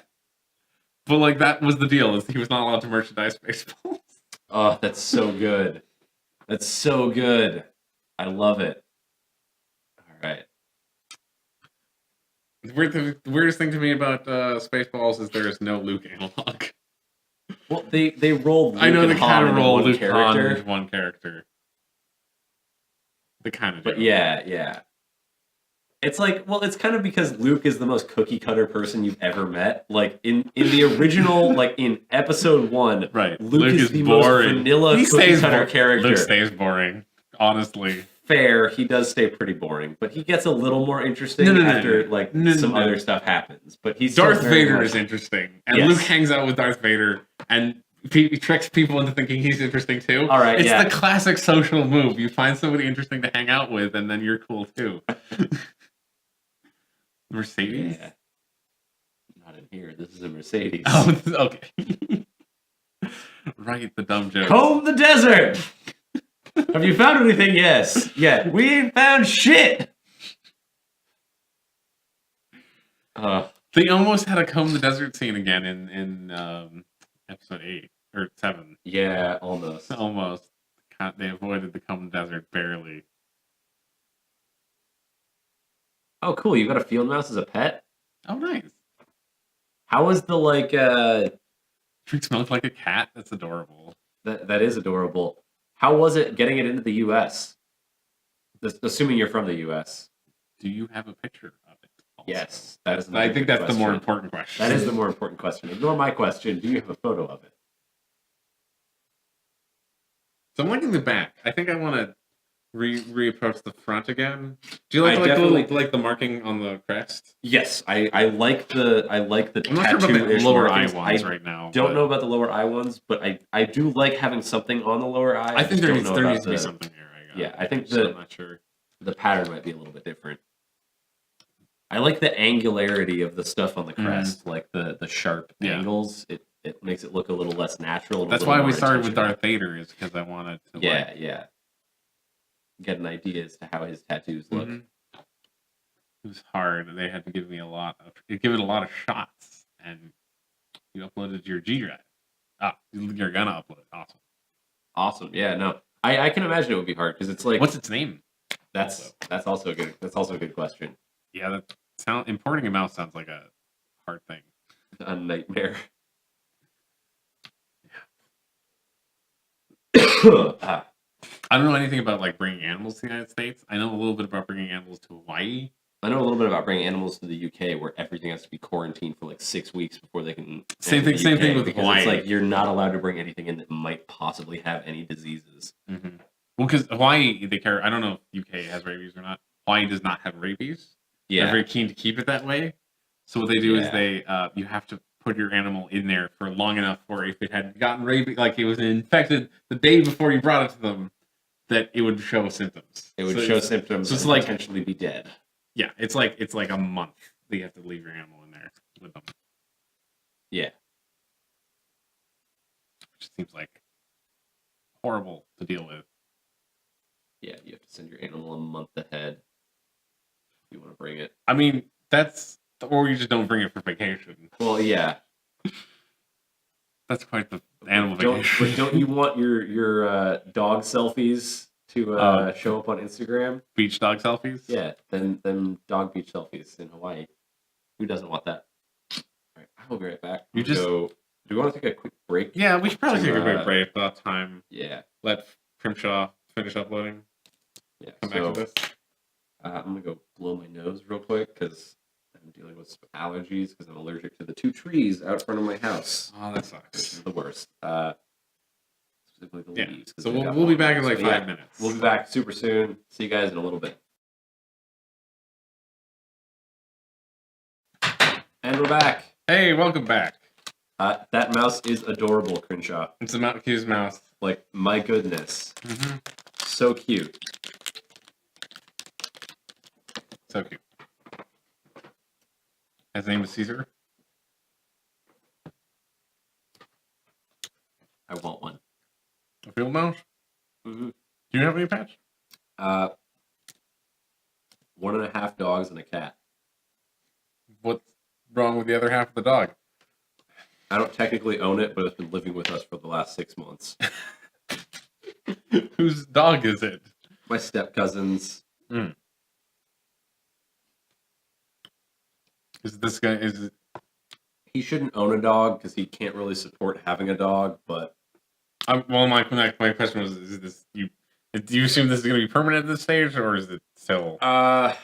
But like that was the deal, is he was not allowed to merchandise Spaceballs. Oh, that's so good. That's so good. I love it. All right. The weirdest thing to me about Spaceballs is there is no Luke analog. Well, they rolled Luke I know and they kind of Han roll into one Luke Han character. into one character. They kind of do. But yeah. It's like, well, it's kind of because Luke is the most cookie cutter person you've ever met. Like in the original, like in episode 1, right? Luke is the boring. most vanilla cookie cutter character. Luke stays boring, honestly. Fair, he does stay pretty boring, but he gets a little more interesting after some other stuff happens. But he's Darth Vader is interesting, and Yes. Luke hangs out with Darth Vader, and he tricks people into thinking he's interesting too. All right, it's the classic social move. You find somebody interesting to hang out with, and then you're cool too. Mercedes? Yeah. Not in here. This is a Mercedes. Oh, okay. Right, the dumb joke. Comb the desert! Have you found anything? Yes. Yeah. We ain't found shit! They almost had a comb the desert scene again in episode 8 or 7. Yeah, almost. Almost. They avoided the comb the desert barely. Oh, cool. You got a field mouse as a pet? Oh, nice. How was the, Treat smells like a cat? That's adorable. That is adorable. How was it getting it into the U.S.? Assuming you're from the U.S. Do you have a picture of it? Also? Yes. That is. I think that's the more important question. That is the more important question. Ignore my question. Do you have a photo of it? So I'm liking the back. I think I want to reapproach the front again. Do you like the marking on the crest? Yes, I like the I'm not tattoo sure about the lower eye markings. ones right now. Don't know about the lower eye ones, but I do like having something on the lower eye. I think there needs to to be something here. Yeah, I think I'm not sure. The pattern might be a little bit different. I like the angularity of the stuff on the crest, like the sharp angles. It makes it look a little less natural. And that's why we started with Darth Vader, is because I wanted to get an idea as to how his tattoos look. Mm-hmm. It was hard. They had to give it a lot of shots, and you uploaded your G drive. You're gonna upload it. Awesome. Yeah, no. I can imagine it would be hard because it's like, what's its name? That's also a good question. Yeah, importing a mouse sounds like a hard thing. A nightmare. I don't know anything about like bringing animals to the United States. I know a little bit about bringing animals to Hawaii. I know a little bit about bringing animals to the UK, where everything has to be quarantined for like 6 weeks before they can. Same thing with Hawaii. It's like you're not allowed to bring anything in that might possibly have any diseases. Mm-hmm. Well, because Hawaii, they care. I don't know if UK has rabies or not. Hawaii does not have rabies. Yeah, they're very keen to keep it that way. So what they do is you have to put your animal in there for long enough for if it had gotten rabies, like it was infected the day before you brought it to them, that it would show symptoms. It would show symptoms. So it's and like potentially be dead. Yeah, it's like a month that you have to leave your animal in there with them. Yeah, which seems like horrible to deal with. Yeah, you have to send your animal a month ahead if you want to bring it. I mean, or you just don't bring it for vacation. Well, yeah. That's quite the animal vacation. But don't you want your dog selfies to show up on Instagram? Beach dog selfies? Yeah, then dog beach selfies in Hawaii. Who doesn't want that? All right, I will be right back. Do we want to take a quick break? Yeah, we should probably take a quick break. About time. Yeah. Let Primshaw finish uploading. Yeah. Come back to this. I'm gonna go blow my nose real quick because I'm dealing with some allergies because I'm allergic to the 2 trees out front of my house. Oh, that sucks. Which is the worst. Specifically the leaves. So we'll be back in like 5 minutes. We'll be back super soon. See you guys in a little bit. And we're back. Hey, welcome back. That mouse is adorable, Crenshaw. It's a Mount Hughes mouse. Like, my goodness. Mm-hmm. So cute. So cute. His name is Caesar. I want one. A field mouse? Mm-hmm. Do you have any pets? 1.5 dogs and a cat. What's wrong with the other half of the dog? I don't technically own it, but it's been living with us for the last 6 months. Whose dog is it? My step-cousin's. Is this guy? Is it? He shouldn't own a dog because he can't really support having a dog, but... Well, my question was: is this you? Do you assume this is going to be permanent at this stage, or is it still? Yeah,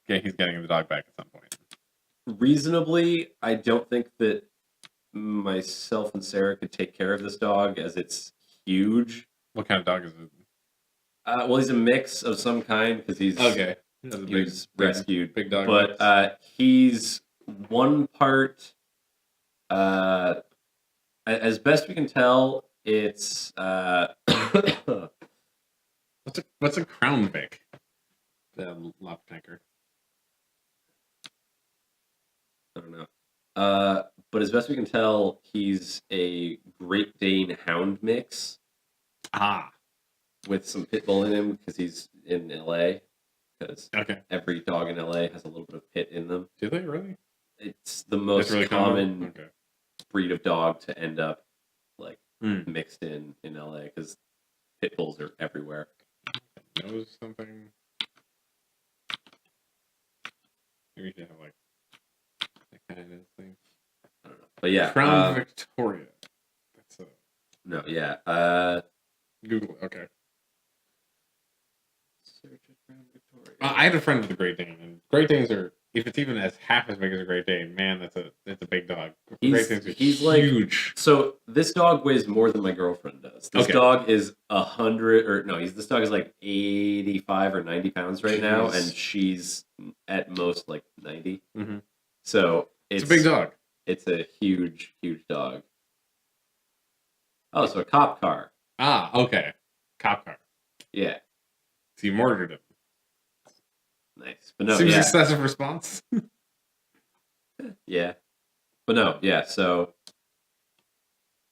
he's getting the dog back at some point. Reasonably, I don't think that myself and Sarah could take care of this dog, as it's huge. What kind of dog is it? Well, he's a mix of some kind because he's Okay. He was rescued, big dog. but he's one part. As best we can tell, it's what's a Crown Vic? The lap tanker. I don't know. But as best we can tell, he's a Great Dane Hound mix. With some pit bull in him because he's in LA. Because every dog in LA has a little bit of pit in them. Do they really? It's the most really common breed of dog to end up like mixed in LA because pit bulls are everywhere. Knows something. Maybe you should have like that kind of thing. I don't know, but yeah, Crown Victoria. That's a no, yeah. Google. Okay. Search Crown Victoria. I had a friend with a Great Dane, and Great Danes are, if it's even as half as big as a Great Dane, man, that's a big dog. Great Danes are He's huge. Like, so this dog weighs more than my girlfriend does. This dog is 100, or no, this dog is like 85 or 90 pounds right now, and she's at most like 90. Mm-hmm. So it's a big dog. It's a huge, huge dog. Oh, so a cop car. Okay. Cop car. Yeah. So you murdered him. Nice. But no, seems excessive response. Yeah. But no, yeah, so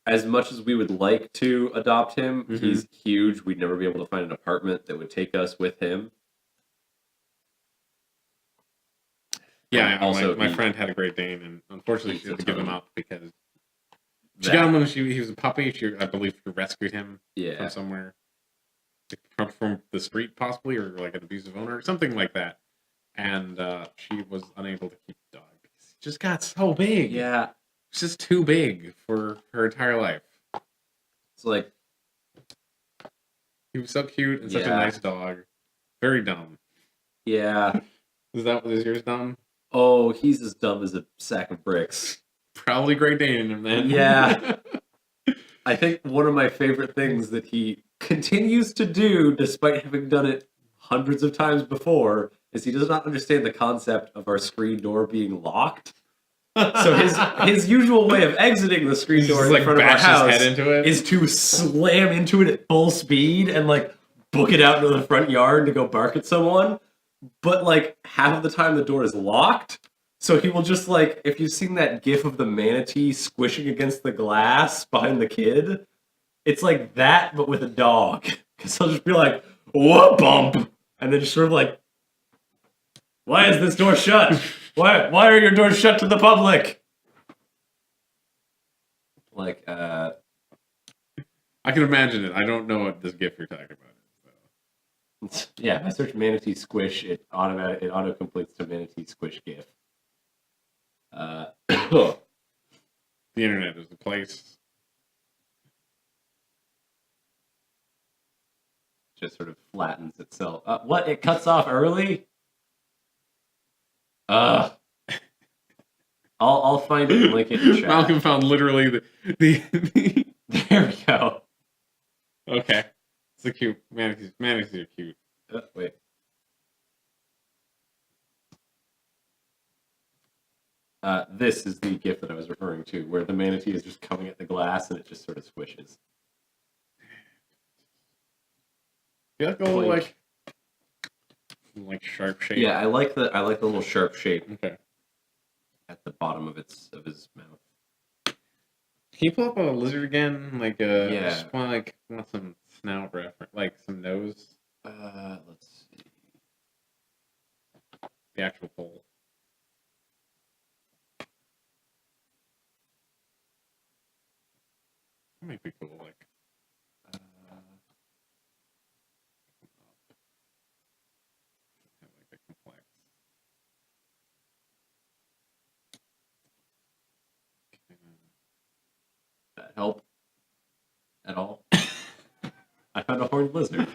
as much as we would like to adopt him, he's huge. We'd never be able to find an apartment that would take us with him. Yeah, also my friend had a Great Dane, and unfortunately she had to give him up because she got him when he was a puppy. I believe she rescued him from somewhere. From the street, possibly, or like an abusive owner, or something like that. And she was unable to keep the dog because he just got so big. Yeah. It's just too big for her entire life. It's like... He was so cute and such a nice dog. Very dumb. Yeah. Is yours dumb? Oh, he's as dumb as a sack of bricks. Probably Great Dane in him then. Yeah. I think one of my favorite things that he continues to do, despite having done it hundreds of times before, is he does not understand the concept of our screen door being locked. So his usual way of exiting the screen door in front of our house is to slam into it at full speed and like book it out into the front yard to go bark at someone. But like half of the time the door is locked. So he will just like, if you've seen that gif of the manatee squishing against the glass behind the kid, it's like that, but with a dog. Because he'll just be like, whoa, bump! And then just sort of like, why is this door shut? Why are your doors shut to the public? Like, I can imagine it. I don't know what this gif you're talking about is, though. Yeah, if I search manatee squish, it auto completes to manatee squish gif. The internet is the place. Just sort of flattens itself. What? It cuts off early? I'll find it and link it in chat. Malcolm found literally the There we go. Okay. It's a cute. Manatees are cute. Wait. This is the GIF that I was referring to, where the manatee is just coming at the glass and it just sort of squishes. You like a little like sharp shape. Yeah, I like the little sharp shape Okay. at the bottom of his mouth. Can you pull up a lizard again? Like Yeah. I just want some snout reference, like some nose. Let's see. The actual hole. That might be cool. Like. Like the complex. That help at all? I found a horned lizard.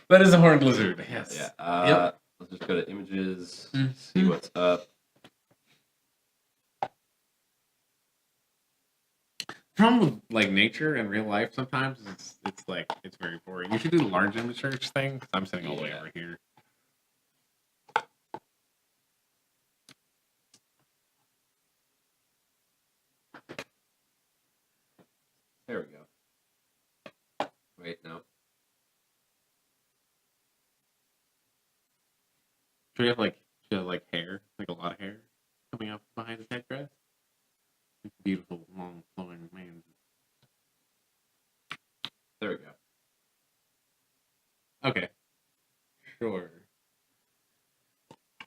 That is a horned lizard. Yes. Yeah. Yep. Let's just go to images, see what's up. Problem with like nature and real life sometimes it's very boring. You should do the large image search thing. 'Cause I'm sitting all the way over here. There we go. Wait, no. Should we have hair, like a lot of hair coming up behind his headdress? Beautiful, long, flowing mane. There we go. Okay. Sure.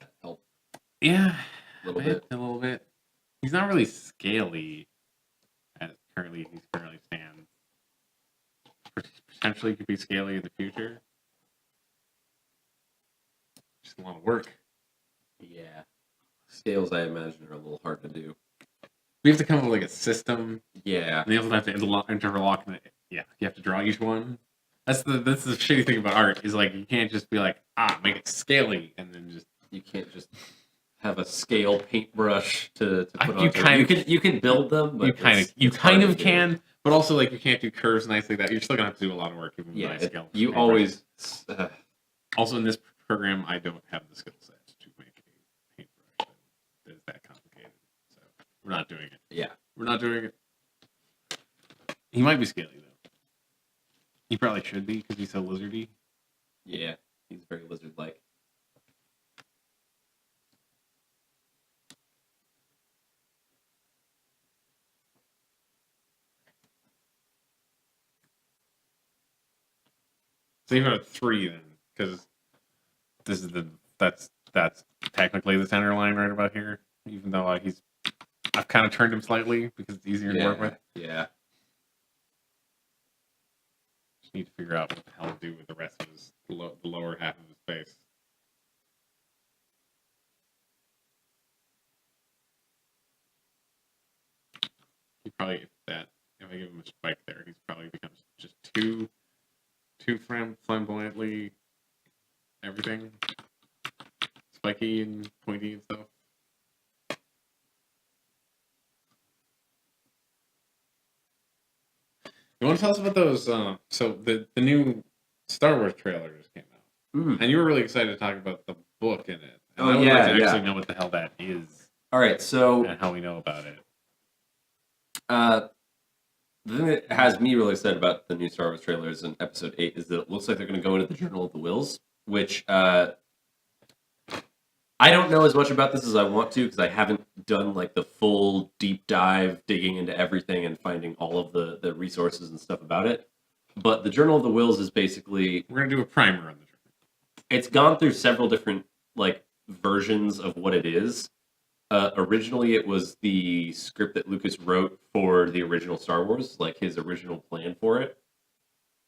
That helped Yeah. a little bit. A little bit. He's not really scaly as he currently stands. Potentially could be scaly in the future. Just a lot of work. Yeah. Scales, I imagine, are a little hard to do. We have to come up with like a system. Yeah. And you also have to interlock. Yeah, you have to draw each one. That's the shitty thing about art is like you can't just be like make it scaly and then just You can't just have a scale paintbrush to put on. You can build them, but you kind of can, but also like you can't do curves nice like that. You're still gonna have to do a lot of work even with nice scale. You always. Also, in this program, I don't have the skill set to make a paintbrush that is that complicated. So we're not doing it. Yeah. We're not doing it. He might be scaly though. He probably should be because he's so lizardy. Yeah, he's very lizard-like. So you have 3 then, because this is that's technically the center line right about here. Even though I've kind of turned him slightly because it's easier to work with. Yeah. Just need to figure out what the hell to do with the rest of the lower half of his face. He probably if I give him a spike there, he's probably becomes just too flamboyantly everything spiky and pointy and stuff. You want to tell us about those? So the new Star Wars trailer just came out, and you were really excited to talk about the book in it. And I would like to actually know what the hell that is. All right, so and how we know about it. The thing that has me really excited about the new Star Wars trailers in Episode 8 is that it looks like they're going to go into the Journal of the Wills, which I don't know as much about this as I want to because I haven't done like the full deep dive digging into everything and finding all of the resources and stuff about it. But the Journal of the Wills is basically... We're going to do a primer on the journal. It's gone through several different like versions of what it is. Originally, it was the script that Lucas wrote for the original Star Wars, like his original plan for it.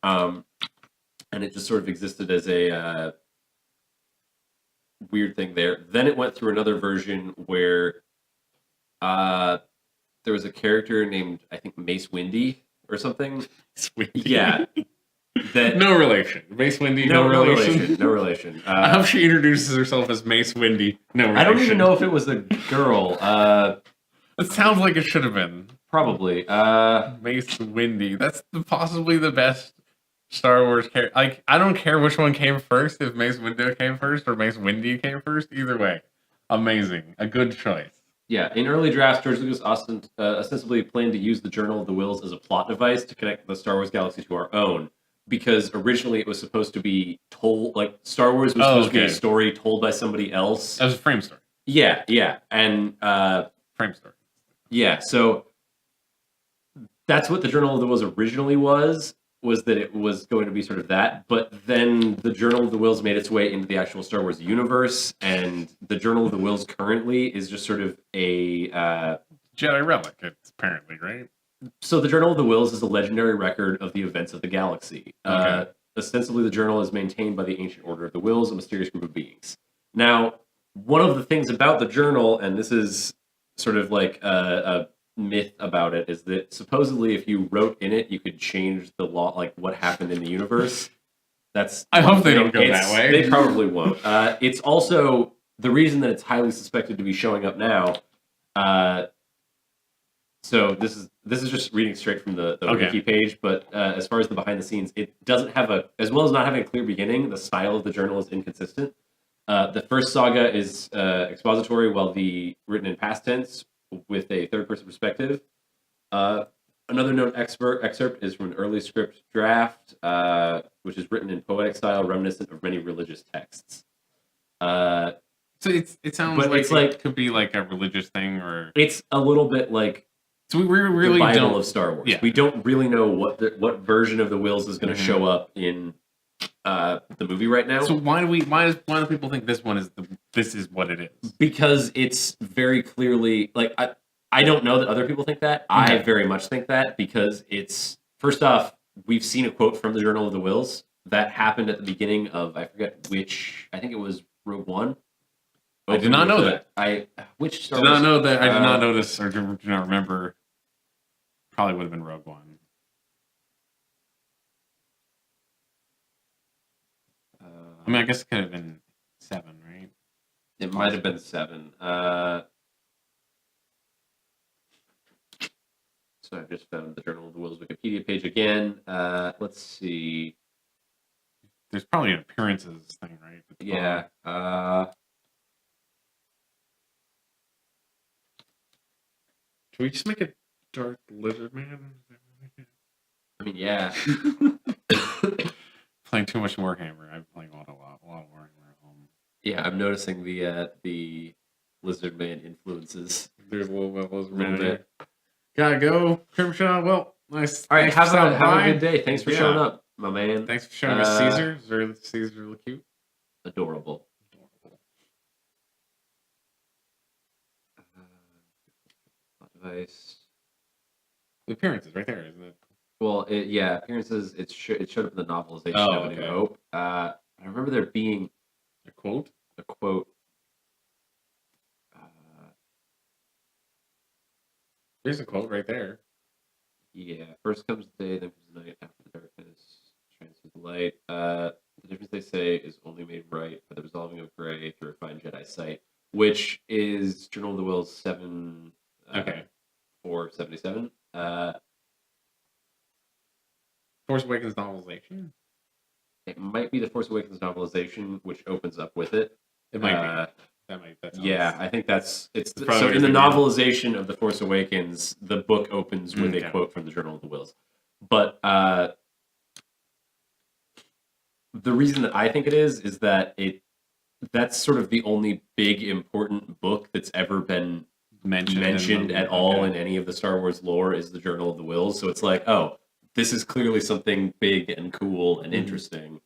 And it just sort of existed as a weird thing there. Then it went through another version where there was a character named, I think, Mace Windy or something. Windy. Yeah. That, no relation. Mace Windy, no relation. No relation. I hope she introduces herself as Mace Windy. No relation. I don't even know if it was a girl. It sounds like it should have been. Probably. Mace Windy. That's possibly the best Star Wars character. Like, I don't care which one came first, if Mace Windu came first or Mace Windy came first. Either way, amazing. A good choice. Yeah, in early drafts, George Lucas ostensibly planned to use the Journal of the Wills as a plot device to connect the Star Wars galaxy to our own. because originally it was supposed to be told, like Star Wars was supposed to be a story told by somebody else. That was a frame story. Yeah, and frame story. Yeah, so that's what the Journal of the Wills originally was that it was going to be sort of that, but then the Journal of the Wills made its way into the actual Star Wars universe, and the Journal of the Wills currently is just sort of a Jedi relic, apparently, right? So the Journal of the Wills is a legendary record of the events of the galaxy. Okay. Ostensibly, the journal is maintained by the Ancient Order of the Wills, a mysterious group of beings. Now, one of the things about the journal, and this is sort of like a myth about it, is that supposedly if you wrote in it, you could change the law, like what happened in the universe. I hope they don't go that way. They probably won't. It's also the reason that it's highly suspected to be showing up now. So this is just reading straight from the wiki page, but as far as the behind the scenes, it doesn't have as well as not having a clear beginning, the style of the journal is inconsistent. The first saga is expository, while the written in past tense with a third-person perspective. Another known excerpt is from an early script draft, which is written in poetic style, reminiscent of many religious texts. So it sounds like it could be like a religious thing, or it's a little bit like. So we really the Bible don't of Star Wars. Yeah. We don't really know what version of the Wills is going to show up in the movie right now. So why do people think this one is this is what it is? Because it's very clearly like I don't know that other people think that. I very much think that because it's first off, we've seen a quote from the Journal of the Wills that happened at the beginning of I forget which, I think it was Rogue One. I did not know that. I did not know that. I did not notice or do not remember. Probably would have been Rogue One. I mean, I guess it could have been 7, right? It might have been 7. So I just found the Journal of the Wills Wikipedia page again. Let's see. There's probably an appearances thing, right? Yeah. Should we just make a Dark Lizard Man? I mean, yeah. Playing too much Warhammer. I'm playing a lot of Warhammer at home. Yeah, I'm noticing the Lizard Man influences. There's a little bit of Lizard Man there. Gotta go, Crimshaw. Well, nice. All right, have a good day. Thanks for showing up, my man. Thanks for showing us Caesar. Caesar look cute. Adorable. Device. The appearances right there, isn't it? Well, appearances. It showed up in the novelization of A New Hope. I remember there being a quote. There's a quote right there. Yeah. First comes the day, then comes the night. After the darkness, shines through the light. The difference they say is only made right by the resolving of gray through refined Jedi sight, which is Journal of the Wills 7. 477. Force Awakens novelization? It might be the Force Awakens novelization, which opens up with it. It might be. Yeah, I think that's so in the novelization of the Force Awakens, the book opens with a quote from the Journal of the Wills. But the reason that I think it is that that's sort of the only big important book that's ever been mentioned at all in any of the Star Wars lore is the Journal of the Wills. So it's like, oh, this is clearly something big and cool and interesting.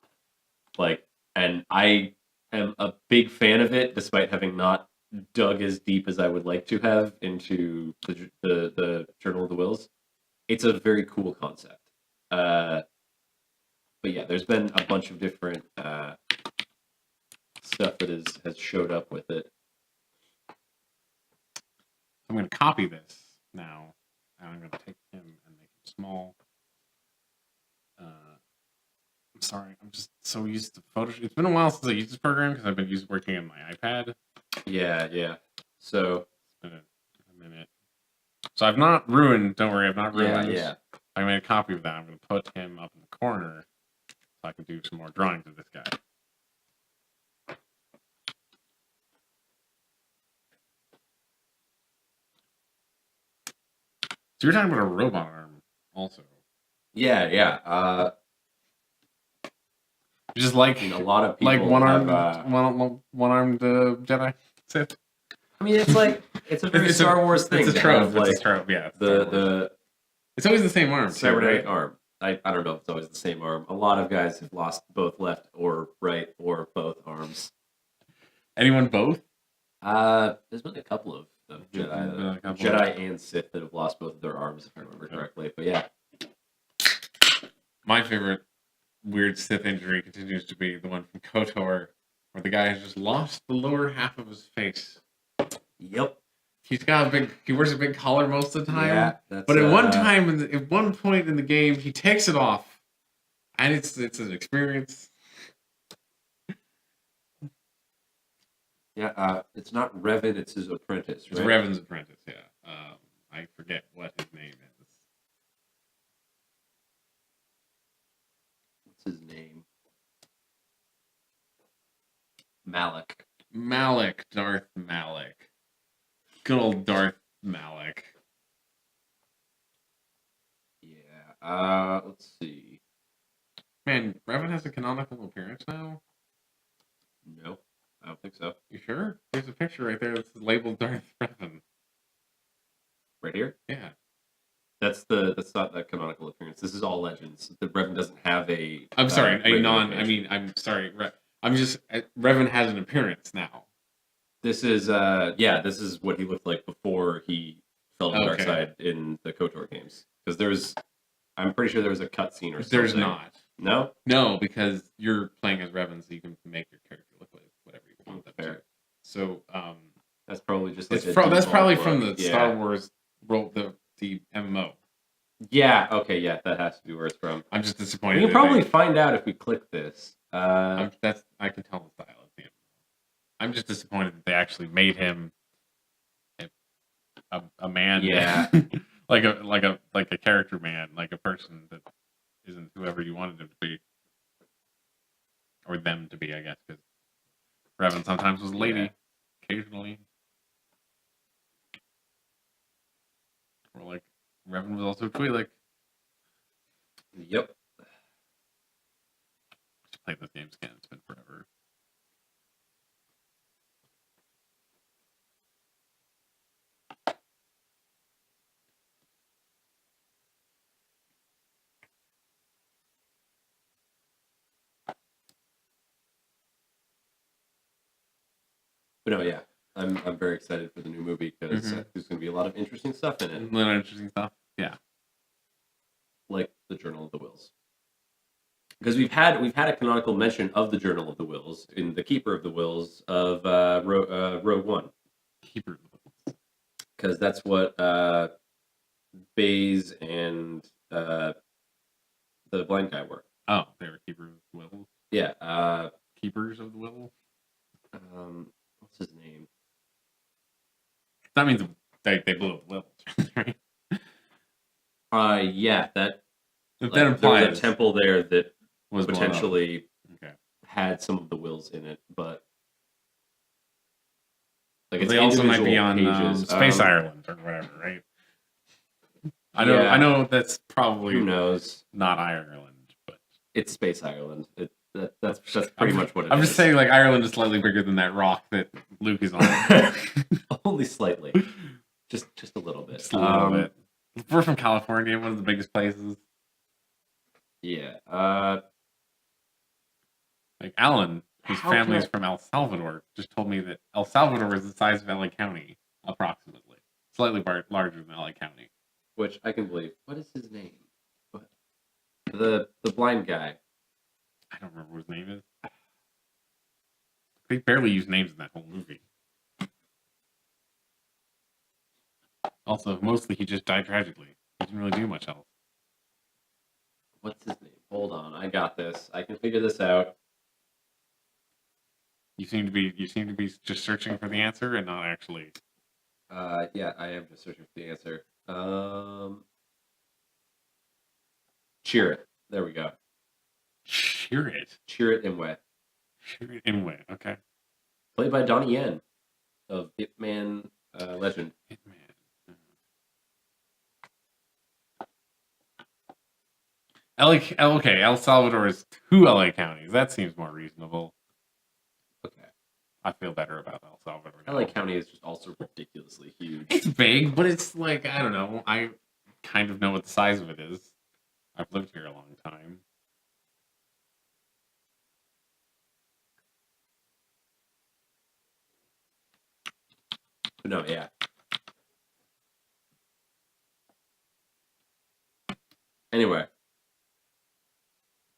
Like, and I am a big fan of it, despite having not dug as deep as I would like to have into the Journal of the Wills. It's a very cool concept. But yeah, there's been a bunch of different stuff that has showed up with it. I'm going to copy this now, and I'm going to take him and make him small. I'm sorry, I'm just so used to Photoshop. It's been a while since I used this program because I've been working on my iPad. Yeah. So it's been a minute. So I've not ruined. Don't worry, I've not ruined. Yeah. I made a copy of that. I'm going to put him up in the corner so I can do some more drawings of this guy. So you're talking about a robot arm, also. Yeah. Just like a lot of people like one-armed have, one-armed Jedi Sith. I mean, it's like it's a very Star Wars thing. It's a trope. Like, it's a trope. Yeah. It's always the same arm. Cybernetic right? arm. I don't know if it's always the same arm. A lot of guys have lost both left or right or both arms. Anyone both? There's been a couple of Jedi, Jedi and Sith that have lost both of their arms, if I remember correctly. But yeah, my favorite weird Sith injury continues to be the one from KOTOR, where the guy has just lost the lower half of his face. Yep. He wears a big collar most of the time. Yeah, but at one point in the game, he takes it off, and it's an experience. Yeah, it's not Revan, it's his apprentice, right? It's Revan's apprentice, yeah. I forget what his name is. What's his name? Malik. Darth Malik. Good old Darth Malik. Yeah, let's see. Man, Revan has a canonical appearance now? No, I don't think so. You sure? There's a picture right there that's labeled Darth Revan. Right here? Yeah. That's not the canonical appearance. This is all Legends. The Revan doesn't have a. I'm sorry, I'm sorry. Revan has an appearance now. This is this is what he looked like before he fell to the dark side in the KOTOR games. Because I'm pretty sure there was a cutscene or something. There's not. No? No, because you're playing as Revan, so you can make your character look like whatever you want them Fair. to. So, that's probably just like that's probably from the Star Wars the MMO. Yeah, okay, yeah, that has to be where it's from. I'm just disappointed. We can probably find out if we click this. I can tell the style of the MMO. I'm just disappointed that they actually made him a man. Yeah. like a character man, like a person that isn't whoever you wanted him to be. Or them to be, I guess, because Revan sometimes was a lady, occasionally. Or like Revan was also a Twi'lek. Yep. Just played this game again. It's been forever. But no, yeah, I'm very excited for the new movie because there's going to be a lot of interesting stuff in it. A lot of interesting stuff. Yeah. Like the Journal of the Wills. Because we've had a canonical mention of the Journal of the Wills in the Keeper of the Wills of Rogue One. Keeper of the Wills. Because that's what Baze and the blind guy were. Oh, they were Keepers of the Wills? Yeah. Keepers of the Wills? What's his name? That means they blew up the Wills, right? Yeah, that implies there was a temple there that was potentially had some of the wills in it, but like they also might be on Space Ireland or whatever, right? I know that's probably who knows, not Ireland, but it's Space Ireland. That's pretty much what it is. I'm just saying, like, Ireland is slightly bigger than that rock that Luke is on. Only slightly, just a little bit. Just a little bit. We're from California, one of the biggest places. Yeah. Like Alan, whose family is from El Salvador, just told me that El Salvador is the size of LA County, approximately, slightly larger than LA County. Which I can believe. What is his name? What? The blind guy. I don't remember what his name is. They barely use names in that whole movie. Also, mostly he just died tragically. He didn't really do much else. What's his name? Hold on, I got this. I can figure this out. You seem to be just searching for the answer and not actually. Yeah, I am just searching for the answer. Cheer It. There we go. Cheer It. Cheer It Imwe. Cheer It Imwe. Okay. Played by Donnie Yen of Hitman legend. Hitman. Okay, El Salvador is 2 LA counties. That seems more reasonable. Okay. I feel better about El Salvador now. LA County is just also ridiculously huge. It's big, but it's like, I don't know. I kind of know what the size of it is. I've lived here a long time. But no, yeah. Anyway.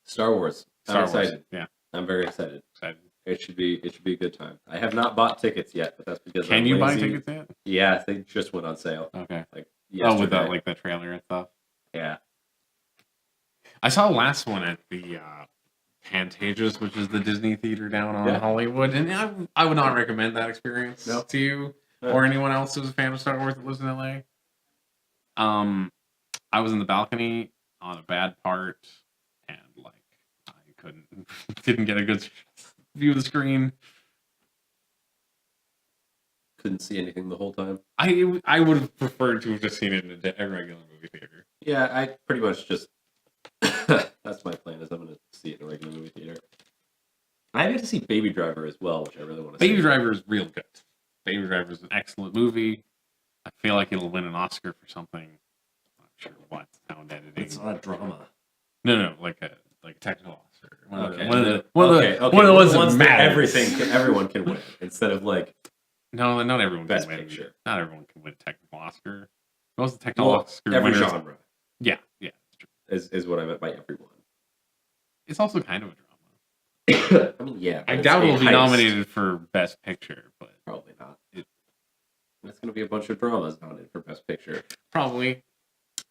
Star Wars. I'm excited. Yeah. I'm very excited. Excited. It should be a good time. I have not bought tickets yet, but that's because Can I'm you buy lazy. tickets yet? Yeah, they just went on sale. Okay. Like With the trailer and stuff. Yeah. I saw the last one at the Pantages, which is the Disney theater down on Hollywood, and I would not recommend that experience to you or anyone else who's a fan of Star Wars that lives in LA. I was in the balcony on a bad part, and like I didn't get a good view of the screen. Couldn't see anything the whole time. I would have preferred to have just seen it in a regular movie theater. Yeah, I pretty much just that's my plan. Is I'm going to see it in a regular movie theater. I get to see Baby Driver as well, which I really want to see. Baby Driver is real good. Baby Driver is an excellent movie. I feel like it'll win an Oscar for something. I'm not sure what. Sound editing. It's not a drama. No, like a technical Oscar. One of the ones that matters. Everyone can win instead of like. No, not everyone Best can win. Picture. Not everyone can win a technical Oscar. Most of the technical Oscar every winners, genre. Yeah, that's true. Is what I meant by everyone. It's also kind of a drama. I mean, yeah. I doubt it'll be nominated for Best Picture, but probably not. It's going to be a bunch of dramas nominated for Best Picture. Probably.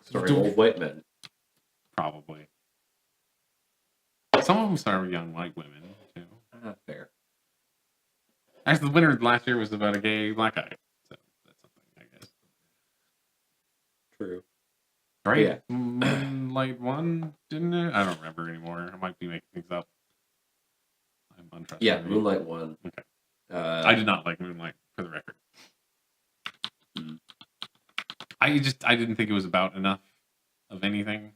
Starring old white men. Probably. Some of them star young white women too. Fair. Actually, the winner last year was about a gay black guy, so that's something, I guess. True. Right? Yeah. Moonlight won, didn't it? I don't remember anymore. I might be making things up. I'm untrustworthy. Yeah, Moonlight won. Okay. I did not like Moonlight, for the record. I didn't think it was about enough of anything.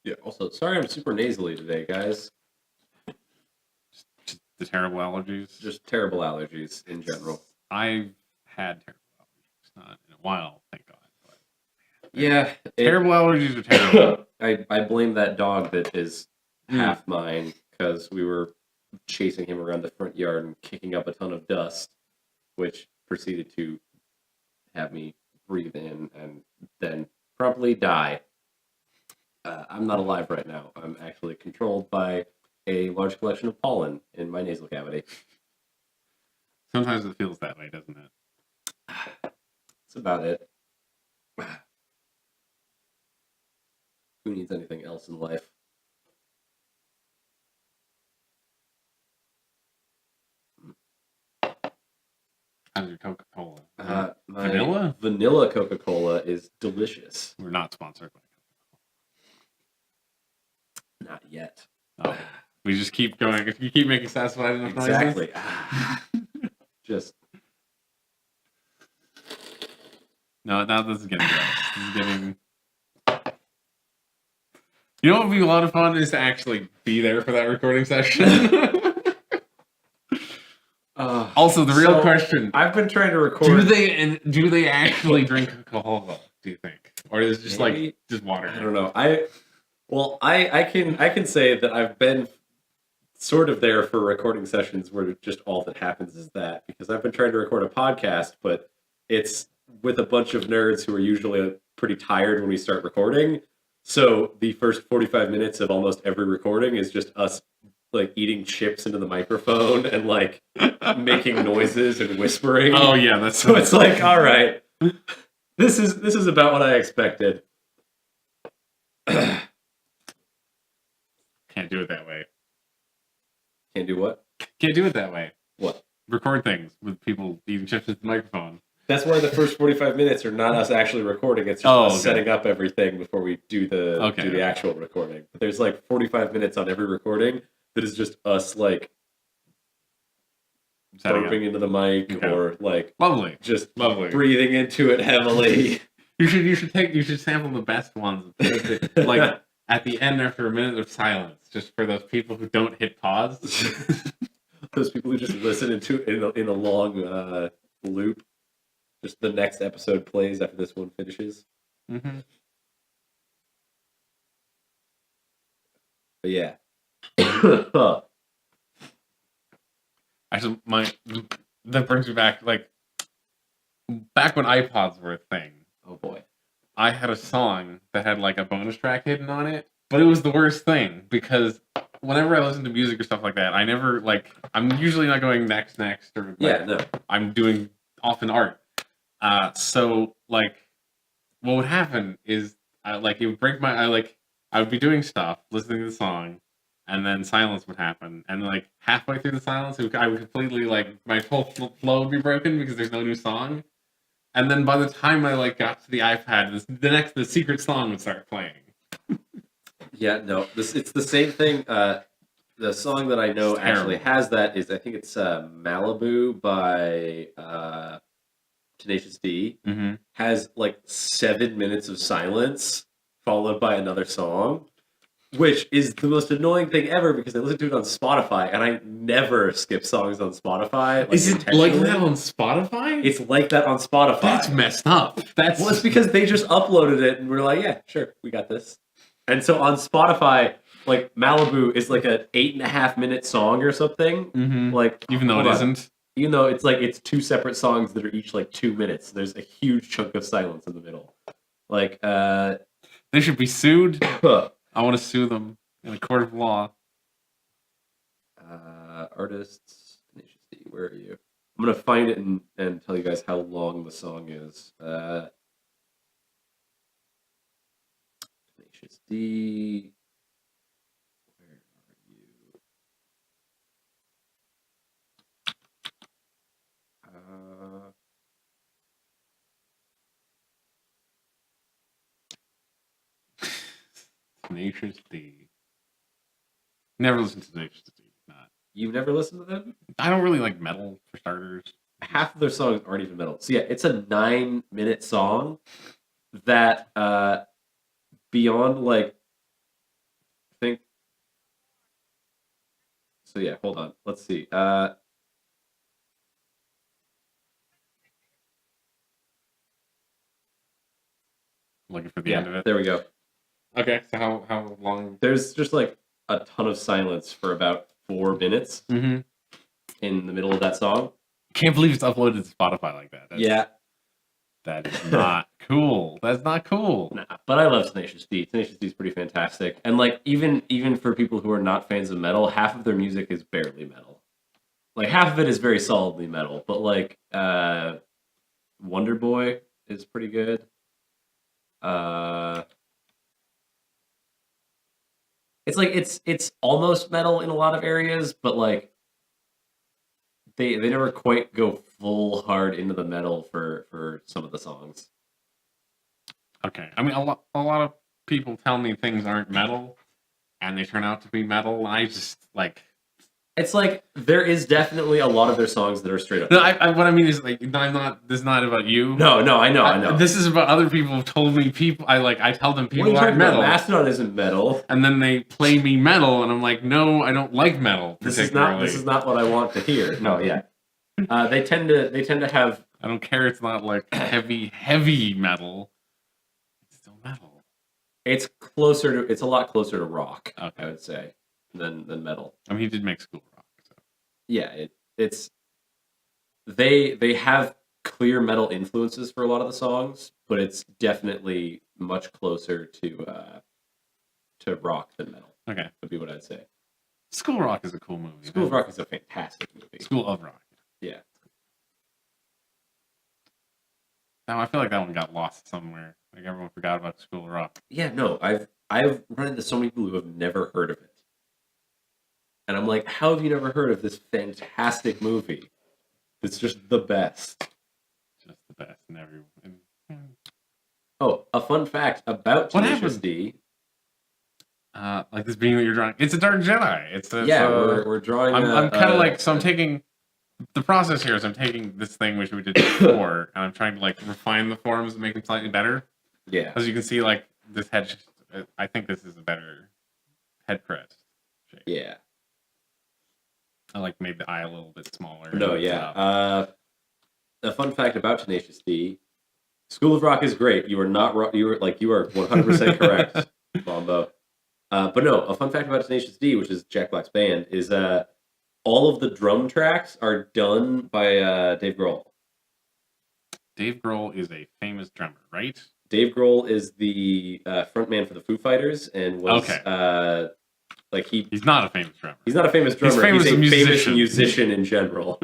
Yeah. Also, sorry I'm super nasally today, guys. Just the terrible allergies. Just terrible allergies in general. I've had terrible allergies. Not in a while, thank God. But yeah. Terrible allergies are terrible. I blame that dog that is half mine because we were chasing him around the front yard and kicking up a ton of dust, which proceeded to have me breathe in and then promptly die. I'm not alive right now. I'm actually controlled by a large collection of pollen in my nasal cavity. Sometimes it feels that way, doesn't it? That's about it. Who needs anything else in life? How's your Coca-Cola? My Vanilla? Vanilla Coca-Cola is delicious. We're not sponsored by Coca-Cola. Not yet. Oh, we just keep going. If you keep making satisfied enough Exactly. Just. No, now this is getting gross. This is getting. You know what would be a lot of fun is to actually be there for that recording session. Also, the real question: I've been trying to record. Do they actually drink Coca-Cola? Do you think, or is it just like just water? I don't know. I can say that I've been sort of there for recording sessions where just all that happens is that, because I've been trying to record a podcast, but it's with a bunch of nerds who are usually pretty tired when we start recording. So the first 45 minutes of almost every recording is just us like eating chips into the microphone and like making noises and whispering. Oh yeah, that's so it's like, all right, this is about what I expected. Can't do it that way. Can't do what? Can't do it that way. What? Record things with people eating chips into the microphone. That's why the first 45 minutes are not us actually recording. It's just us setting up everything before we do the actual recording. But there's like 45 minutes on every recording that is just us like burping into the mic or like lovely, just lovely, breathing into it heavily. You should sample the best ones, like at the end after a minute of silence, just for those people who don't hit pause. Those people who just listen in a long loop. Just the next episode plays after this one finishes. Mm-hmm. But yeah. Actually, that brings me back, like, back when iPods were a thing. Oh boy. I had a song that had like a bonus track hidden on it, but it was the worst thing because whenever I listen to music or stuff like that, I never I'm usually not going next or I'm doing often art. So like what would happen is it would break I would be doing stuff, listening to the song, and then silence would happen, and like halfway through the silence, I would completely my whole flow would be broken because there's no new song. And then by the time I got to the iPad, the secret song would start playing. Yeah, no, it's the same thing. The song that I know actually has that is I think it's Malibu by Tenacious D. Mm-hmm. Has like 7 minutes of silence followed by another song, which is the most annoying thing ever because I listen to it on Spotify and I never skip songs on Spotify. Is it like that on Spotify? It's like that on Spotify. That's messed up. Well, it's because they just uploaded it and we're like, yeah, sure, we got this. And so on Spotify, like Malibu is like an 8.5 minute song or something. Mm-hmm. Like even though it isn't. Even though it's two separate songs that are each like 2 minutes. There's a huge chunk of silence in the middle. Like they should be sued. I want to sue them in a court of law. Artists, Tenacious D, where are you? I'm gonna find it and tell you guys how long the song is. Tenacious D, where are you? Tenacious D. Never listened to Tenacious D. Not. You've never listened to them? I don't really like metal, for starters. Half of their songs aren't even metal. So yeah, it's a 9-minute song that beyond I think. So yeah, hold on. Let's see. Looking for the end of it. There we go. Okay, so how long? There's just like a ton of silence for about 4 minutes in the middle of that song. Can't believe it's uploaded to Spotify like that. That is not cool. That's not cool. Nah, but I love Tenacious D. Tenacious D is pretty fantastic. And even for people who are not fans of metal, half of their music is barely metal. Like half of it is very solidly metal, but Wonder Boy is pretty good. It's almost metal in a lot of areas, but they never quite go full hard into the metal for some of the songs. Okay, I mean a lot of people tell me things aren't metal, and they turn out to be metal. And I just It's there is definitely a lot of their songs that are straight up. No, what I mean is I'm not. This is not about you. No, I know. This is about other people who told me I tell them people aren't metal. Mastodon isn't metal, and then they play me metal, and I'm like, no, I don't like metal. This is not what I want to hear. No, yeah. They tend to have. I don't care. It's not heavy metal. It's still metal. It's a lot closer to rock. Okay. I would say than metal. I mean, he did make school rock. So. Yeah, they have clear metal influences for a lot of the songs, but it's definitely much closer to rock than metal. Okay, would be what I'd say. School Rock is a cool movie. School of Rock is a fantastic movie. School of Rock. Yeah. Now I feel like that one got lost somewhere. Like everyone forgot about School of Rock. Yeah, no, I've run into so many people who have never heard of it. And I'm like, how have you never heard of this fantastic movie? It's just the best. Just the best in every. Oh, a fun fact about Tenacious D. Like this being that you're drawing. It's a Dark Jedi. We're drawing. I'm kind of so I'm taking the process here is I'm taking this thing which we did before, and I'm trying to like refine the forms and make them slightly better. Yeah. As you can see, like this head, I think this is a better head crest shape. Yeah. I like made the eye a little bit smaller. No, yeah. A fun fact about Tenacious D: School of Rock is great. You are not wrong. You are 100% correct, Bombo. But no, a fun fact about Tenacious D, which is Jack Black's band, is all of the drum tracks are done by Dave Grohl. Dave Grohl is a famous drummer, right? Dave Grohl is the frontman for the Foo Fighters and was he's not a famous drummer. He's not a famous drummer. He's a famous musician in general.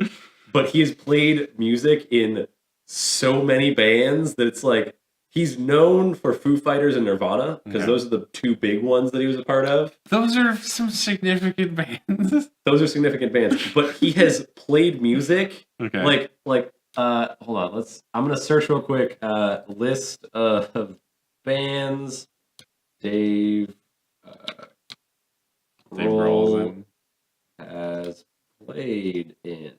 But he has played music in so many bands that it's like he's known for Foo Fighters and Nirvana because those are the two big ones that he was a part of. Those are some significant bands. Those are significant bands. But he has played music hold on, I'm gonna search real quick. List of bands Dave Grohl has played in.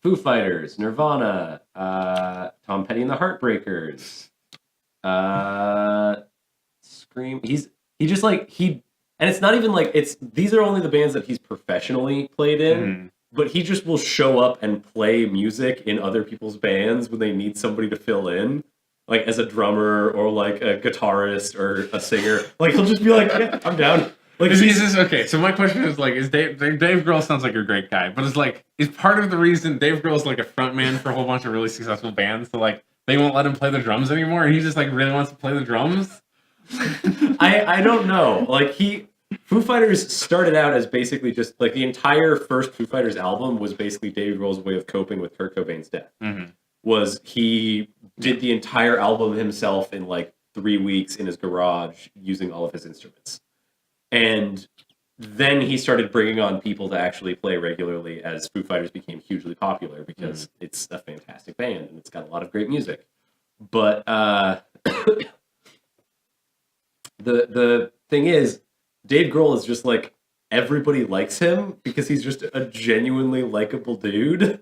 Foo Fighters, Nirvana, Tom Petty and the Heartbreakers, Scream. And it's not even like these are only the bands that he's professionally played in. Mm-hmm. But he just will show up and play music in other people's bands when they need somebody to fill in, like as a drummer or like a guitarist or a singer. Like he'll just be like, "Yeah, I'm down." Like, okay? So my question is like, is Dave Grohl sounds like a great guy, but it's like, is part of the reason Dave Grohl's like a frontman for a whole bunch of really successful bands, so like they won't let him play the drums anymore, and he just like really wants to play the drums? I don't know. Like Foo Fighters started out as basically just like the entire first Foo Fighters album was basically Dave Grohl's way of coping with Kurt Cobain's death. Mm-hmm. Was he did the entire album himself in like 3 weeks in his garage using all of his instruments. And then he started bringing on people to actually play regularly as Foo Fighters became hugely popular because it's a fantastic band and it's got a lot of great music. But the thing is, Dave Grohl is just like, everybody likes him because he's just a genuinely likable dude.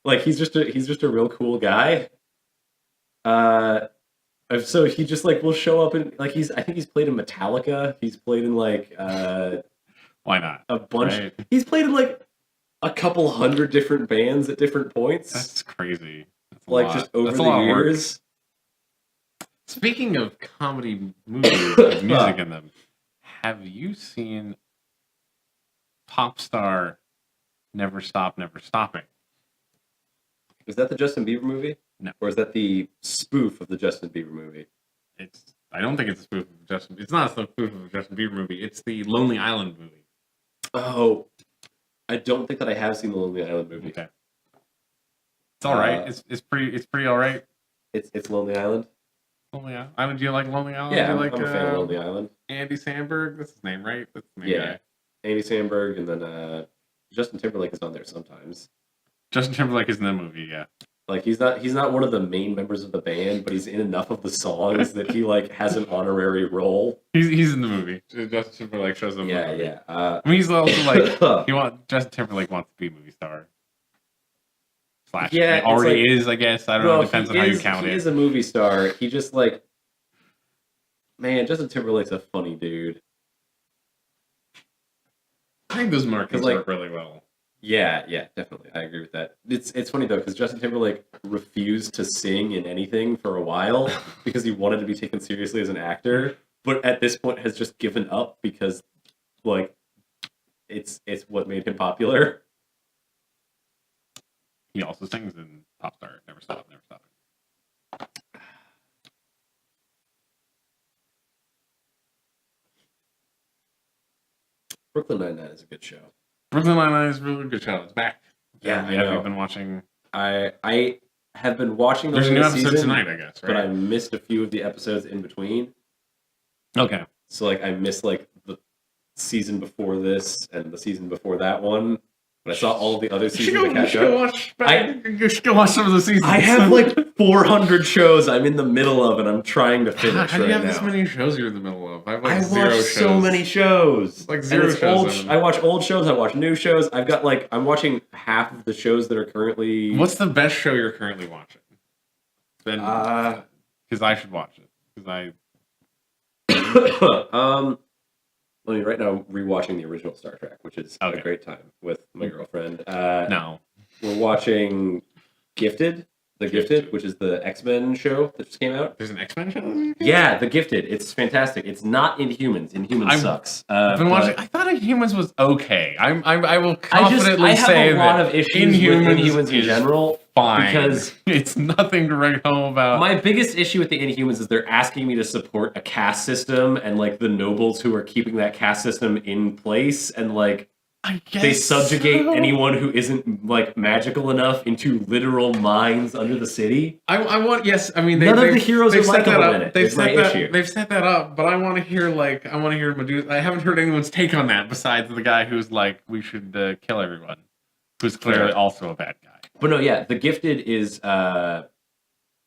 Like he's just a real cool guy. So he just like will show up and like I think he's played in Metallica. He's played in like why not? A bunch. Right. He's played in like a couple hundred different bands at different points. That's crazy. That's like just over the years. Speaking of comedy movies with music in them, have you seen Pop Star Never Stop, Never Stopping? Is that the Justin Bieber movie? No. Or is that the spoof of the Justin Bieber movie? I don't think it's a spoof of Justin. It's not a spoof of a Justin Bieber movie. It's the Lonely Island movie. Oh, I don't think that I have seen the Lonely Island movie. Okay. It's all right. It's pretty all right. It's Lonely Island. Lonely Island. Do you like Lonely Island? Yeah, do you like, I'm a fan of Lonely Island. Andy Samberg. That's his name, right? That's the main guy. Andy Samberg, and then Justin Timberlake is on there sometimes. Justin Timberlake is in the movie, yeah. Like he's not one of the main members of the band, but he's in enough of the songs that he like has an honorary role. He's in the movie. Justin Timberlake shows up. Yeah. I mean, he's also like Justin Timberlake wants to be a movie star. He already is, I guess. I don't know. It depends on how you count it. He is a movie star. He just like, man, Justin Timberlake's a funny dude. I think those markings work really well. Yeah, definitely. I agree with that. It's funny though because Justin Timberlake refused to sing in anything for a while because he wanted to be taken seriously as an actor, but at this point has just given up because like it's what made him popular. He also sings in Pop Star, Never Stop, Never Stop. Brooklyn Nine-Nine is a good show. Brooklyn Nine-Nine is a really good show. It's back. Yeah, I've been watching. I have been watching. There's a new episode tonight, I guess. Right? But I missed a few of the episodes in between. Okay. So like I missed like the season before this and the season before that one. But I saw all of the other You seasons to catch should up. you should go watch some of the seasons. I have like 400 shows I'm in the middle of, and I'm trying to finish How do you right have now. this many shows you're in the middle of? I have I like zero watch shows. so many shows. Like And zero it's shows. old. I watch old shows. I watch new shows. I've got like I'm watching half of the shows that are currently. What's the best show you're currently watching? Then, Uh, because I should watch it. Because I. I mean, right now rewatching the original Star Trek, which is Okay. a great time with my girlfriend. No. We're watching Gifted, Gifted, which is the X-Men show that just came out. There's an X-Men show? Yeah, The Gifted. It's fantastic. It's not Inhumans. Inhumans sucks. I've been watching. I thought Inhumans was okay. I will confidently I have say a lot that of issues with Inhumans in is general. fine Because it's nothing to write home about. my biggest issue with the Inhumans is they're asking me to support a caste system and like the nobles who are keeping that caste system in place, and like I guess they subjugate so. anyone who isn't like magical enough into literal mines under the city. I want yes. I mean, None of the heroes they've are set that likable up. in it, They've is my set that. issue. They've set that up, but I want to hear Medusa. I haven't heard anyone's take on that besides the guy who's like, we should kill everyone, who's clearly also a bad guy. But no, yeah, The Gifted is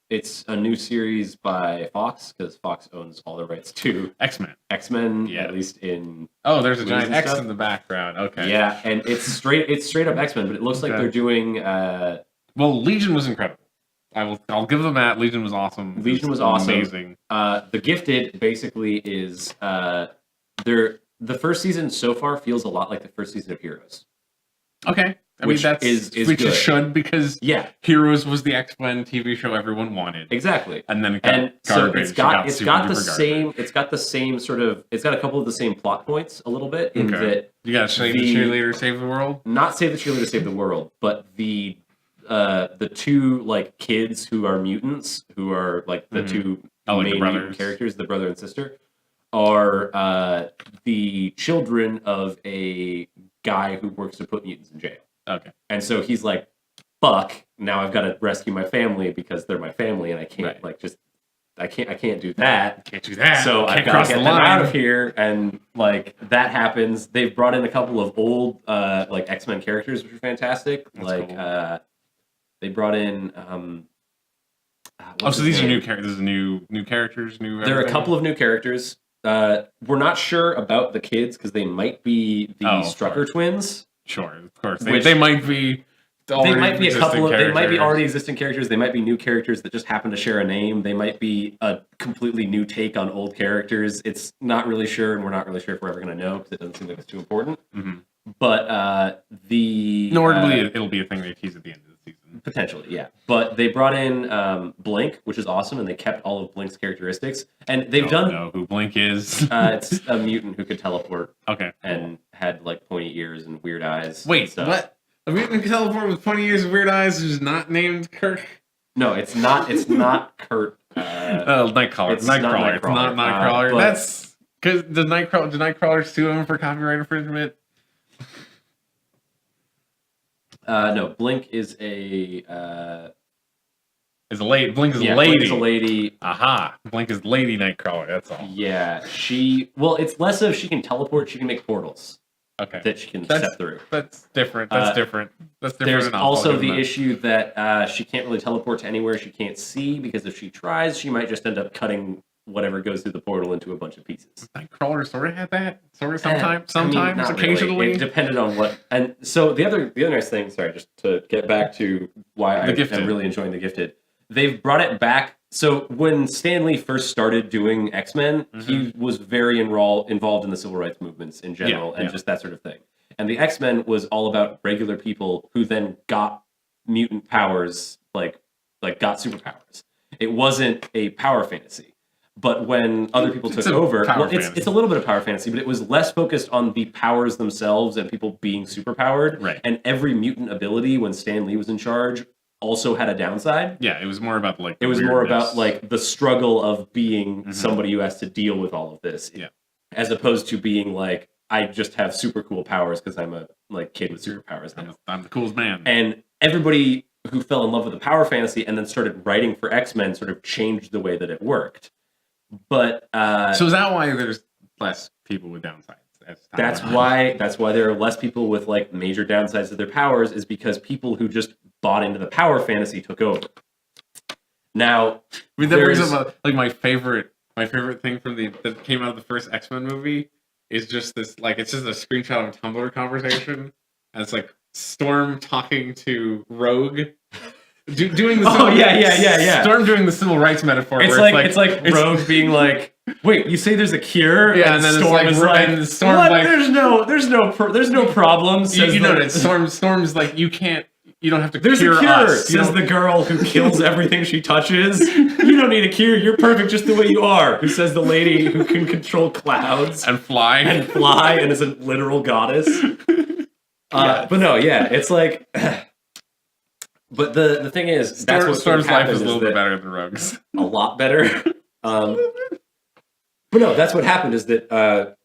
it's a new series by Fox because Fox owns all the rights to X-Men. X-Men, Yeah. at least in Oh, there's a movies giant and X stuff. in the background. Okay. Yeah, and it's straight up X-Men, but it looks like Okay. they're doing Well, Legion was incredible. I'll give them that. Legion was awesome. Legion was awesome. Amazing. The Gifted basically is the first season so far feels a lot like the first season of Heroes. Okay. I Which mean, that's is which good. it should, because Yeah, Heroes was the X-Men TV show everyone wanted, exactly. and then it got And so garbage. it's got super the duper same garbage. it's got the same sort of it's got a couple of the same plot points a little bit in Okay. that You gotta save the cheerleader, save the world. not save the cheerleader, save the world, but the two like kids who are mutants, who are like the two Oh, like the main brothers. mutant characters, the brother and sister, are the children of a guy who works to put mutants in jail. Okay. And so he's like, fuck, now I've got to rescue my family because they're my family and I can't Right. I can't do that. Can't do that. So Can't I've got cross to get the them line. out of here, and like that happens. They've brought in a couple of old like X-Men characters, which are fantastic. That's like cool. they brought in So these are new characters. This is new characters. New. There are a everything? couple of new characters. We're not sure about the kids because they might be the Strucker course. twins. Sure, of course. Which- They might be. They might be a couple of. They might be characters. already existing characters. They might be new characters that just happen to share a name. They might be a completely new take on old characters. It's not really sure, and we're not really sure if we're ever going to know because it doesn't seem like it's too important. Mhm. But It'll be a thing they tease at the end of the season. potentially, yeah. But they brought in Blink, which is awesome, and they kept all of Blink's characteristics. And they've done. Know who Blink is. It's a mutant who could teleport Okay. and had like pointy ears and weird eyes. and Wait, stuff. what? A mutant can teleport with 20 years of weird eyes who's not named Kirk? No, it's not. It's not Kurt. Nightcrawler. it's not Nightcrawler. It's not Nightcrawler. Nightcrawler. But- That's because did Nightcrawler sue him for copyright infringement? No, Blink is a Is a lady. Blink is a Blink lady. is a lady. Aha! Blink is Lady Nightcrawler. That's all. Yeah, it's less of she can teleport. She can make portals Okay. that she can That's- step through. That's different. That's different. That's different. There's enough. also I'll give the them that. issue that she can't really teleport to anywhere she can't see because if she tries, she might just end up cutting whatever goes through the portal into a bunch of pieces. Nightcrawler sort of had that. Sometimes, I mean, not really. occasionally. It depended on what. And so the other nice thing, sorry, just to get back to why The Gifted. I'm really enjoying The Gifted, they've brought it back. So when Stan Lee first started doing X-Men, he was very involved in the civil rights movements in general and just that sort of thing. And the X-Men was all about regular people who then got mutant powers, like got superpowers. It wasn't a power fantasy. But when other people It's took a over, power well, fantasy. it's a little bit of power fantasy, but it was less focused on the powers themselves and people being superpowered. Right. And every mutant ability, when Stan Lee was in charge, also had a downside. Yeah, it was more about like. It was more about like the struggle of being somebody who has to deal with all of this. Yeah. As opposed to being like, I just have super cool powers because I'm a kid with superpowers now. I'm the coolest man. And everybody who fell in love with the power fantasy and then started writing for X-Men sort of changed the way that it worked. But So is that why there's less people with downsides? That's why there are less people with like major downsides to their powers, is because people who just bought into the power fantasy took over. Now, I mean, that brings up like my favorite thing from that came out of the first X-Men movie is just this, like, it's just a screenshot of a Tumblr conversation, and it's like Storm talking to Rogue. Doing the Storm doing the civil rights metaphor. It's like Rogue being like, "Wait, you say there's a cure?" Yeah, and then Storm is like, "What? There's no problem." You know that Storm's like, you don't have to There's cure a cure, us. says the girl who kills everything she touches. You don't need a cure. You're perfect just the way you are. Who says the lady who can control clouds and fly and is a literal goddess. But no, yeah, it's like. But the thing is, that's what Storm's life is a little bit better than Rogue's. A lot better. But no, that's what happened is that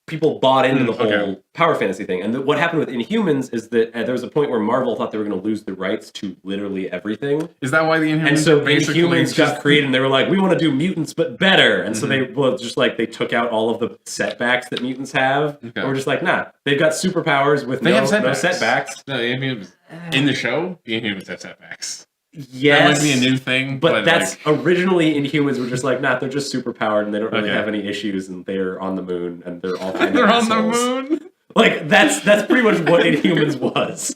people bought into the whole power fantasy thing. And what happened with Inhumans is that there was a point where Marvel thought they were going to lose the rights to literally everything. Is that why the Inhumans? And so Inhumans got created, and they were like, we want to do mutants, but better. And so they they took out all of the setbacks that mutants have. Okay. And we're just like, nah, they've got superpowers with no setbacks. No, the Inhumans in the show, the Inhumans have setbacks. Yes. That might be a new thing. But that's originally Inhumans were just like, nah, they're just superpowered and they don't really have any issues, and they're on the moon and they're all kind of assholes. On the moon? Like, that's pretty much what Inhumans was.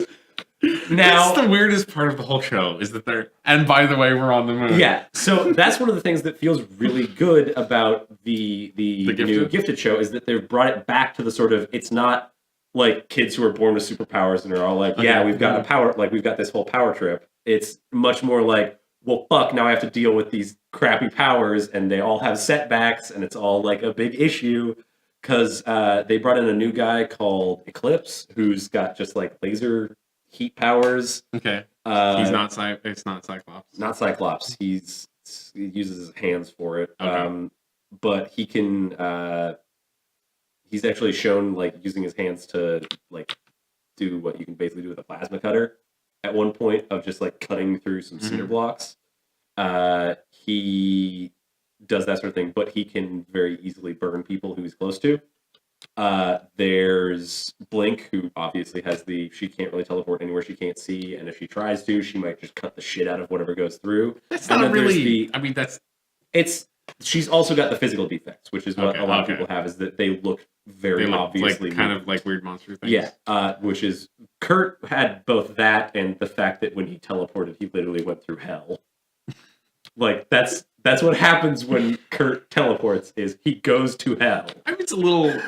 Now, that's the weirdest part of the whole show, is that and by the way, we're on the moon. Yeah, so that's one of the things that feels really good about the new Gifted show, is that they've brought it back to the sort of, it's not like kids who are born with superpowers and are all like, we've got a power, like we've got this whole power trip. It's much more like, well, fuck, now I have to deal with these crappy powers, and they all have setbacks, and it's all like a big issue, because they brought in a new guy called Eclipse, who's got just like laser heat powers. Okay. He's not it's not Cyclops. Not Cyclops. He uses his hands for it. Okay. But he can he's actually shown like using his hands to like do what you can basically do with a plasma cutter at one point, of just like cutting through some cinder blocks. He does that sort of thing, but he can very easily burn people who he's close to. There's Blink, who obviously has she can't really teleport anywhere she can't see, and if she tries to, she might just cut the shit out of whatever goes through. That's not really. She's also got the physical defects, which is what a lot of people have, is that they look very obviously like, kind of like weird monster things. Yeah, which is Kurt had both that and the fact that when he teleported, he literally went through hell. Like that's what happens when Kurt teleports, is he goes to hell. I mean, it's a little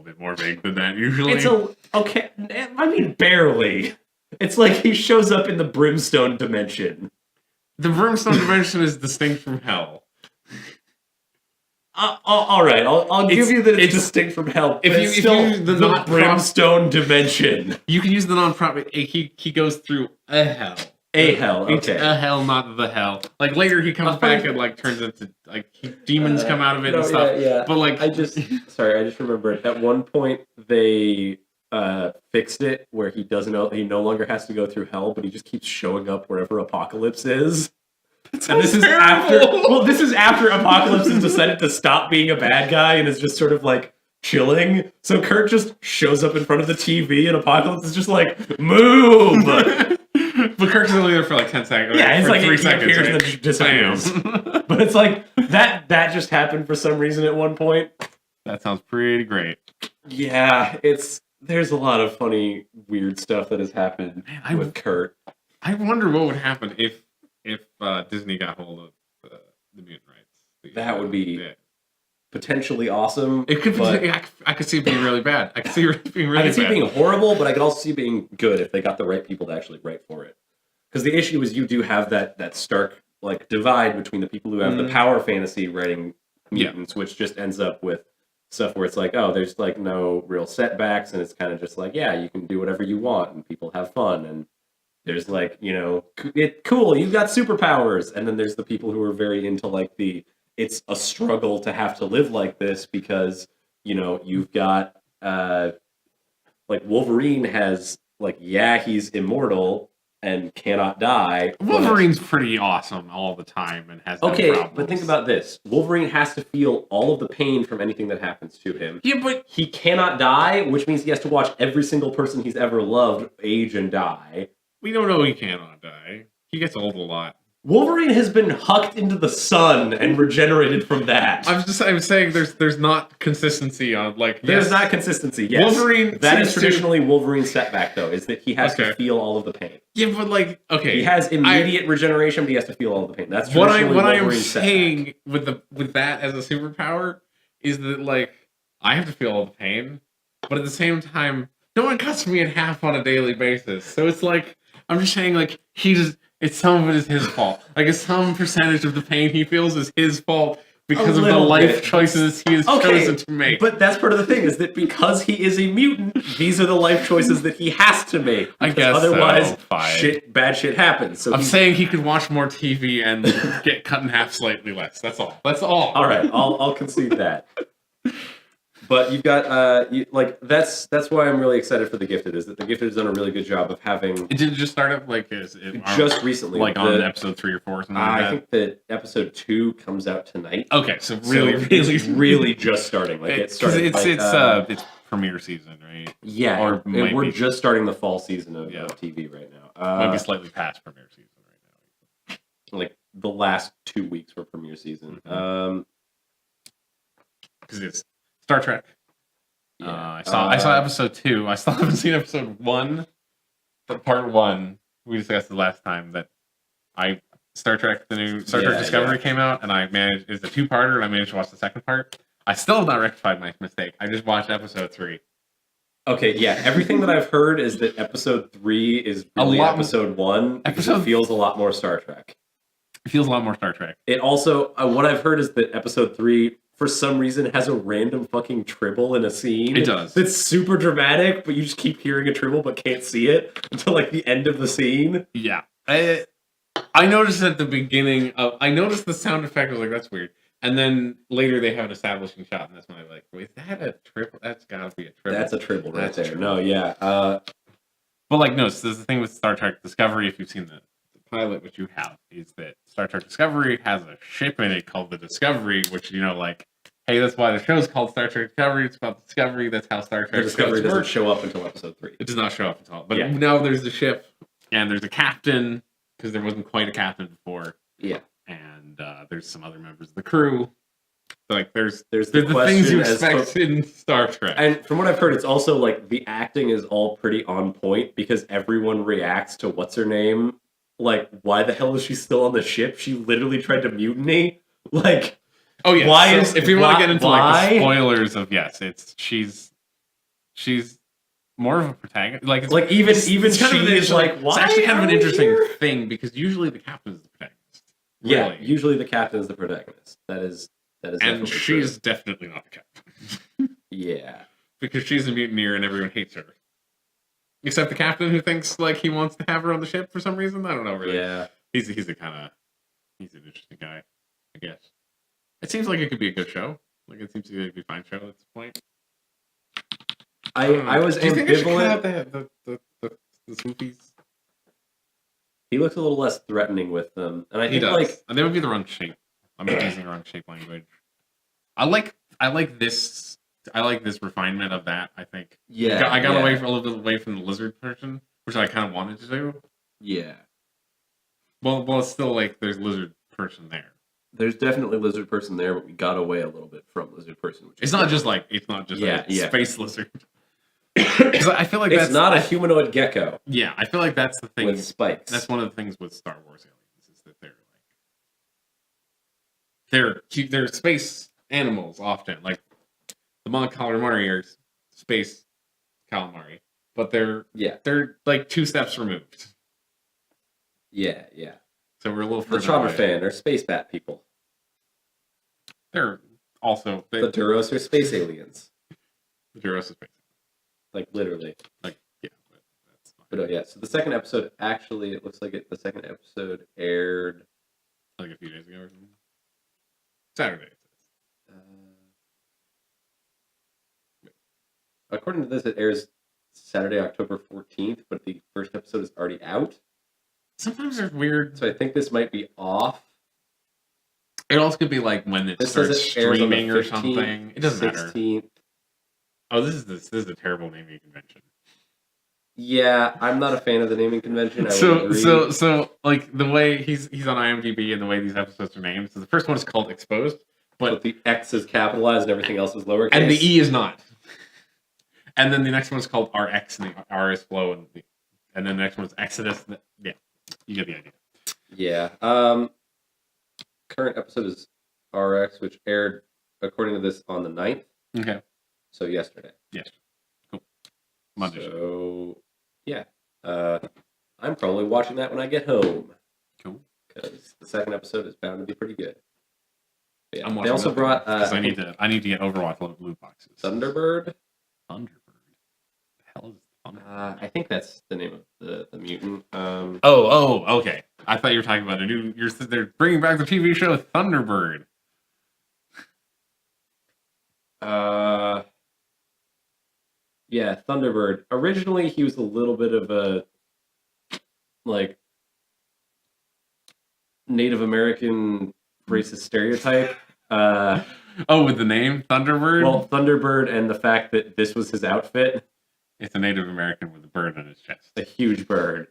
bit more vague than that usually. I mean, barely. It's like he shows up in the Brimstone dimension. The Brimstone dimension is distinct from hell. All right, I'll give you that it's distinct from hell. If you use the Brimstone dimension, you can use the non-profit. He goes through a hell. A hell, okay. It's a hell, not the hell. Like later, he comes back and like turns into like demons come out of it and stuff. Yeah. But like, I just remembered at one point they fixed it where he no longer has to go through hell, but he just keeps showing up wherever Apocalypse is. And this is after Apocalypse has decided to stop being a bad guy and is just sort of like chilling. So Kurt just shows up in front of the TV, and Apocalypse is just like, move. But Kirk's only there for like 10 seconds. Yeah, it's like 3 seconds, and then disappears. But it's like that just happened for some reason at one point. That sounds pretty great. Yeah, there's a lot of funny, weird stuff that has happened with Kurt. I wonder what would happen if Disney got hold of the mutant rights. That would be potentially awesome. It could be. I could see it being really bad. I could see it being really bad. I could see it being horrible, but I could also see it being good if they got the right people to actually write for it. Because the issue is you do have that stark like divide between the people who have the power fantasy writing mutants, which just ends up with stuff where it's like, oh, there's like no real setbacks, and it's kind of just like, yeah, you can do whatever you want, and people have fun, and there's like, cool, you've got superpowers, and then there's the people who are very into like it's a struggle to have to live like this because, you've got, like Wolverine has like, he's immortal, and cannot die. Wolverine's pretty awesome all the time and has no problems. But think about this. Wolverine has to feel all of the pain from anything that happens to him. Yeah, but he cannot die, which means he has to watch every single person he's ever loved age and die. We don't know he cannot die. He gets old a lot. Wolverine has been hucked into the sun and regenerated from that. I'm saying there's not consistency on there's not consistency. Yes, Wolverine. That is traditionally Wolverine's setback, though, is that he has to feel all of the pain. Yeah, but he has immediate regeneration, but he has to feel all the pain. That's what traditionally I am Wolverine's saying setback. with that as a superpower is that I have to feel all the pain, but at the same time, no one cuts me in half on a daily basis. So it's I'm just saying some of it is his fault. Some percentage of the pain he feels is his fault because of the life choices he has chosen to make. But that's part of the thing, is that because he is a mutant, these are the life choices that he has to make. I guess otherwise, so. bad shit happens. So I'm saying he could watch more TV and get cut in half slightly less. That's all. All right, I'll concede that. But you've got that's why I'm really excited for The Gifted, is that The Gifted has done a really good job of having. Did it just start up just recently, on episode 3 or 4 or something? I think that episode 2 comes out tonight. Okay, so really just starting. It's premiere season, right? Yeah, or we're just starting the fall season of TV right now. Might be slightly past premiere season right now. The last 2 weeks were premiere season. Because it's Star Trek. Yeah. I saw episode 2. I still haven't seen episode 1. But part 1, we discussed the last time that Star Trek Discovery came out, and it's a 2-parter, and I managed to watch the second part. I still have not rectified my mistake. I just watched episode 3. Okay, yeah. Everything that I've heard is that episode 3 is really episode 1. It feels a lot more Star Trek. It feels a lot more Star Trek. It also, what I've heard is that episode 3, for some reason, has a random fucking tribble in a scene. It does. It's super dramatic, but you just keep hearing a tribble but can't see it until the end of the scene. Yeah. I noticed at the beginning I noticed the sound effect. I was like, that's weird. And then later they have an establishing shot, and that's when I'm like, wait, is that a tribble? That's gotta be a tribble. That's a tribble right there. Tribble. No, yeah. But no, so there's the thing with Star Trek Discovery, if you've seen the pilot, which you have, is that Star Trek Discovery has a ship in it called the Discovery, which, hey, that's why the show's called Star Trek Discovery. It's about Discovery. That's how Star Trek Discovery doesn't show up until episode 3. It does not show up until. But now there's the ship, and there's a captain, because there wasn't quite a captain before. Yeah. And there's some other members of the crew. So, there's the things you expect in Star Trek. And from what I've heard, it's also, the acting is all pretty on point, because everyone reacts to what's-her-name. Why the hell is she still on the ship? She literally tried to mutiny. Oh yeah. If you want to get into the spoilers of she's more of a protagonist. Even she's it's why? It's actually kind of an interesting thing, because usually the captain is the protagonist. Really. Yeah, usually the captain is the protagonist. That is and she's definitely not the captain. Yeah. Because she's a mutineer and everyone hates her. Except the captain, who thinks he wants to have her on the ship for some reason. I don't know really. Yeah. He's an interesting guy, I guess. It seems like it could be a good show. It seems to be a fine show at this point. I was ambivalent. The swoopies. He looks a little less threatening with them, and I think and they would be the wrong shape. I'm using the wrong shape language. I like this. I like this refinement of that. I think. Yeah. I got away from a little bit away from the lizard person, which I kind of wanted to do. Yeah. Well, it's still there's lizard person there. There's definitely lizard person there, but we got away a little bit from lizard person. It's not just space lizard. Because I feel like it's not a humanoid gecko. Yeah, I feel like that's the thing with spikes. That's one of the things with Star Wars aliens, is that they're space animals often. The Mon calamari are space calamari, but they're 2 steps removed. Yeah. So we're a little further. The Trommerfan are space bat people. They're also the Duros are space aliens. The Duros are space. Literally. Yeah, but that's fine. But yeah, so the second episode it looks like the second episode aired a few days ago or something. Saturday. According to this, it airs Saturday, October 14th, but the first episode is already out. sometimes there's weird. So I think this might be off. It also could be like when it This says starts it airs on the streaming or 15th, something. It doesn't matter. 16th. Oh, this is a terrible naming convention. Yeah, I'm not a fan of the naming convention. I would So agree. like the way he's on IMDb and the way these episodes are named. So the first one is called Exposed, But the X is capitalized and everything else is lowercase. and the E is not. And then the next one is called RX, and the R is flow, and then the next one is Exodus. Yeah, you get the idea. Yeah. Current episode is RX, which aired, according to this, on the 9th. Okay. So yesterday. Yes. Cool. Monday. So, yeah. I'm probably watching that when I get home. Cool. Because the second episode is bound to be pretty good. But yeah. I'm watching They also that brought... because I need to get Overwatch loot boxes. Thunderbird? Thunderbird. The hell is Thunderbird? I think that's the name of the mutant. Okay. I thought you were talking about a new. They're bringing back the TV show Thunderbird. Yeah, Thunderbird. Originally, he was a little bit of a like Native American racist stereotype. With the name Thunderbird. Well, Thunderbird and the fact that this was his outfit. It's a Native American with a bird on his chest. A huge bird.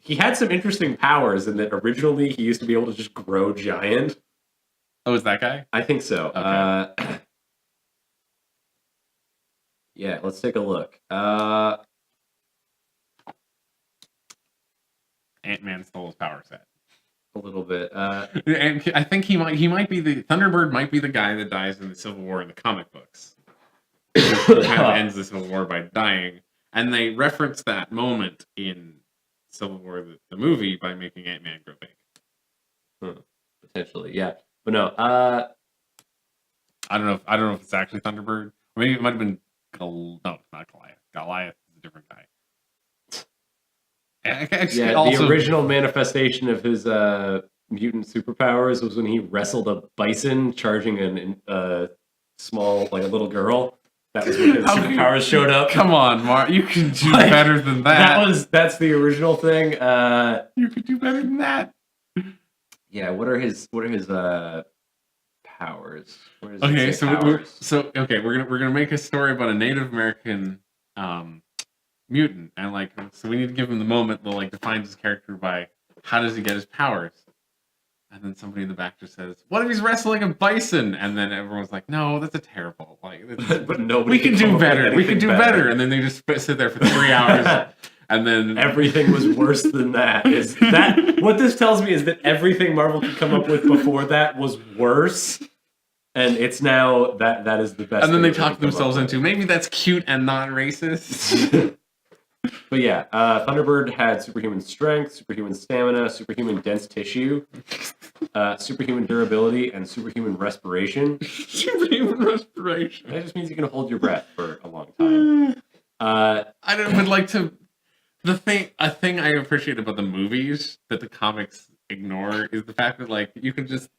He had some interesting powers in that originally he used to be able to just grow giant. Oh, is that guy? I think so. Okay. Yeah, let's take a look. Ant-Man stole his power set. A little bit. And I think he might be the Thunderbird. Might be the guy that dies in the Civil War in the comic books. He kind of ends the Civil War by dying, and they reference that moment in Civil War, the movie, by making Ant-Man grow big. Potentially, yeah, but no. I don't know if it's actually Thunderbird. Or maybe it might have been. No, it's not Goliath. Goliath is a different guy. The original manifestation of his mutant superpowers was when he wrestled a bison charging a small, like a little girl. That was when his superpowers showed up. Come on, Mark, you can do better than that. That's the original thing. You could do better than that. Yeah, what are his powers? Okay, so we're gonna make a story about a Native American mutant, and so we need to give him the moment that defines his character by how does he get his powers, and then somebody in the back just says, "What if he's wrestling a bison?" And then everyone's like, "No, that's a terrible but nobody. We can do better. We can do better." And then they just sit there for 3 hours. And then everything was worse than that. Is that what this tells me? Is that everything Marvel could come up with before that was worse, and it's now that is the best. And then they talk themselves into maybe that's cute and not racist. But yeah, Thunderbird had superhuman strength, superhuman stamina, superhuman dense tissue, superhuman durability, and superhuman respiration. Superhuman respiration. That just means you can hold your breath for a long time. I would like to. A thing I appreciate about the movies that the comics ignore is the fact that you can just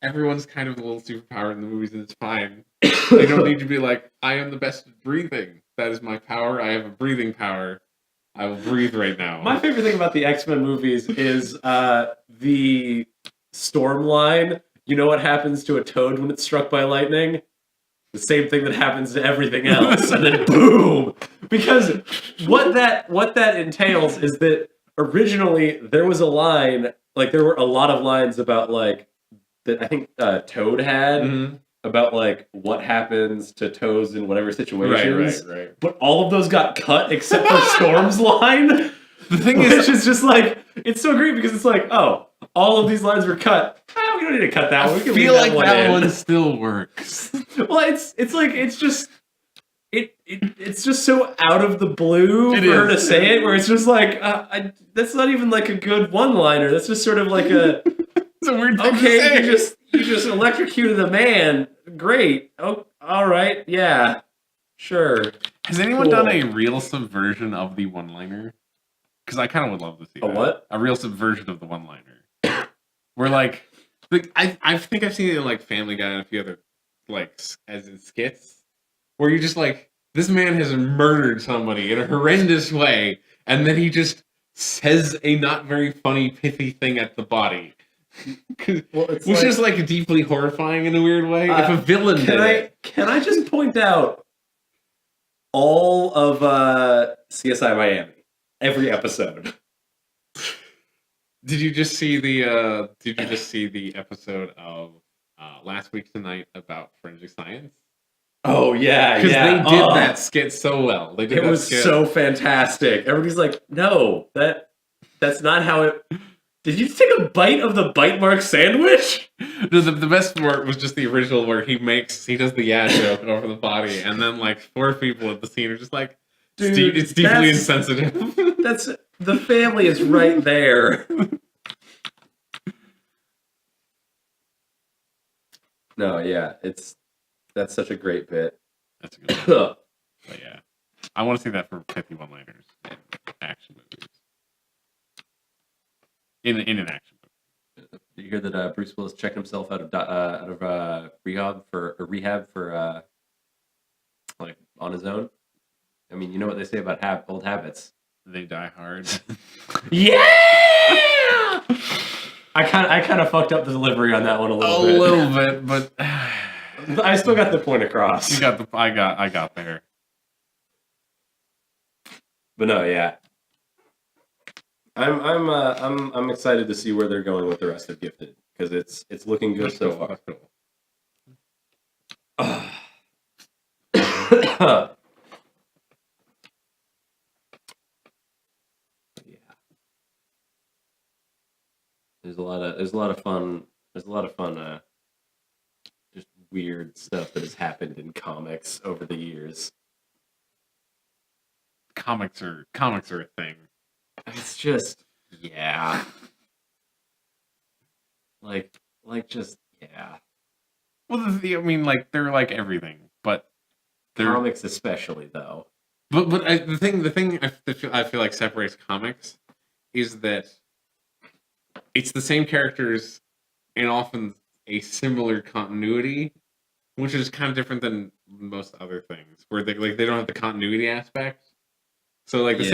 everyone's kind of a little superpowered in the movies and it's fine. They don't need to be like, I am the best at breathing. That is my power. I have a breathing power. I will breathe right now. My favorite thing about the X-Men movies is the storm line. You know what happens to a toad when it's struck by lightning? The same thing that happens to everything else, and then boom! Because what that entails is that originally there was a line, there were a lot of lines about that I think Toad had about what happens to toads in whatever situations. Right. But all of those got cut except for Storm's line. The thing is, it's just it's so great because it's all of these lines were cut. We don't need to cut that one. We can feel leave like that in. one still works. Well, it's just so out of the blue for her to say it, where it's just that's not even a good one-liner. That's just sort of a it's a weird thing okay, to say. you just electrocuted a man. Great. Oh, all right. Yeah. Sure. Has anyone done a real subversion of the one-liner? Because I kind of would love to see a that. What? A real subversion of the one-liner. Where I think I've seen it in Family Guy and a few other as in skits, where you just this man has murdered somebody in a horrendous way, and then he just says a not very funny, pithy thing at the body. Well, it's which is like deeply horrifying in a weird way. If a villain did it. Can I just point out all of CSI Miami? Every episode. Did you just see the episode of Last Week Tonight about forensic science? Oh yeah, because they did that skit so well. It was so fantastic. Everybody's like, "No, that's not how it." Did you take a bite of the bite mark sandwich? No, the best part was just the original where he does the yeah joke over the body, and then like 4 people at the scene are just like, "Dude, it's deeply insensitive." That's the family is right there. No, yeah, that's such a great bit. That's a good one. But yeah, I want to see that for 51-liners in action movies. In an action movie. Did you hear that Bruce Willis checked himself out of rehab for like on his own? I mean, you know what they say about old habits. They die hard. Yeah. I kind of fucked up the delivery on that one a little bit. A little bit, but I still got the point across. I got there. But no, yeah. I'm excited to see where they're going with the rest of Gifted because it's looking good so far. Yeah. There's a lot of fun just weird stuff that has happened in comics over the years. Comics are a thing. It's just yeah. Like just yeah. Well, I mean, like they're like everything, but comics especially though. But the thing I feel like separates comics is that it's the same characters and often a similar continuity, which is kind of different than most other things, where they don't have the continuity aspect. So like the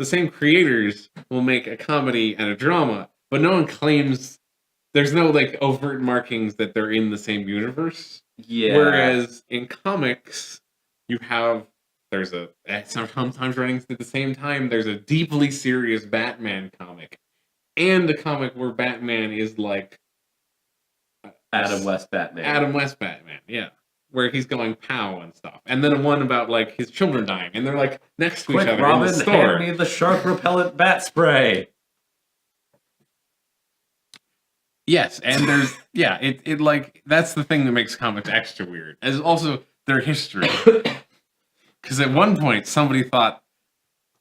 same creators will make a comedy and a drama, but no one claims there's no like overt markings that they're in the same universe. Yeah. Whereas in comics, you have sometimes running at the same time. There's a deeply serious Batman comic, and a comic where Batman is like Adam West Batman, yeah, where he's going pow and stuff, and then one about like his children dying, and they're like next to each other Robin, in the store. hand me the shark repellent bat spray. Yes, and there's it like that's the thing that makes comics extra weird, as also their history. Because at one point somebody thought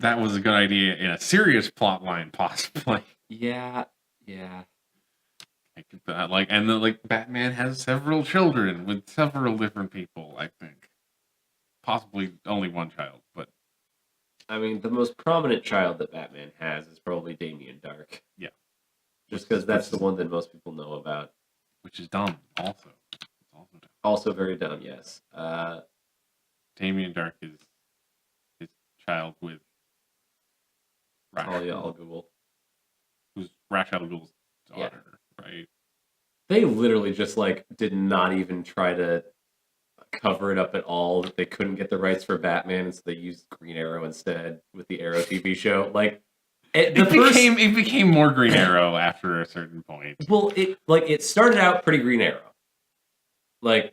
that was a good idea in a serious plot line, possibly. Yeah. And then Batman has several children with several different people. I think possibly only one child, but I mean the most prominent child that Batman has is probably Damien Dark. Yeah. Just because that's the one that most people know about. Which is dumb, also. It's also dumb. Also very dumb, yes. Damien Dark is his child with Talia al Ghul. Who's Ra's al Ghul's daughter, right? They literally just did not even try to cover it up at all. That they couldn't get the rights for Batman, and so they used Green Arrow instead with the Arrow TV show. It became more Green Arrow after a certain point. Well, it started out pretty Green Arrow. The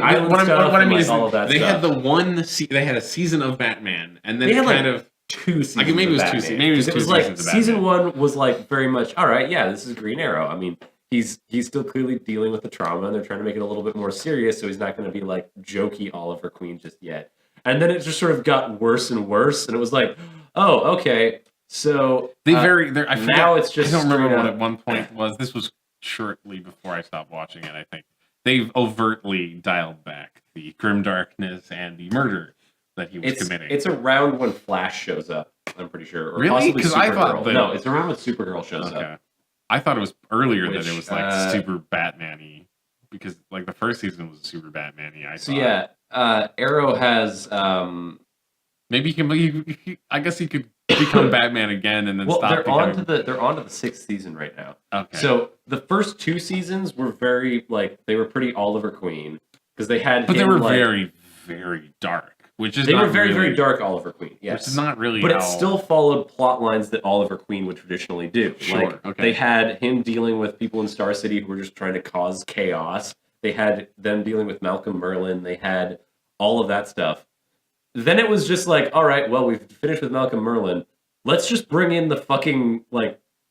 island stuff all of that they stuff. had they had a season of Batman, and then they had kind of 2 seasons. Maybe it was of 2 Batman. seasons. Maybe it was 2 seasons. Season 1 was very much all right. Yeah, this is Green Arrow. I mean, he's still clearly dealing with the trauma, and they're trying to make it a little bit more serious. So he's not going to be jokey Oliver Queen just yet. And then it just sort of got worse and worse, and it was oh, okay. So now it's just. I don't remember what at one point was. This was shortly before I stopped watching it. I think they've overtly dialed back the grimdarkness and the murder that he was committing. It's around when Flash shows up. I'm pretty sure, or really? Because I thought no, it's around when Supergirl shows up. I thought it was earlier that it was super Batman-y, because the first season was super Batman-y. Arrow has Maybe I guess he could become Batman again and then well, stop. they're on to the 6th season right now. Okay. So the first 2 seasons were very they were pretty Oliver Queen because they had. But they were very, very dark. Which is they not were very, really, very dark Oliver Queen. Yes, which is not really. But it still followed plot lines that Oliver Queen would traditionally do. Sure. Okay. They had him dealing with people in Star City who were just trying to cause chaos. They had them dealing with Malcolm Merlyn. They had all of that stuff. Then it was just like, all right, well, we've finished with Malcolm Merlyn. Let's just bring in the fucking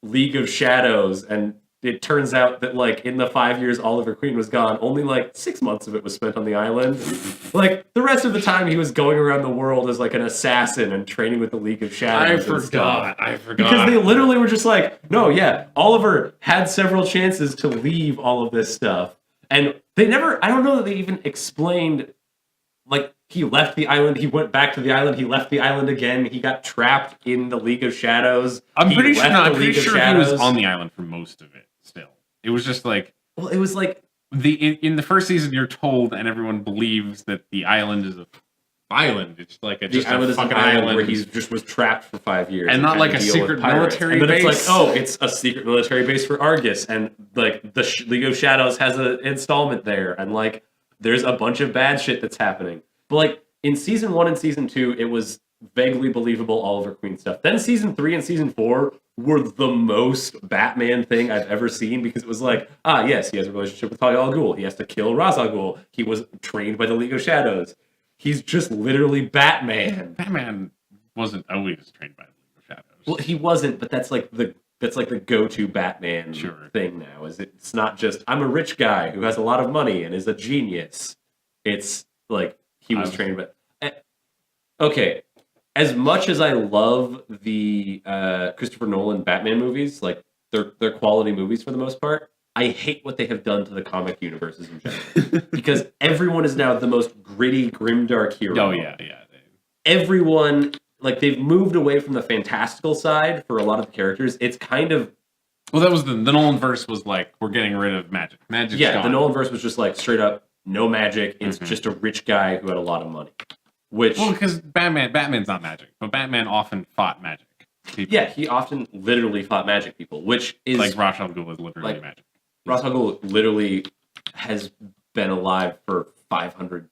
League of Shadows. And it turns out that in the 5 years Oliver Queen was gone, only 6 months of it was spent on the island. The rest of the time he was going around the world as an assassin and training with the League of Shadows. I forgot. Because they literally were just no, yeah, Oliver had several chances to leave all of this stuff. And they never, I don't know that they even explained, he left the island, he went back to the island, he left the island again, he got trapped in the League of Shadows. I'm pretty sure he was on the island for most of it still. It was just well, it was in the first season you're told and everyone believes that the island is a island. It's the island is an island where he just was trapped for 5 years. And not a secret military base. But it's a secret military base for Argus, and the League of Shadows has an installment there, and there's a bunch of bad shit that's happening. But in season 1 and season 2, it was vaguely believable Oliver Queen stuff. Then season 3 and season 4 were the most Batman thing I've ever seen, because it was yes, he has a relationship with Talia al Ghul. He has to kill Ra's al Ghul. He was trained by the League of Shadows. He's just literally Batman. Batman wasn't always trained by the League of Shadows. Well, he wasn't, but that's the go-to Batman thing now. It's not just I'm a rich guy who has a lot of money and is a genius. It's he was trained by. Okay, as much as I love the Christopher Nolan Batman movies, they're quality movies for the most part, I hate what they have done to the comic universes in general. Because everyone is now the most gritty, grimdark hero. Oh, yeah. Everyone, they've moved away from the fantastical side for a lot of the characters. It's kind of... Well, that was the Nolan-verse was we're getting rid of magic. Magic's gone. The Nolan-verse was just straight up, no magic. It's just a rich guy who had a lot of money. Well, because Batman's not magic, but Batman often fought magic people. Yeah, he often literally fought magic people, which is... Ra's al Ghul is literally magic. Ra's al Ghul literally has been alive for 500.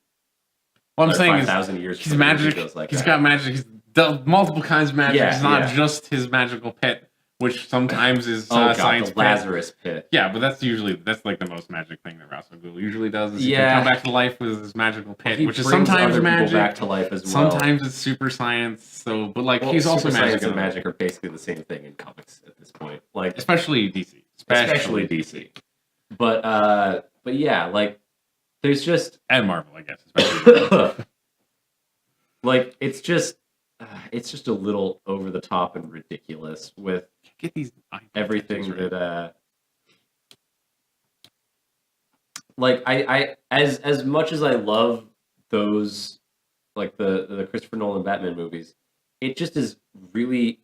What I'm saying is 5,000 years. He's magic. He's got magic. He's done multiple kinds of magic. It's not just his magical pit, which sometimes is science the Lazarus pit. Yeah, but that's the most magic thing that Ra's al Ghul usually does. Is he can come back to life with his magical pit, which is sometimes magic. Back to life as well. Sometimes it's super science. So, but he's also magic. Science and magic are basically the same thing in comics at this point. Especially DC. Especially DC. But yeah, there's just and Marvel, I guess. Especially it's just a little over the top and ridiculous with everything that I as much as I love those the Christopher Nolan Batman movies, it just is really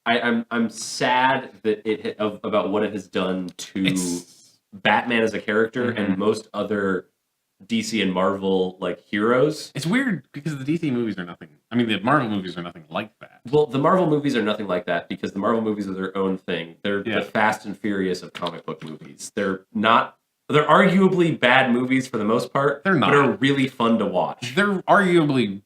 I'm sad that about what it has done to Batman as a character and most other DC and Marvel heroes. It's weird because the DC movies are nothing. I mean, the Marvel movies are nothing like that. Well, the Marvel movies are nothing like that because the Marvel movies are their own thing. They're the Fast and Furious of comic book movies. They're not. They're arguably bad movies for the most part. They're not. But are really fun to watch. They're arguably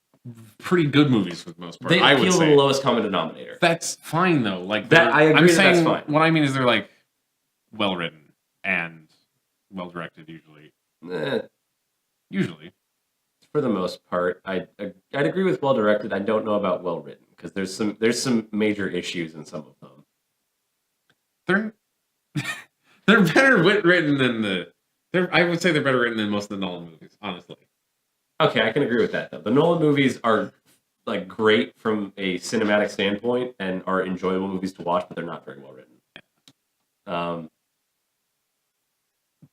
pretty good movies for the most part. They appeal to the lowest common denominator. That's fine though. That I agree. That's fine. What I mean is they're well written and well directed usually. Usually, for the most part, I'd agree with well directed. I don't know about well written because there's some major issues in some of them. They're better written than I would say they're better written than most of the Nolan movies, honestly. Okay, I can agree with that though. The Nolan movies are great from a cinematic standpoint and are enjoyable movies to watch, but they're not very well written.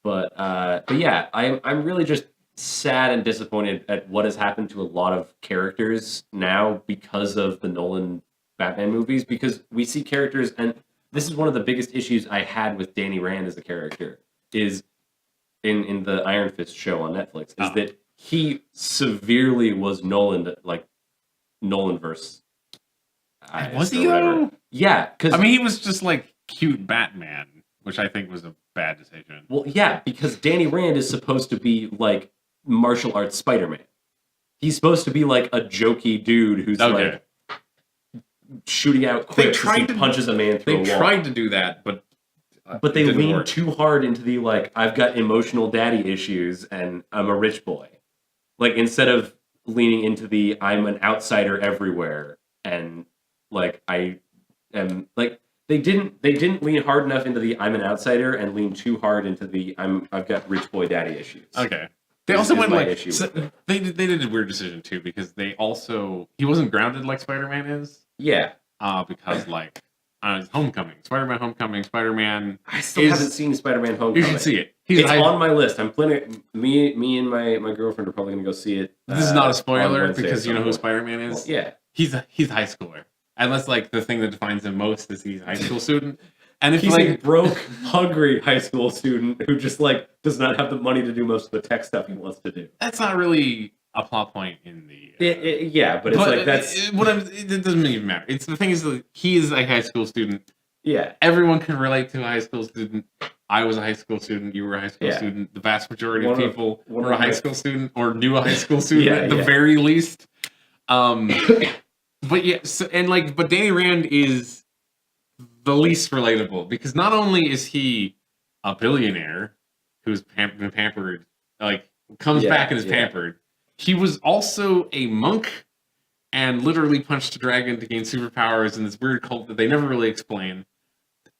But yeah, I'm really just sad and disappointed at what has happened to a lot of characters now because of the Nolan Batman movies, because we see characters, and this is one of the biggest issues I had with Danny Rand as a character, is in the Iron Fist show on Netflix, is that he severely was Nolan Nolanverse. Was he though? Yeah, because I mean, he was just like cute Batman, which I think was a bad decision. Well, yeah, because Danny Rand is supposed to be like martial arts Spider-Man. He's supposed to be like a jokey dude who's like shooting out quips as he punches a man through a wall. They tried to do that, but they leaned too hard into the like, I've got emotional daddy issues and I'm a rich boy. Like, instead of leaning into the I'm an outsider everywhere and like I am like they didn't lean hard enough into the I'm an outsider and lean too hard into the I've got rich boy daddy issues. Okay. They also went like they did a weird decision too, because he wasn't grounded like Spider-Man is. Yeah. Because like Homecoming, Spider-Man. I still haven't seen Spider-Man Homecoming. You should see it. It's on my list. I'm planning. Me and my girlfriend are probably gonna go see it. This is not a spoiler because you know who Spider-Man is. Well, yeah, he's a high schooler. Unless like the thing that defines him most is he's a high school student. And if he's like a broke, hungry high school student who just like does not have the money to do most of the tech stuff he wants to do. That's not really a plot point in the. Yeah, but it's like that's it doesn't even matter. It's the thing is that he is a high school student. Yeah, everyone can relate to a high school student. I was a high school student. You were a high school student. The vast majority of people were a high school student or knew a high school student at the very least. But yeah, but Danny Rand is the least relatable because not only is he a billionaire who's been pampered, like comes back and is pampered, he was also a monk and literally punched a dragon to gain superpowers in this weird cult that they never really explain.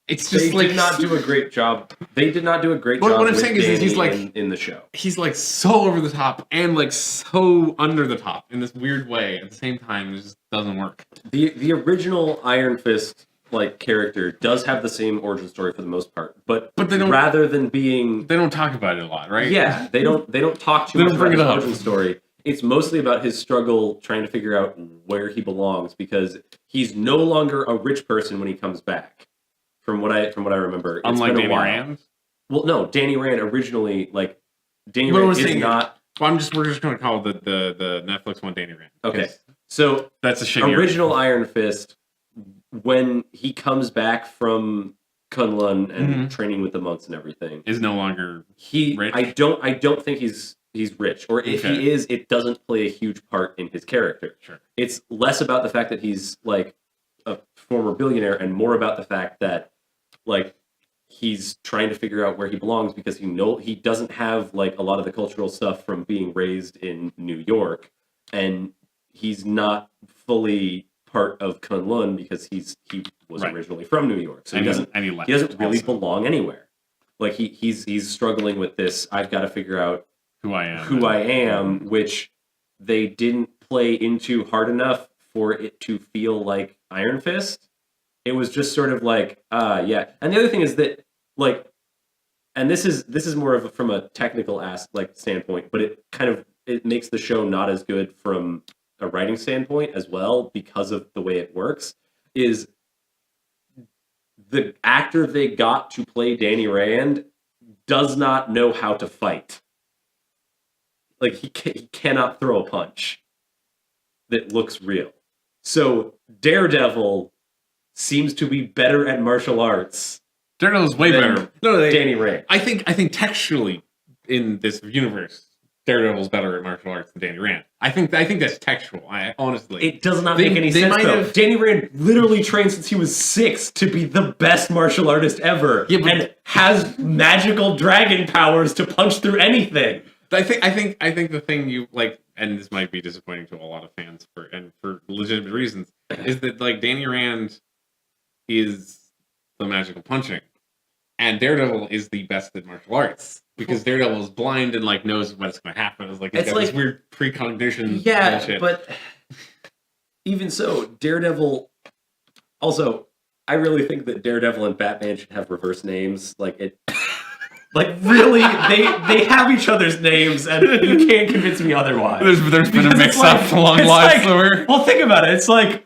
It's just they did not do a great job. They did not do a great job. What I'm saying is he's like in the show. He's like so over the top and like so under the top in this weird way. At the same time, it just doesn't work. The original Iron Fist like character does have the same origin story for the most part, but they don't. Rather than being, they don't talk about it a lot, right? Yeah, they don't talk too much about his origin story. It's mostly about his struggle trying to figure out where he belongs because he's no longer a rich person when he comes back. From what I remember, unlike Danny Rand. Well, no, Danny Rand originally Danny Rand is not. Well, we're just going to call the Netflix one Danny Rand. Okay, so that's a shitty original Iron Fist. When he comes back from Kunlun and training with the monks and everything, is no longer rich? I don't think he's rich, or if he is, it doesn't play a huge part in his character. Sure, it's less about the fact that he's like a former billionaire and more about the fact that like he's trying to figure out where he belongs because he doesn't have like a lot of the cultural stuff from being raised in New York, and he's not fully part of Kunlun because he was originally from New York, so he doesn't really belong anywhere. Like he's struggling with this. I've got to figure out who I am, which they didn't play into hard enough for it to feel like Iron Fist. It was just sort of like, yeah. And the other thing is that, like, and this is more of from a technical standpoint, but it makes the show not as good from a writing standpoint as well because of the way it works. Is the actor they got to play Danny Rand does not know how to fight. Like he cannot throw a punch that looks real. So Daredevil seems to be better at martial arts. Daredevil's way better. No, Danny Rand. I think textually in this universe, Daredevil's better at martial arts than Danny Rand. I think that's textual. Honestly, it does not make any sense. Though. Danny Rand literally trained since he was 6 to be the best martial artist ever, and has magical dragon powers to punch through anything. I think the thing you like, and this might be disappointing to a lot of fans for legitimate reasons, is that like Danny Rand is the magical punching, and Daredevil is the best at martial arts because Daredevil is blind and like knows what's going to happen. It's got this weird precognition. Yeah, bullshit. But even so, Daredevil. Also, I really think that Daredevil and Batman should have reverse names. Like really, they have each other's names, and you can't convince me otherwise. There's been a mix-up along lines somewhere. Well, think about it. It's like,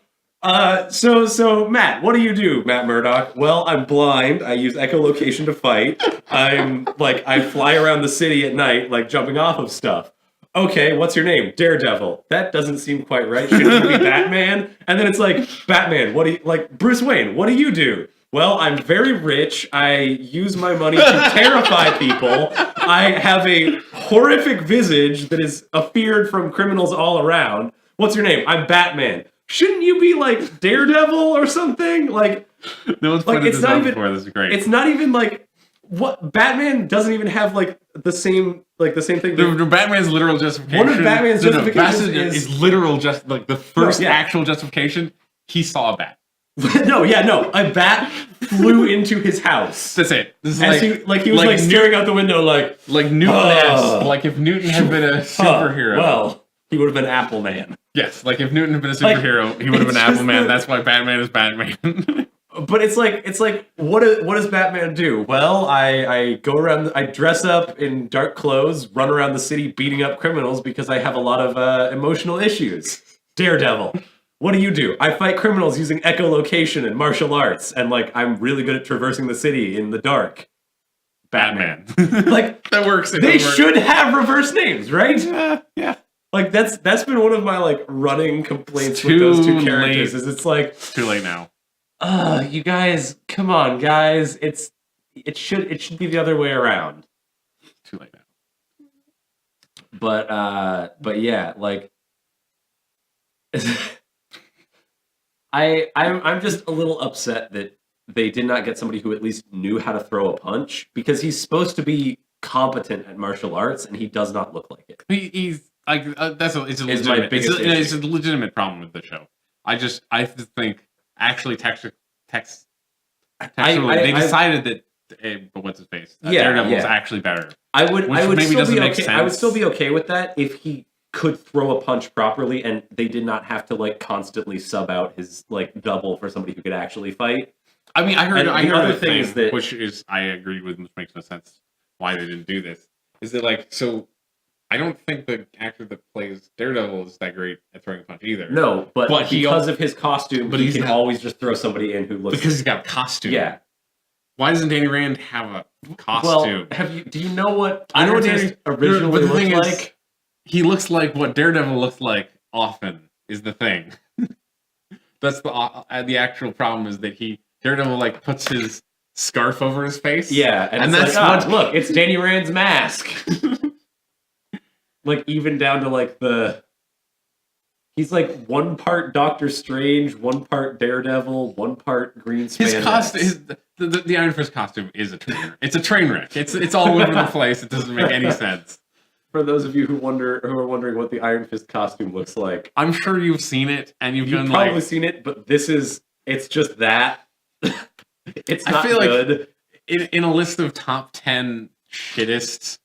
so Matt, what do you do, Matt Murdock? Well, I'm blind. I use echolocation to fight. I fly around the city at night, like jumping off of stuff. okay, what's your name? Daredevil. That doesn't seem quite right. Shouldn't you be Batman? And then it's like, Batman, what do you, like, Bruce Wayne, what do you do? Well, I'm very rich. I use my money to terrify people. I have a horrific visage that is afeared from criminals all around. What's your name? I'm Batman. Shouldn't you be like Daredevil or something? Like, no one's pointed this out before. This is great. It's not even like what Batman doesn't even have like the same thing. The Batman's literal justification. One of Batman's justifications is literal, just like the first actual justification. He saw a bat. No, a bat flew into his house. That's it. This is he was staring out the window like Newton-esque. Like if Newton had been a superhero. Well, he would have been Apple Man. Yes, like if Newton had been a superhero, he would have been Apple Man. That's why Batman is Batman. But it's like what does Batman do? Well, I go around, I dress up in dark clothes, run around the city beating up criminals because I have a lot of emotional issues. Daredevil. What do? I fight criminals using echolocation and martial arts, and like I'm really good at traversing the city in the dark. Batman. Like that works. They should have reverse names, right? Yeah. Like that's been one of my like running complaints with those two characters. Is it's like it's too late now. You guys, come on, guys. It should be the other way around. Too late now. But yeah, like I'm just a little upset that they did not get somebody who at least knew how to throw a punch, because he's supposed to be competent at martial arts and he does not look like it. He's like it's a legitimate problem with the show. I just think actually textually they decided that but what's his face? Daredevil is actually better. I would still be okay with that if he could throw a punch properly and they did not have to like constantly sub out his like double for somebody who could actually fight. I mean, I heard other things that, which is I agree with, which makes no sense why they didn't do this. Is that like so? I don't think the actor that plays Daredevil is that great at throwing a punch either. No, but because of his costume, he can always just throw somebody in who looks because he's got a costume. Yeah. Why doesn't Danny Rand have a costume? Well, do you know what Iron Fist originally looks like? He looks like what Daredevil looks like often is the thing. That's the actual problem is that Daredevil like puts his scarf over his face. Yeah, and that's like, look, it's Danny Rand's mask. Like even down to like he's like one part Doctor Strange, one part Daredevil, one part green spandex. His costume, the Iron Fist costume is a train. It's a train wreck. It's all over the place. It doesn't make any sense. For those of you who are wondering what the Iron Fist costume looks like, I'm sure you've seen it and you've probably seen it, but it's just that. It's not good. Like in a list of top 10 shittest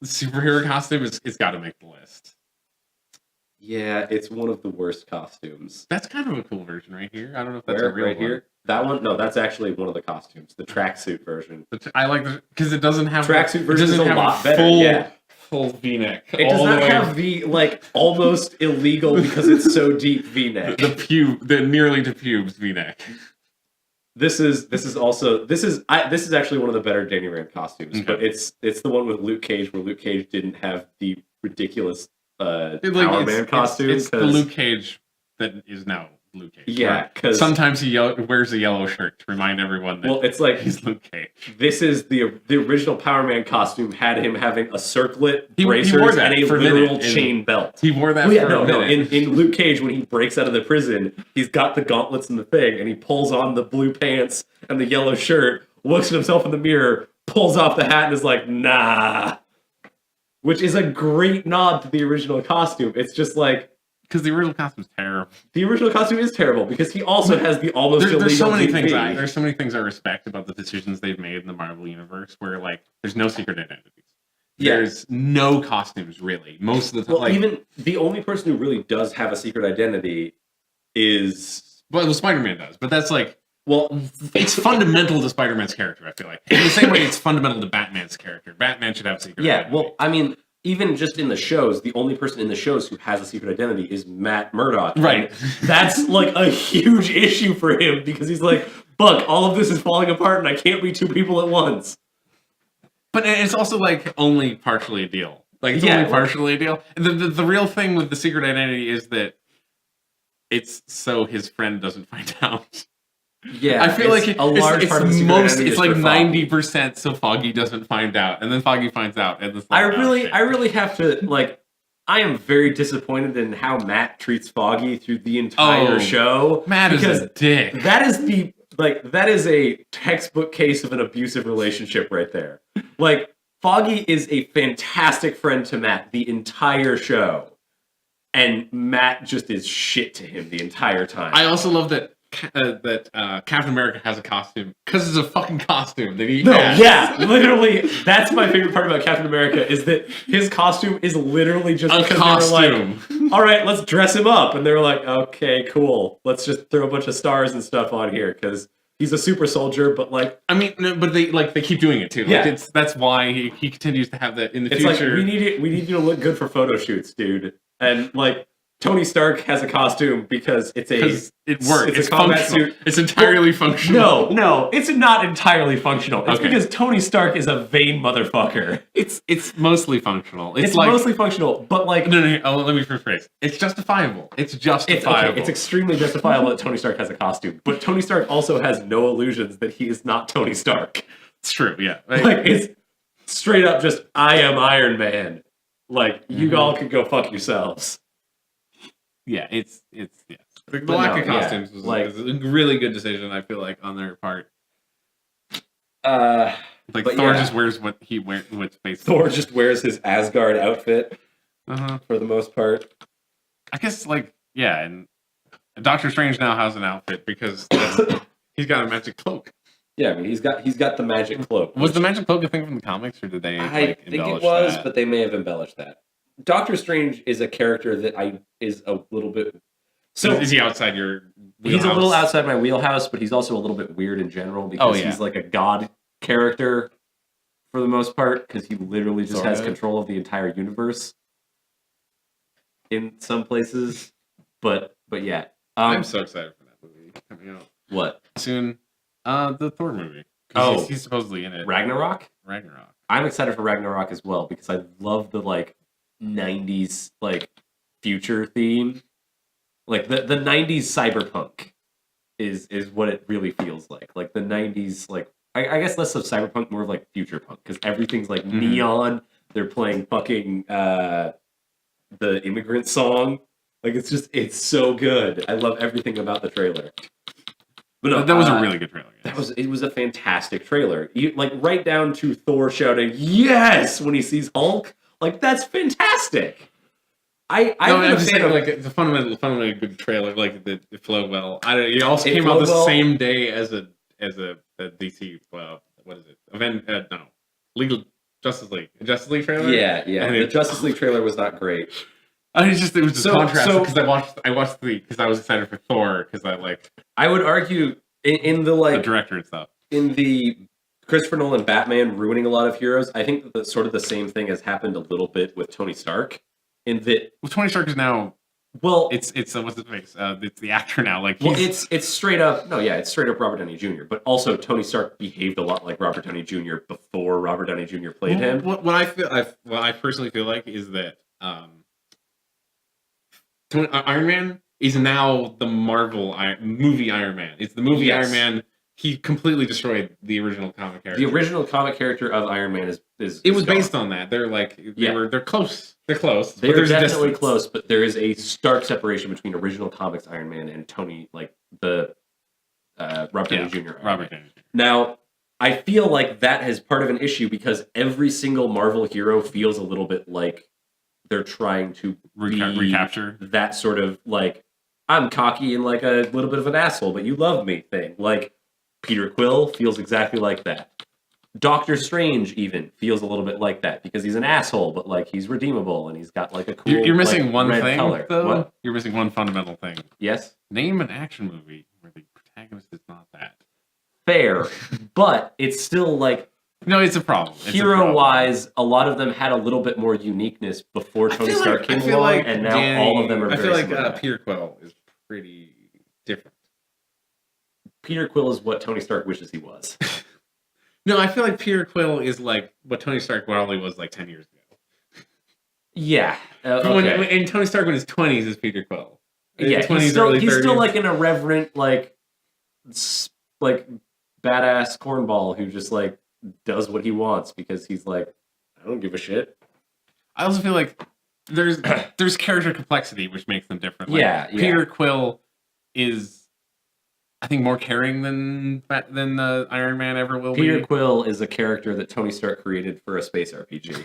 superhero costumes, it's got to make the list. Yeah, it's one of the worst costumes. That's kind of a cool version right here. I don't know if that's a real right one. Here. That one? No, that's actually one of the costumes. The tracksuit version. I like because it doesn't have tracksuit version is a lot better. Full V-neck. It does not have the like almost illegal because it's so deep V-neck. The nearly to pubes V-neck. This is actually one of the better Danny Rand costumes, okay. But it's the one with Luke Cage where Luke Cage didn't have the ridiculous Power Man costume. It's the Luke Cage that is now Luke Cage. Yeah, because sometimes he wears a yellow shirt to remind everyone that it's like he's Luke Cage. This is the original Power Man costume had him having a circlet, bracers, and a literal chain belt. He wore that. In Luke Cage when he breaks out of the prison, he's got the gauntlets and the thing, and he pulls on the blue pants and the yellow shirt, looks at himself in the mirror, pulls off the hat, and is like, nah. Which is a great nod to the original costume. It's just like. Because the original costume is terrible. The original costume is terrible because he also has the almost illegal there's so many things. DP. There's so many things I respect about the decisions they've made in the Marvel universe, where like there's no secret identities. Yeah. There's no costumes really. Most of the time, well, even the only person who really does have a secret identity is Spider-Man does, but that's like it's fundamental to Spider-Man's character. I feel like in the same way it's fundamental to Batman's character. Batman should have a secret. identity. Well, I mean. Even just in the shows, the only person in the shows who has a secret identity is Matt Murdock. Right. And that's like a huge issue for him because he's like, fuck, all of this is falling apart and I can't be two people at once. But it's also like only partially a deal. Like, it's only partially a deal. The real thing with the secret identity is that it's so his friend doesn't find out. Yeah, I feel like a large part of the secret identity it's is like for Foggy. 90% so Foggy doesn't find out, and then Foggy finds out, and it's like, I really have to, like, I am very disappointed in how Matt treats Foggy through the entire show. Matt is a dick. That is a textbook case of an abusive relationship right there. Like, Foggy is a fantastic friend to Matt the entire show, and Matt just is shit to him the entire time. I also love that Captain America has a costume because it's a fucking costume that he literally, that's my favorite part about Captain America is that his costume is literally just a because costume. they were like, all right, let's dress him up, and they were like, okay, cool, let's just throw a bunch of stars and stuff on here because he's a super soldier, but like, I mean, no, but they keep doing it too. Yeah. Like, that's why he continues to have that in the it's future. like we need you to look good for photo shoots, dude, and like. Tony Stark has a costume because it works. It's a combat functional. suit. It's entirely functional. No, it's not entirely functional. It's Okay. because Tony Stark is a vain motherfucker. It's mostly functional. It's like, mostly functional, but like no. Let me rephrase. It's justifiable. It's justifiable. It's extremely justifiable that Tony Stark has a costume, but Tony Stark also has no illusions that he is not Tony Stark. It's true. Yeah. Like it's straight up just I am Iron Man. Like you all could go fuck yourselves. Yeah, it's The lack of costumes was a really good decision, I feel like, on their part. Like Thor just wears what's basically. Thor just wears his Asgard outfit for the most part. I guess and Doctor Strange now has an outfit because he's got a magic cloak. Yeah, I mean he's got the magic cloak. Was the magic cloak a thing from the comics, or did they? I think it was, but they may have embellished that. Doctor Strange is a character that is a little bit. So is he outside your wheelhouse? He's a little outside my wheelhouse, but he's also a little bit weird in general because he's like a god character for the most part because he literally just has control of the entire universe in some places. But yeah, I'm so excited for that movie coming out. What soon? The Thor movie. He's supposedly in it. Ragnarok. Ragnarok. I'm excited for Ragnarok as well because I love the 90s future theme. Like the 90s cyberpunk is what it really feels like. Like the 90s I guess less of cyberpunk, more of like future punk because everything's neon. They're playing fucking the Immigrant Song. Like it's so good. I love everything about the trailer. But no, that was a really good trailer. Yes. It was a fantastic trailer. Right down to Thor shouting "Yes" when he sees Hulk. That's fantastic. I'm just saying, it's a fundamentally good trailer. It flowed well. It also came out the same day as a DC. What is it? Legal Justice League. A Justice League trailer. Yeah. The Justice League trailer was not great. It was just contrast because I watched because I was excited for Thor because I would argue in the director and stuff in the Christopher Nolan Batman ruining a lot of heroes. I think that sort of the same thing has happened a little bit with Tony Stark. In that, Tony Stark is now it's what's his face? It's the actor now. It's straight up it's straight up Robert Downey Jr. But also Tony Stark behaved a lot like Robert Downey Jr. before Robert Downey Jr. played him. What I personally feel like is that Iron Man is now the Marvel movie Iron Man. It's the movie Iron Man. He completely destroyed the original comic character. The original comic character of Iron Man is it was based on that. They're they're close. They're close. They're definitely close, but there is a stark separation between original comics Iron Man and Tony, the Robert Downey Jr. Robert Downey Jr. Now, I feel like that has part of an issue because every single Marvel hero feels a little bit like they're trying to recapture that sort of I'm cocky and a little bit of an asshole, but you love me thing. Peter Quill feels exactly like that. Doctor Strange even feels a little bit like that because he's an asshole, but he's redeemable and he's got a cool. You're missing one red thing, color. though. What? You're missing one fundamental thing. Yes. Name an action movie where the protagonist is not that. Fair, but it's still no, it's a problem. Hero-wise, a lot of them had a little bit more uniqueness before Tony Stark came along, and now all of them are very similar. I feel like Peter Quill is pretty different. Peter Quill is what Tony Stark wishes he was. No, I feel like Peter Quill is what Tony Stark probably was 10 years ago. Yeah. And Tony Stark in his 20s is Peter Quill. Yeah, 20s, he's still like an irreverent, like badass cornball who just like does what he wants because he's like, I don't give a shit. I also feel like there's character complexity which makes them different. Like, Peter Quill is, I think, more caring than Iron Man ever will be. Peter Quill is a character that Tony Stark created for a space RPG.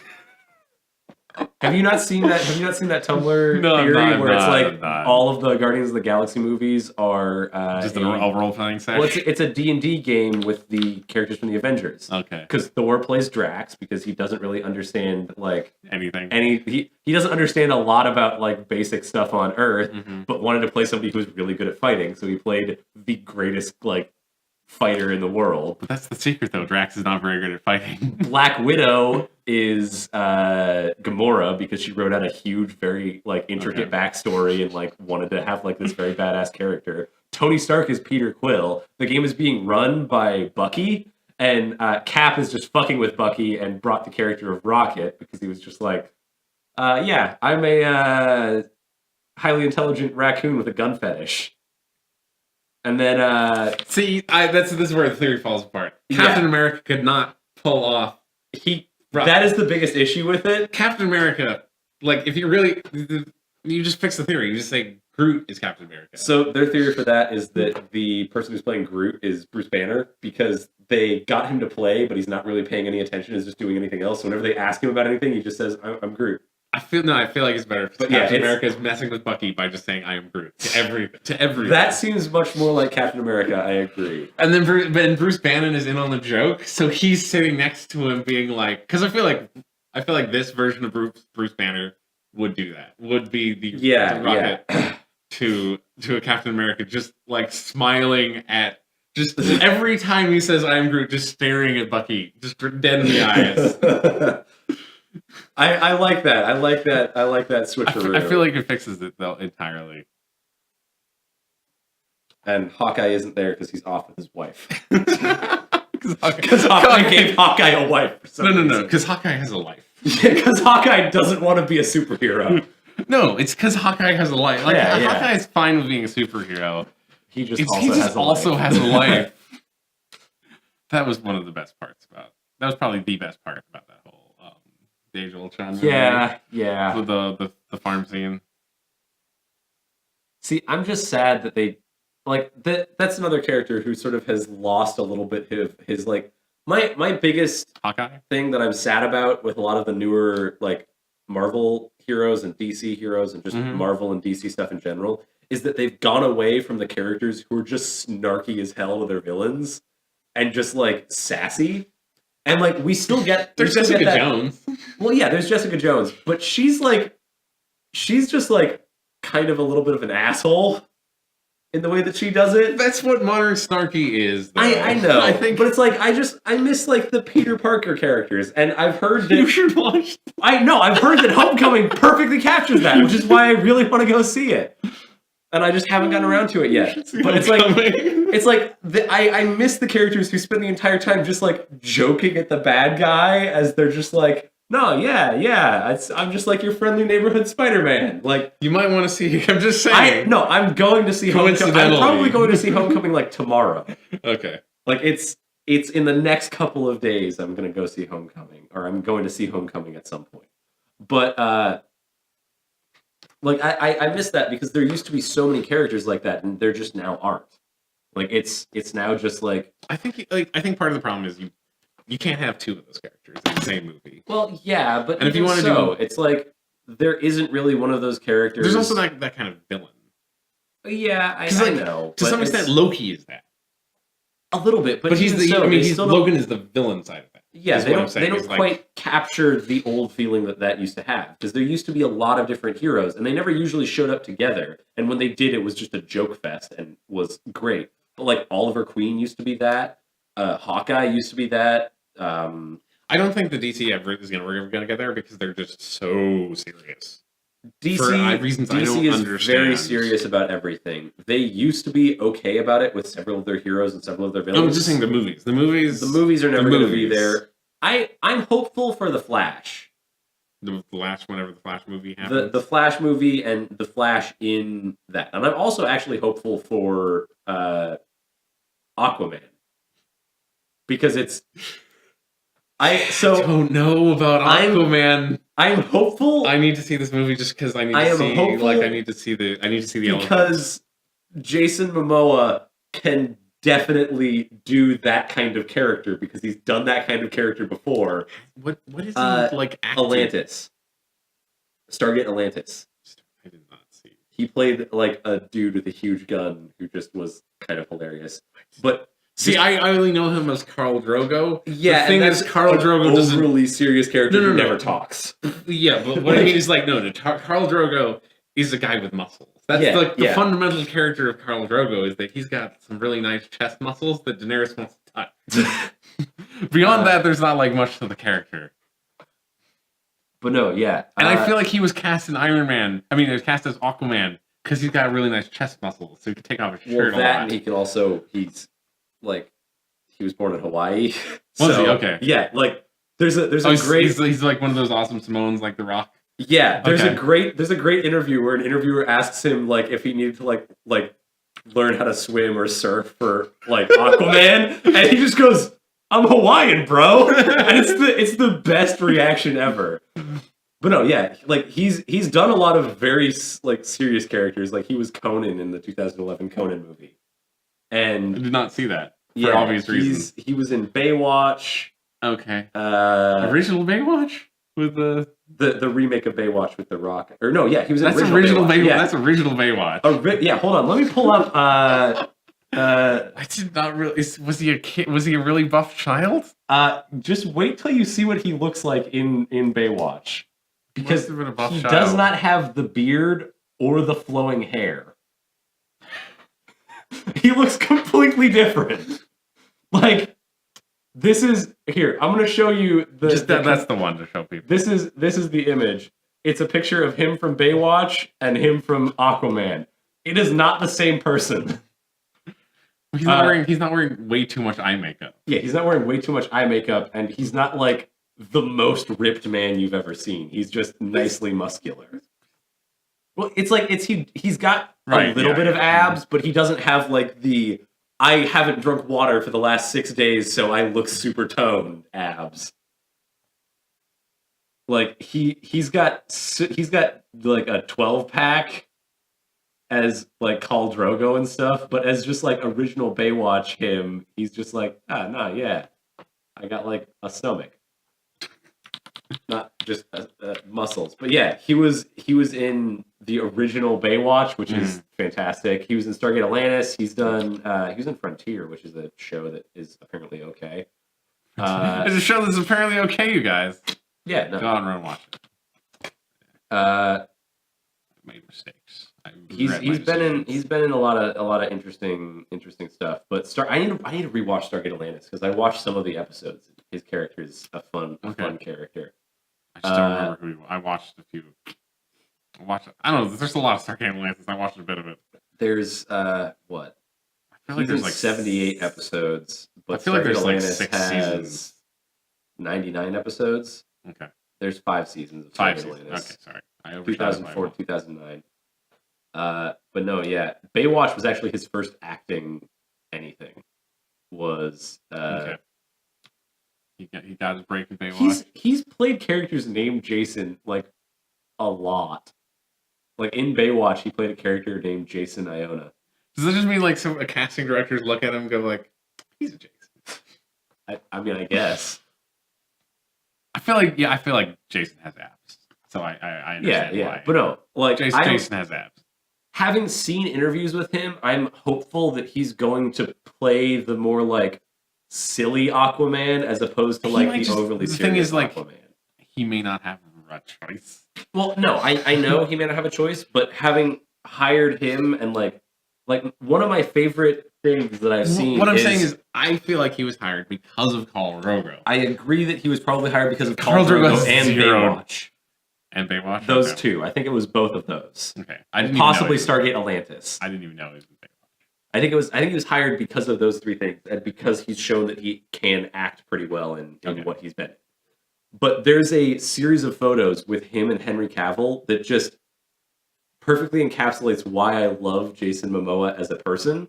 Have you not seen that? Have you not seen that Tumblr theory where it's like all of the Guardians of the Galaxy movies are just a role-playing session? Well, it's a D&D game with the characters from the Avengers. Okay. Because Thor plays Drax because he doesn't really understand like anything. He doesn't understand a lot about like basic stuff on Earth, but wanted to play somebody who was really good at fighting. So he played the greatest like fighter in the world. But that's the secret, though. Drax is not very good at fighting. Black Widow is Gamora because she wrote out a huge, very like intricate backstory and like wanted to have like this very badass character. Tony Stark is Peter Quill. The game is being run by Bucky, and Cap is just fucking with Bucky and brought the character of Rocket because he was just like, yeah, I'm a highly intelligent raccoon with a gun fetish. And then see, this is where the theory falls apart. Captain America could not pull off. That is the biggest issue with it. Captain America, like, if you really, you just fix the theory. You just say Groot is Captain America. So their theory for that is that the person who's playing Groot is Bruce Banner because they got him to play, but he's not really paying any attention. He's just doing anything else. So whenever they ask him about anything, he just says, "I'm Groot." I feel like it's better. But Captain America is messing with Bucky by just saying, "I am Groot" to every. That seems much more like Captain America. I agree. And then Bruce Banner is in on the joke, so he's sitting next to him, being like, because I feel like this version of Bruce Banner would do that. Would be the Rocket to a Captain America, just like smiling at. Just every time he says "I am Groot," just staring at Bucky, just dead in the eyes. I like that. I like that switcheroo. I feel like it fixes it though entirely. And Hawkeye isn't there because he's off with his wife. Because Hawkeye gave Hawkeye a wife. For some reason. No. Because Hawkeye has a life. Because Hawkeye doesn't want to be a superhero. No, it's because Hawkeye has a life. Like Hawkeye is fine with being a superhero. He just also has a life. That was one of the best parts about. That was probably the best part about that whole the Age of Ultron movie. Yeah. The farm scene. See, I'm just sad that they like that. That's another character who sort of has lost a little bit of his like. My biggest Hawkeye thing that I'm sad about with a lot of the newer like Marvel heroes and DC heroes and just Marvel and DC stuff in general is that they've gone away from the characters who are just snarky as hell with their villains and just like sassy. And like we still get there's Jessica Jones. Well, yeah, there's Jessica Jones, but she's just like kind of a little bit of an asshole in the way that she does it. That's what modern snarky is, though. I know. I think, but it's like I miss like the Peter Parker characters, and I've heard that you should watch. I've heard that Homecoming perfectly captures that, which is why I really want to go see it. And I just haven't gotten around to it yet. But it's like I miss the characters who spend the entire time just like joking at the bad guy as they're just like, no, yeah, I'm just like your friendly neighborhood Spider-Man. Like you might want to see. I'm just saying. I'm going to see Homecoming. I'm probably going to see Homecoming like tomorrow. Okay. Like it's in the next couple of days. I'm going to go see Homecoming, or I'm going to see Homecoming at some point. But like I miss that because there used to be so many characters like that, and there just now aren't. Like it's now just like I think part of the problem is you can't have two of those characters in the same movie. Well, yeah, but and if you want to do it's like there isn't really one of those characters. There's also that kind of villain. Yeah, I know. To some extent, Loki is that. A little bit, but he's Logan is the villain side of that. Yeah, they don't quite capture the old feeling that used to have. Because there used to be a lot of different heroes, and they never usually showed up together. And when they did, it was just a joke fest and was great. But like Oliver Queen used to be that. Hawkeye used to be that. I don't think the DC ever is going to get there because they're just so serious. DC is very serious about everything. They used to be okay about it with several of their heroes and several of their villains. I'm just saying the movies. The movies are never going to be there. I'm hopeful for The Flash. The Flash, whenever the Flash movie happens. The Flash movie and the Flash in that. And I'm also actually hopeful for Aquaman. Because it's I don't know about Aquaman. I'm hopeful. I need to see this movie just because I need to see I need to see the because Jason Momoa can definitely do that kind of character because he's done that kind of character before. What is he like acting? Atlantis. Stargate Atlantis. I did not see. He played like a dude with a huge gun who just was kind of hilarious. But see, I only know him as Khal Drogo. Yeah, the thing is, Khal Drogo doesn't really serious character who never talks. Yeah, but what I mean is like Khal Drogo is a guy with muscles. That's the fundamental character of Khal Drogo is that he's got some really nice chest muscles that Daenerys wants to touch. Beyond that, there's not like much to the character. But no, yeah. And I feel like he was cast in Iron Man. I mean, he was cast as Aquaman because he's got really nice chest muscles, so he could take off his shirt a lot. And he can also, like, he was born in Hawaii. Was he? Okay. Yeah, like, there's a great... He's like one of those awesome Samoans like The Rock. Yeah, there's a great interview where an interviewer asks him, like, if he needed to, like learn how to swim or surf for, like, Aquaman, and he just goes... I'm Hawaiian, bro, and it's the best reaction ever. But no, yeah, like he's done a lot of very like serious characters. Like he was Conan in the 2011 Conan movie, and I did not see that for obvious reasons. He was in Baywatch. Okay, original Baywatch with the remake of Baywatch with The Rock. Or no, yeah, he was in original Baywatch. Yeah. That's original Baywatch. Yeah, hold on, let me pull up. I did not really. Was he a kid? Was he a really buff child? Just wait till you see what he looks like in Baywatch, because he child. Does not have the beard or the flowing hair. He looks completely different. Like this is here. I'm gonna show you that's the one to show people. This is the image. It's a picture of him from Baywatch and him from Aquaman. It is not the same person. He's not wearing way too much eye makeup. Yeah, he's not wearing way too much eye makeup, and he's not like the most ripped man you've ever seen. He's just nicely muscular. Well, it's like he's got a little bit of abs, but he doesn't have like the I haven't drunk water for the last 6 days, so I look super toned abs. Like he's got like a 12-pack. As like Khal Drogo and stuff, but as just like original Baywatch him, he's just like, I got like a stomach, not just muscles. But yeah, he was in the original Baywatch, which is fantastic. He was in Stargate Atlantis. He was in Frontier, which is a show that is apparently okay. It's a show that's apparently okay, you guys. Yeah, no. Go on and watch it. I made mistakes. He's been in a lot of interesting stuff. But I need to rewatch Stargate Atlantis because I watched some of the episodes. His character is a fun character. I just don't remember who I watched a few. I don't know. There's a lot of Stargate Atlantis. I watched a bit of it. There's what? I feel like there's like 78 episodes, but I feel like there's like 6 has seasons. 99 episodes. Okay. There's 5 seasons of Stargate Atlantis. Okay, sorry. 2004 to 2009. But no, yeah, Baywatch was actually his first acting anything. Okay. He got his break in Baywatch. He's played characters named Jason like a lot. Like in Baywatch, he played a character named Jason Iona. Does that just mean like some casting directors look at him and go like, he's a Jason? I mean, I guess. I feel like Jason has abs, so I understand why. But no, like Jason has abs. Having seen interviews with him, I'm hopeful that he's going to play the more like silly Aquaman as opposed to like the overly serious thing is, like, Aquaman. He may not have a choice. Well, no, I know he may not have a choice, but having hired him and like one of my favorite things that I've seen. What I'm saying is, I feel like he was hired because of Khal Drogo. I agree that he was probably hired because of Khal Drogo and Baywatch. And Baywatch? Those two. I think it was both of those. Okay. Possibly Stargate Atlantis. I didn't even know he was in Baywatch. I think he was hired because of those 3 things, and because he's shown that he can act pretty well in what he's been in. But there's a series of photos with him and Henry Cavill that just perfectly encapsulates why I love Jason Momoa as a person,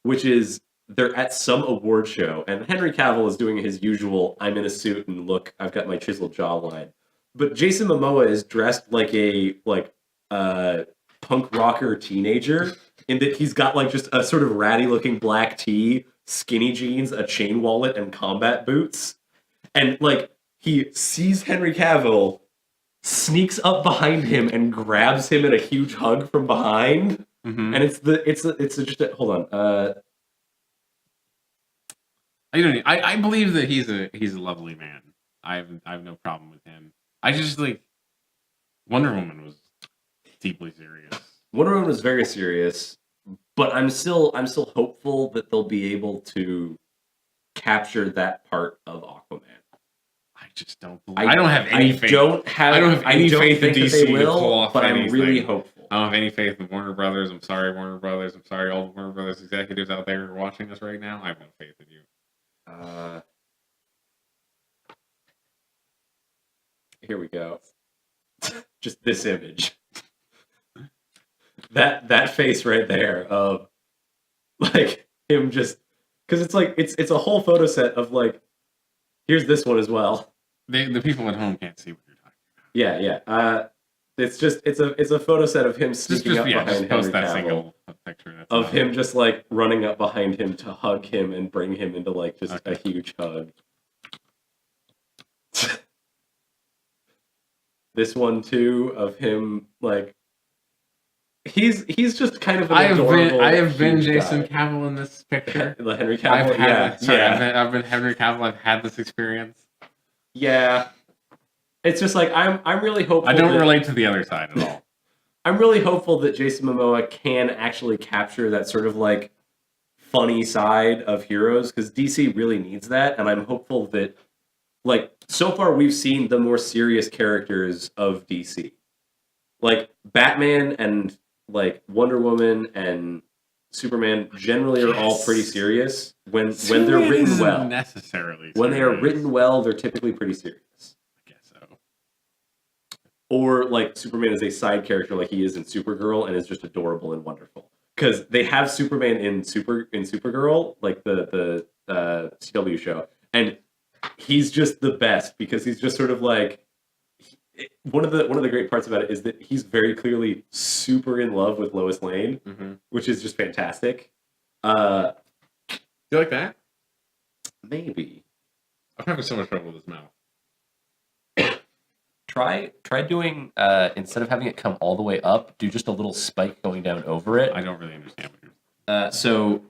which is they're at some award show, and Henry Cavill is doing his usual, I'm in a suit and look, I've got my chiseled jawline. But Jason Momoa is dressed like a punk rocker teenager, in that he's got like just a sort of ratty looking black tee, skinny jeans, a chain wallet, and combat boots. And like he sees Henry Cavill, sneaks up behind him and grabs him in a huge hug from behind. Mm-hmm. And hold on. I believe that he's a lovely man. I have no problem with him. I just like Wonder Woman was deeply serious. Wonder Woman was very serious, but I'm still hopeful that they'll be able to capture that part of Aquaman. I just don't believe. I don't have any faith. I don't have any faith in DC they will, to pull off, but I'm really hopeful. I don't have any faith in Warner Brothers. I'm sorry, Warner Brothers. I'm sorry, all the Warner Brothers executives out there who are watching us right now. I have no faith in you. Here we go. Just this image. That face right there of like him just because it's like it's a whole photo set of like here's this one as well. The people at home can't see what you're talking about. Yeah. It's a photo set of him sneaking up behind Henry Cavill. Picture of him just like running up behind him to hug him and bring him into like just a huge hug. This one too of him like he's just kind of an adorable. I have been Jason guy. Cavill in this picture. The Henry Cavill. I've been Henry Cavill. I've had this experience. Yeah, it's just like I'm really hopeful. I don't relate to the other side at all. I'm really hopeful that Jason Momoa can actually capture that sort of like funny side of heroes because DC really needs that, and I'm hopeful that like so far we've seen the more serious characters of DC, like Batman and like Wonder Woman and Superman generally are all pretty serious when they're written well. Necessarily, when they are written well, they're typically pretty serious. I guess so. Or like Superman is a side character, like he is in Supergirl, and is just adorable and wonderful. Because they have Superman in Supergirl, like the CW show, and he's just the best because he's just sort of like one of the great parts about it is that he's very clearly super in love with Lois Lane, which is just fantastic. Do you like that? Maybe. I'm having so much trouble with his mouth. Try doing instead of having it come all the way up, do just a little spike going down over it. I don't really understand what you're so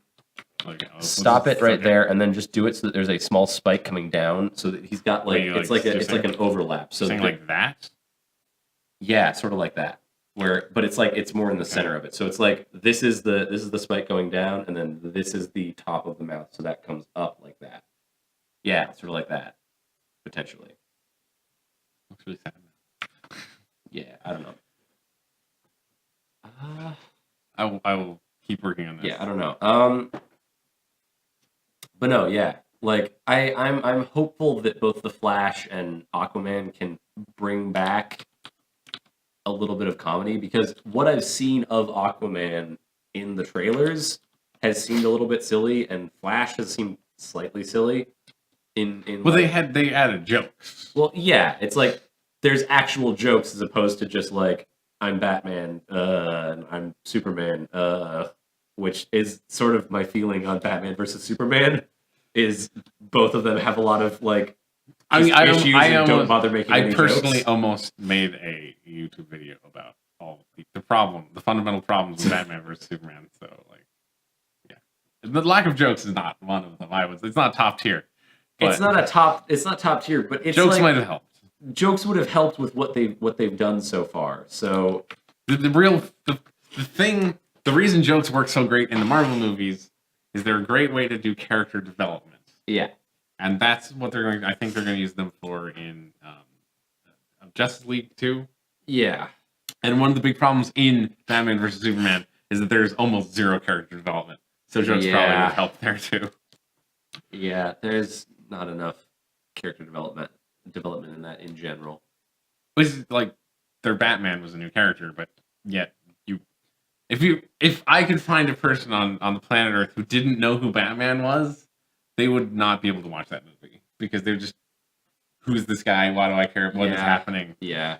stop it right there, and then just do it so that there's a small spike coming down, so that he's got like it's like an overlap. So like that. Yeah, sort of like that. But it's like it's more in the center of it. So it's like this is the spike going down, and then this is the top of the mouth, so that comes up like that. Yeah, sort of like that, potentially. Looks really sad. Yeah, I don't know. I will keep working on this. Yeah, I don't know. But no, yeah. Like I'm hopeful that both the Flash and Aquaman can bring back a little bit of comedy, because what I've seen of Aquaman in the trailers has seemed a little bit silly, and Flash has seemed slightly silly. Well, they added jokes. Well, yeah, it's like there's actual jokes as opposed to just like I'm Batman, and I'm Superman, which is sort of my feeling on Batman versus Superman. Is both of them have a lot of like issues and don't bother making any jokes. I personally almost made a YouTube video about all the fundamental problems of Batman versus Superman. So like, yeah, the lack of jokes is not one of them. It's not top tier. It's not top tier, but it's jokes like, might have helped. Jokes would have helped with what they've done so far. So the reason jokes work so great in the Marvel movies is they're a great way to do character development. Yeah, and that's what they're going. I think they're going to use them for in Justice League 2. Yeah, and one of the big problems in Batman versus Superman is that there's almost zero character development. So jokes probably would help there too. Yeah, there's not enough character development. development in that in general. Was like their Batman was a new character, but yet if I could find a person on the planet Earth who didn't know who Batman was, they would not be able to watch that movie because they're just, who's this guy? Why do I care what is happening? Yeah.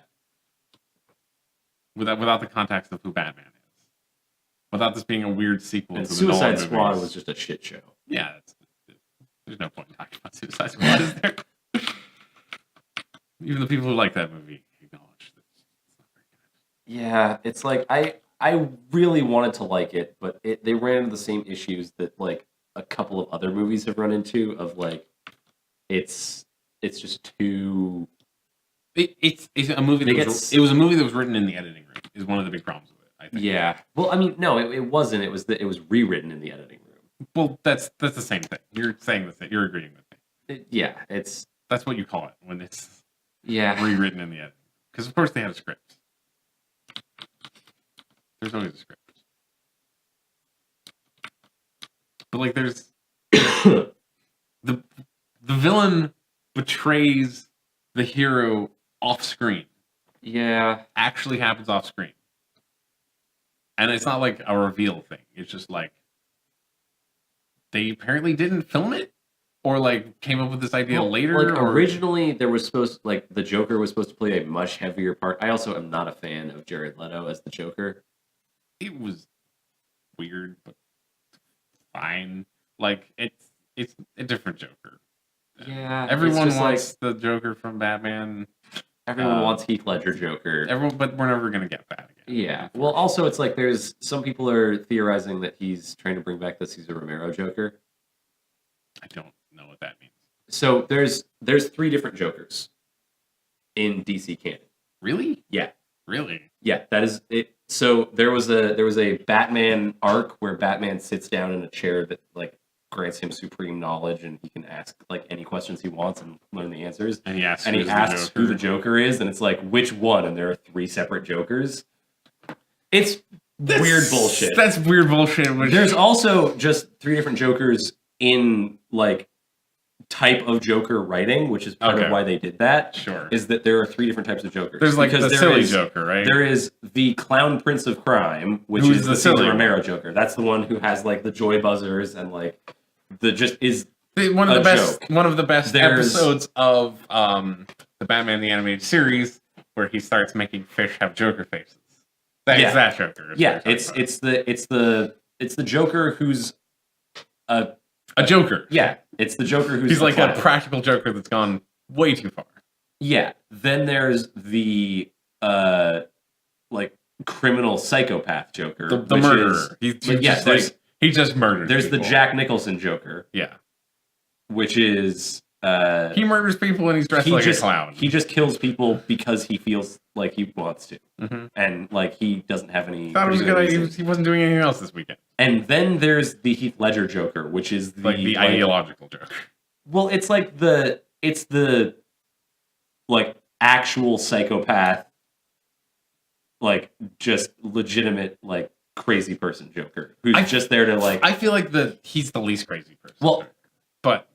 Without the context of who Batman is, without this being a weird sequel And to the Suicide Nolan Squad movies. was just a shit show. Yeah, there's no point in talking about Suicide Squad, is there? Even the people who like that movie acknowledge that it's not very good. Yeah, it's like I really wanted to like it, but they ran into the same issues that like a couple of other movies have run into of like it's just too. It's a movie that it was a movie that was written in the editing room. Is one of the big problems with it, I think. Yeah. Well, I mean, no, it wasn't. It was that it was rewritten in the editing room. Well, that's the same thing. You're saying the thing. You're agreeing with me. That's what you call it when it's yeah rewritten in the editing. Because of course they had a script. There's always a script. But like there's the villain betrays the hero off screen. Yeah. Actually happens off screen. And it's not like a reveal thing. It's just like they apparently didn't film it or like came up with this idea later. Like originally there was the Joker was supposed to play a much heavier part. I also am not a fan of Jared Leto as the Joker. It was weird, but fine. Like it's a different Joker. Yeah. Everyone wants the Joker from Batman. Everyone wants Heath Ledger Joker. But we're never gonna get that again. Yeah. Well, also it's like there's some people are theorizing that he's trying to bring back the Cesar Romero Joker. I don't know what that means. So there's 3 different Jokers in DC canon. Really? Yeah. Really? Yeah, that is it. So there was a Batman arc where Batman sits down in a chair that like grants him supreme knowledge and he can ask like any questions he wants and learn the answers. And he asks who the Joker is, and it's like which one, and there are 3 separate Jokers. That's weird bullshit. That's weird bullshit. There's also just 3 different Jokers in like type of Joker writing, which is part of why they did that. Sure. Is that there are 3 different types of Jokers. There's like the silly Joker, right? There is the Clown Prince of Crime, which is the Cesar Romero Joker. That's the one who has like the joy buzzers and like one of the best episodes of the Batman the Animated Series where he starts making fish have Joker faces. It's that Joker. Yeah, it's the Joker who's a Joker. Yeah, it's the Joker who's he's like a practical Joker that's gone way too far. Yeah. Then there's the like criminal psychopath Joker, the murderer. He just murders. There's people. the Jack Nicholson Joker. Yeah, which is he murders people and he's dressed like a clown. He just kills people because he feels like he wants to, and like he doesn't have any. Thought it was good. He wasn't doing anything else this weekend. And then there's the Heath Ledger Joker, which is the ideological Joker. Well, it's the like actual psychopath, like just legitimate like crazy person Joker who's just there to like. I feel like he's the least crazy person. Well, but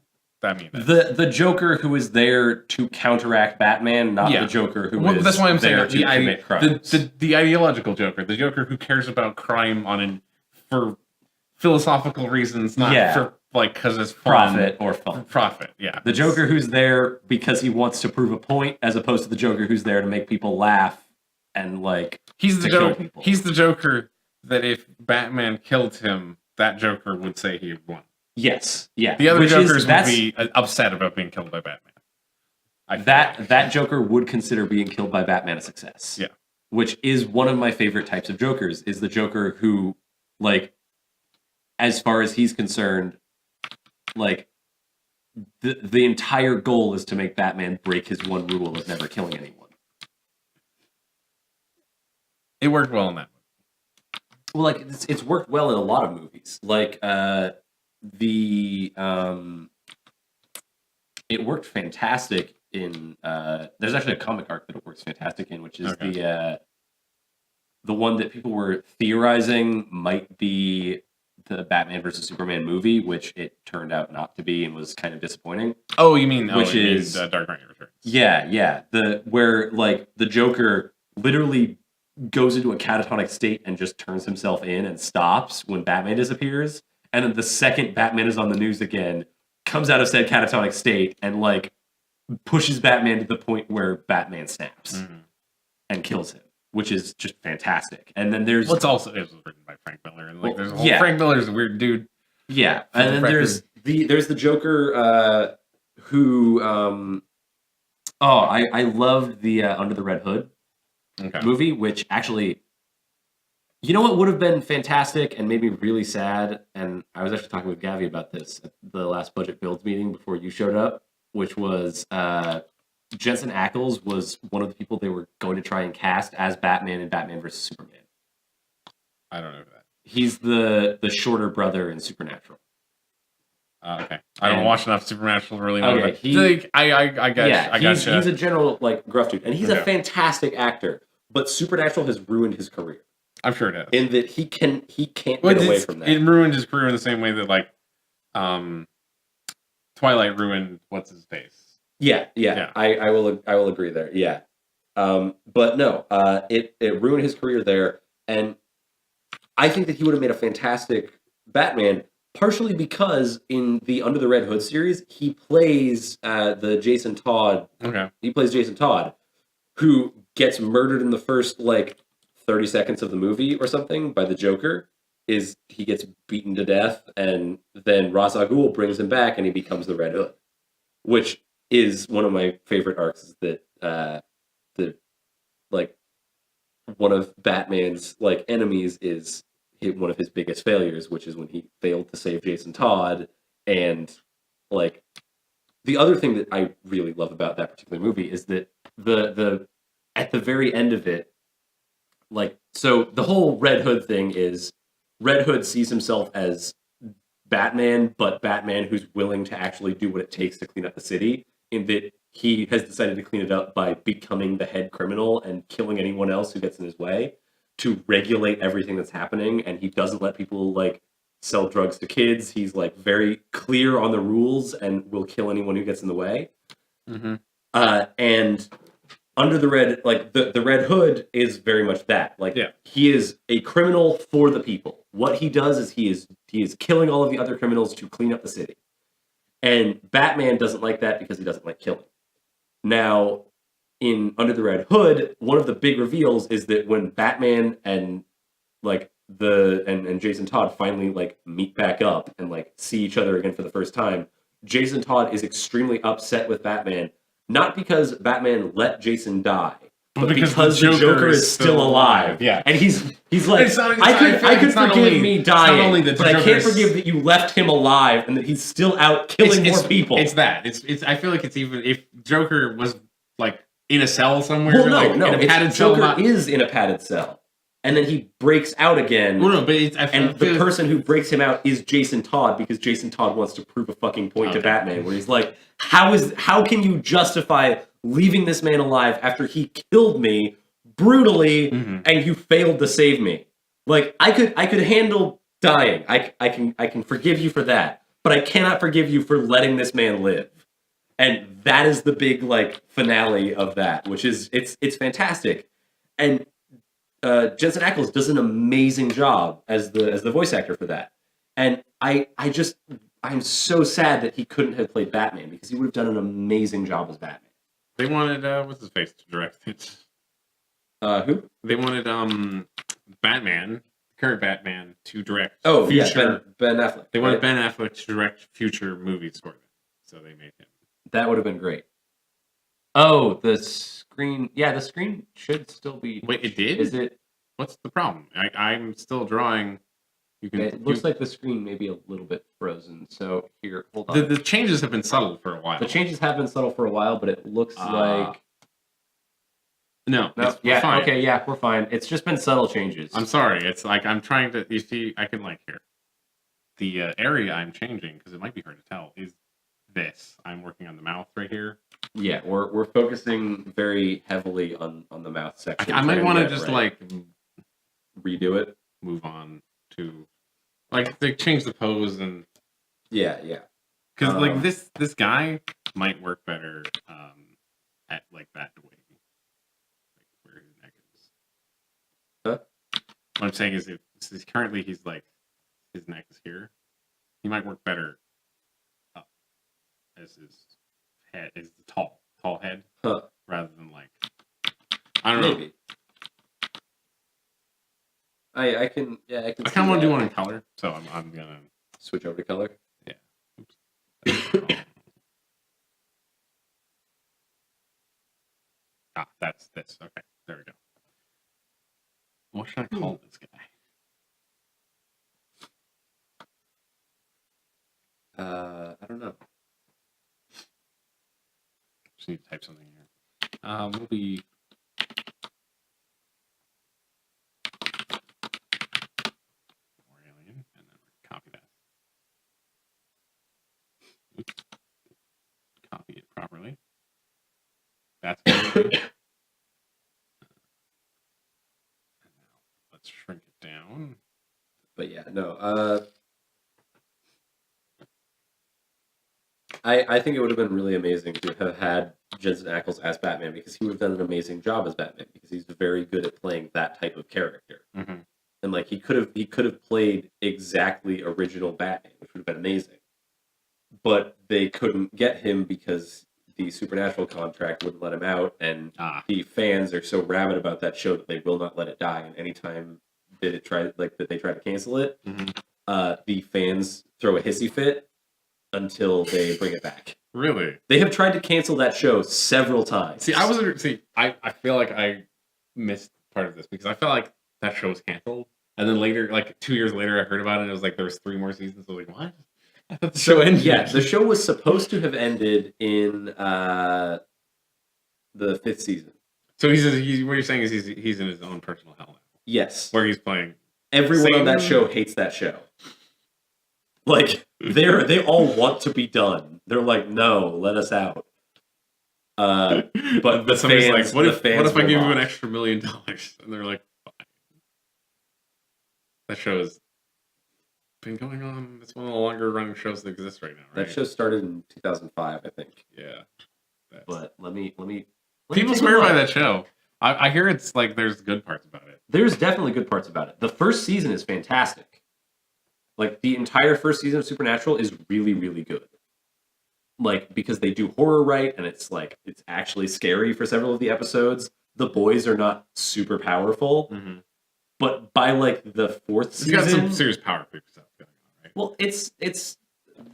I mean the Joker who is there to counteract Batman, not the Joker who is. That's why I'm saying to commit crimes. The ideological Joker, the Joker who cares about crime for philosophical reasons, not for like because it's profit or fun. Profit, yeah. The Joker who's there because he wants to prove a point, as opposed to the Joker who's there to make people laugh and like he's the Joker. He's the Joker that if Batman killed him, that Joker would say he won. Yes, yeah. The other Jokers would be upset about being killed by Batman. That Joker would consider being killed by Batman a success. Yeah, which is one of my favorite types of Jokers. Is the Joker who, like, as far as he's concerned, like the entire goal is to make Batman break his one rule of never killing anyone. It worked well in that movie. Well, like it's worked well in a lot of movies. Like it worked fantastic in there's actually a comic arc that it works fantastic in, which is the one that people were theorizing might be the Batman versus Superman movie, which it turned out not to be and was kind of disappointing. Oh, you mean Which is Dark Knight Returns? Yeah. Where like the Joker literally goes into a catatonic state and just turns himself in and stops when Batman disappears, and then the second Batman is on the news again, comes out of said catatonic state and like pushes Batman to the point where Batman snaps and kills him, which is just fantastic. And then there's it was written by Frank Miller, and like Frank Miller's a weird dude. Yeah, and then there's the Joker who I loved the Under the Red Hood movie, which actually, you know what would have been fantastic and made me really sad, and I was actually talking with Gavi about this at the last budget builds meeting before you showed up, which was Jensen Ackles was one of the people they were going to try and cast as Batman in Batman vs. Superman. I don't know that. He's the shorter brother in Supernatural. Okay, I don't watch enough Supernatural to really know. Okay, I guess he's a general like gruff dude, and he's a fantastic actor. But Supernatural has ruined his career. I'm sure it has. In that he can't get away from that. It ruined his career in the same way that like Twilight ruined what's his face. Yeah. I will agree there. Yeah, but no, it ruined his career there, and I think that he would have made a fantastic Batman. Partially because in the Under the Red Hood series, he plays the Jason Todd. Okay. He plays Jason Todd, who gets murdered in the first like 30 seconds of the movie or something by the Joker. He gets beaten to death, and then Ra's al Ghul brings him back, and he becomes the Red Hood, which is one of my favorite arcs. Is that one of Batman's like enemies is one of his biggest failures, which is when he failed to save Jason Todd. And like the other thing that I really love about that particular movie is that the at the very end of it, like, so the whole Red Hood thing is Red Hood sees himself as Batman, but Batman who's willing to actually do what it takes to clean up the city, in that he has decided to clean it up by becoming the head criminal and killing anyone else who gets in his way, to regulate everything that's happening. And he doesn't let people like sell drugs to kids. He's like very clear on the rules and will kill anyone who gets in the way. And under the red, like the Red Hood is very much that. Like, he is a criminal for the people. What he does is he is killing all of the other criminals to clean up the city. And Batman doesn't like that because he doesn't like killing. Now, in Under the Red Hood, one of the big reveals is that when Batman and like and Jason Todd finally like meet back up and like see each other again for the first time, Jason Todd is extremely upset with Batman, not because Batman let Jason die, but because the Joker is still alive. Yeah, and he's like, I could forgive me dying, but I can't forgive that you left him alive and that he's still out killing more people. It's that. It's. I feel like it's even if Joker was like in a cell somewhere. Well, no, in a padded cell. Joker is in a padded cell, and then he breaks out again. Well, no, but the person who breaks him out is Jason Todd, because Jason Todd wants to prove a fucking point to Batman, where he's like, how can you justify leaving this man alive after he killed me brutally, and you failed to save me? Like, I could handle dying. I can forgive you for that, but I cannot forgive you for letting this man live. And that is the big like finale of that, which is it's fantastic. And Jensen Ackles does an amazing job as the voice actor for that. And I'm so sad that he couldn't have played Batman, because he would have done an amazing job as Batman. They wanted what's his face to direct it. Who? They wanted Batman, current Batman, to direct. Oh, future, yeah, Ben Affleck. They wanted Ben Affleck to direct future movies for them, so they made him. That would have been great. Oh, the screen. Yeah, the screen should still be. Wait, it did? Is it? What's the problem? I'm still drawing. It looks like the screen may be a little bit frozen. So here, hold on. The changes have been subtle for a while. The changes have been subtle for a while, but it looks like. No. Yeah. Fine. Okay. Yeah, we're fine. It's just been subtle changes. I'm sorry. It's like I'm trying to. You see, I can like here. The area I'm changing, because it might be hard to tell, is this. I'm working on the mouth right here. Yeah, we're focusing very heavily on the mouth section. I might want to just like redo it. Move on to Like they changed the pose and Yeah. because like this guy might work better at like that way, like where his neck is. Huh? What I'm saying is, if since currently he's like his neck is here, he might work better up as his head is the tall head, rather than like I don't know. Maybe. I can. Yeah, I can. I kind of want to do one in color, so I'm gonna switch over to color. Yeah. Oops. That's this. Okay, there we go. What should I call this guy? I don't know. Just need to type something here. We'll be. Alien, and then we're copy that. Oops. Copy it properly. That's good. Let's shrink it down. But yeah, no. I think it would have been really amazing to have had Jensen Ackles as Batman, because he would have done an amazing job as Batman, because he's very good at playing that type of character. Mm-hmm. And like he could have played exactly original Batman, which would have been amazing. But they couldn't get him because the Supernatural contract wouldn't let him out, and the fans are so rabid about that show that they will not let it die. And anytime that they try to cancel it, the fans throw a hissy fit until they bring it back. Really? They have tried to cancel that show several times. I feel like I missed part of this because I felt like that show was canceled, and then later, like 2 years later, I heard about it. And it was like there was 3 more seasons. I was like, what? I thought the show ended. Yeah, the show was supposed to have ended in the 5th season. So what you're saying is he's in his own personal hell now. Yes, where he's playing. Everyone on that show hates that show. Like they all want to be done. They're like, no, let us out. But the somebody's fans, like, what if I give you an off. extra $1 million? And they're like, fine. That show has been going on. It's one of the longer running shows that exist right now. Right? That show started in 2005, I think. Yeah. But let me. People swear by that show. I hear it's like there's good parts about it. There's definitely good parts about it. The first season is fantastic. Like the entire first season of Supernatural is really, really good. Like because they do horror right, and it's actually scary for several of the episodes. The boys are not super powerful, but by like the 4th season, you got some serious power stuff going on, right? Well, it's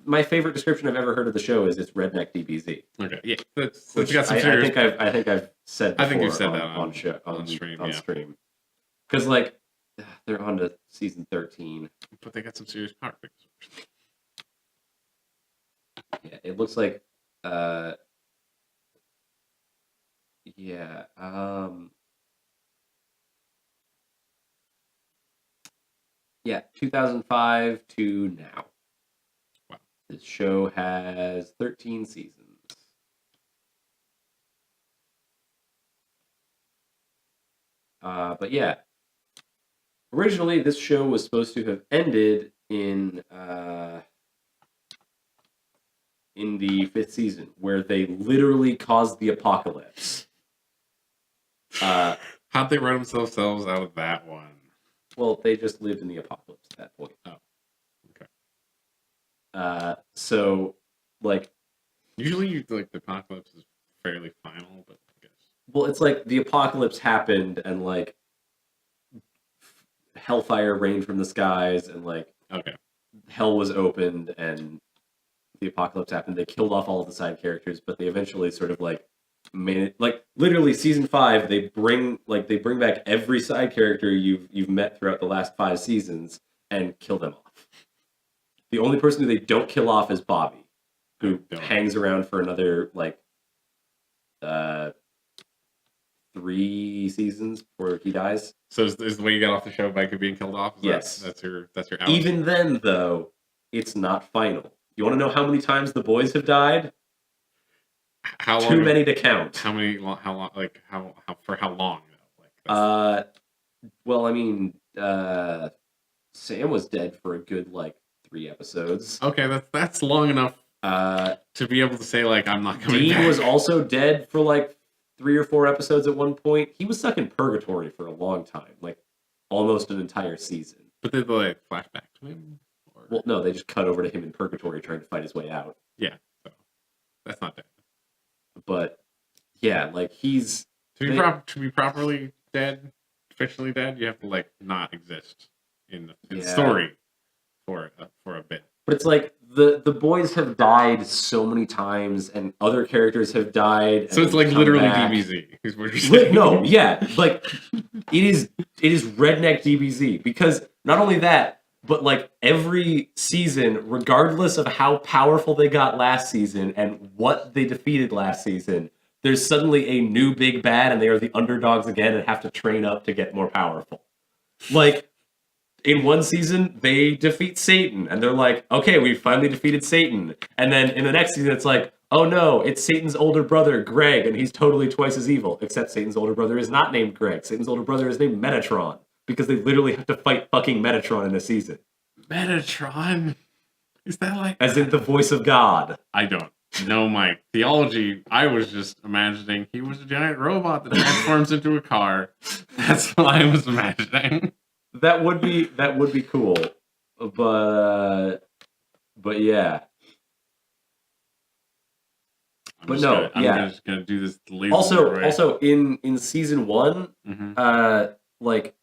my favorite description I've ever heard of the show is it's redneck DBZ. Okay, yeah, which got some serious. I think I've said. I think you've said that on stream. Stream, because like they're on to season 13, but they got some serious power figures. Yeah, it looks like. Yeah, 2005 to now. Wow. This show has 13 seasons. But yeah, originally this show was supposed to have ended in the 5th season, where they literally caused the apocalypse. How'd they write themselves out of that one? Well, they just lived in the apocalypse at that point. Oh, okay. So, like... Usually, like, the apocalypse is fairly final, but I guess... Well, it's like the apocalypse happened, and, like, hellfire rained from the skies, and, like... Okay. Hell was opened, and the apocalypse happened. They killed off all of the side characters, but they eventually sort of, like, made it, like, literally season 5 they bring back every side character you've met throughout the last 5 seasons and kill them off. The only person who they don't kill off is Bobby, who hangs around for another 3 seasons before he dies. So is the way you got off the show by being killed off? Yes. That's your out. Even then, though, it's not final. You want to know how many times the boys have died? How long? Too many to count. How many? How long? Like for how long though? Well, I mean, Sam was dead for a good, like, 3 episodes. Okay, that's long enough to be able to say, like, I'm not coming Dean back. was also dead for, like, 3 or 4 episodes at one point. He was stuck in purgatory for a long time, like, almost an entire season. But did they, like, flash back to him? Or... Well, no, they just cut over to him in purgatory trying to fight his way out. Yeah, so that's not dead. But, yeah, like, he's... To be properly dead, officially dead, you have to, like, not exist in the story for a bit. But it's like the boys have died so many times, and other characters have died. So it's like literally DBZ. Is what you're saying. No, yeah, like it is redneck DBZ, because not only that, but like every season, regardless of how powerful they got last season and what they defeated last season, there's suddenly a new big bad, and they are the underdogs again and have to train up to get more powerful. Like, in one season, they defeat Satan, and they're like, okay, we finally defeated Satan. And then in the next season, it's like, oh no, it's Satan's older brother, Greg, and he's totally twice as evil, except Satan's older brother is not named Greg. Satan's older brother is named Metatron, because they literally have to fight fucking Metatron in a season. Metatron? Is that like... As in the voice of God. I don't know my theology. I was just imagining he was a giant robot that transforms into a car. That's what I was imagining. That would be cool, but yeah. I'm just gonna do this laser. Also in season 1, like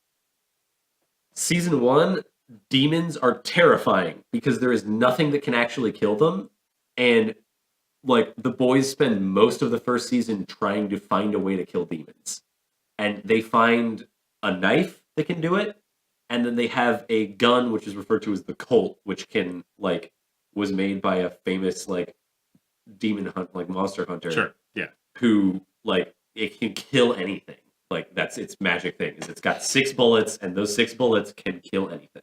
season 1, demons are terrifying because there is nothing that can actually kill them, and like the boys spend most of the first season trying to find a way to kill demons, and they find a knife that can do it. And then they have a gun, which is referred to as the Colt, which can, like, was made by a famous, like, demon hunt, like, monster hunter. Sure, yeah. Who, like, it can kill anything. Like, that's its magic thing, is it's got 6 bullets, and those 6 bullets can kill anything.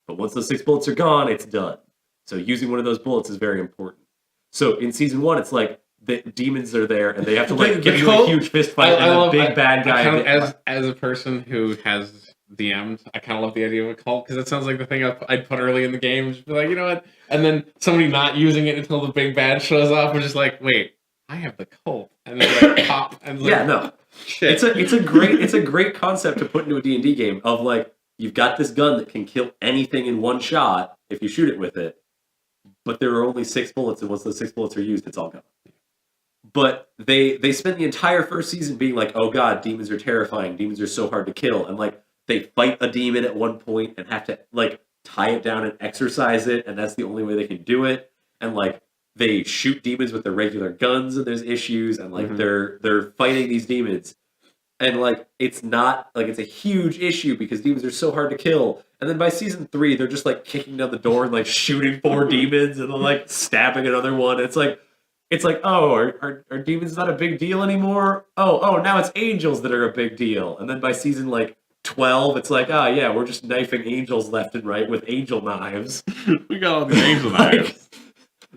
But once those 6 bullets are gone, it's done. So using one of those bullets is very important. So in season 1, it's like, the demons are there, and they have to, like, get into a huge fist fight, and the big bad guy... As a person who has... DM'd, I kind of love the idea of a cult, because that sounds like the thing I'd put early in the game. Just be like, you know what? And then somebody not using it until the big bad shows up, and just like, wait, I have the cult, and then like pop, and like, yeah, no, shit. It's a great concept to put into a D&D game of like, you've got this gun that can kill anything in one shot if you shoot it with it, but there are only 6 bullets, and once those 6 bullets are used, it's all gone. But they spend the entire first season being like, oh god, demons are terrifying, demons are so hard to kill, and like. They fight a demon at one point and have to, like, tie it down and exorcise it, and that's the only way they can do it. And, like, they shoot demons with their regular guns, and there's issues, and, like, they're fighting these demons. And, like, it's not, like, it's a huge issue because demons are so hard to kill. And then by season 3, they're just, like, kicking down the door and, like, shooting 4 demons and then, like, stabbing another one. It's like, oh, are demons not a big deal anymore? Oh, now it's angels that are a big deal. And then by season, like, 12, it's like, oh yeah, we're just knifing angels left and right with angel knives. We got all these angel knives.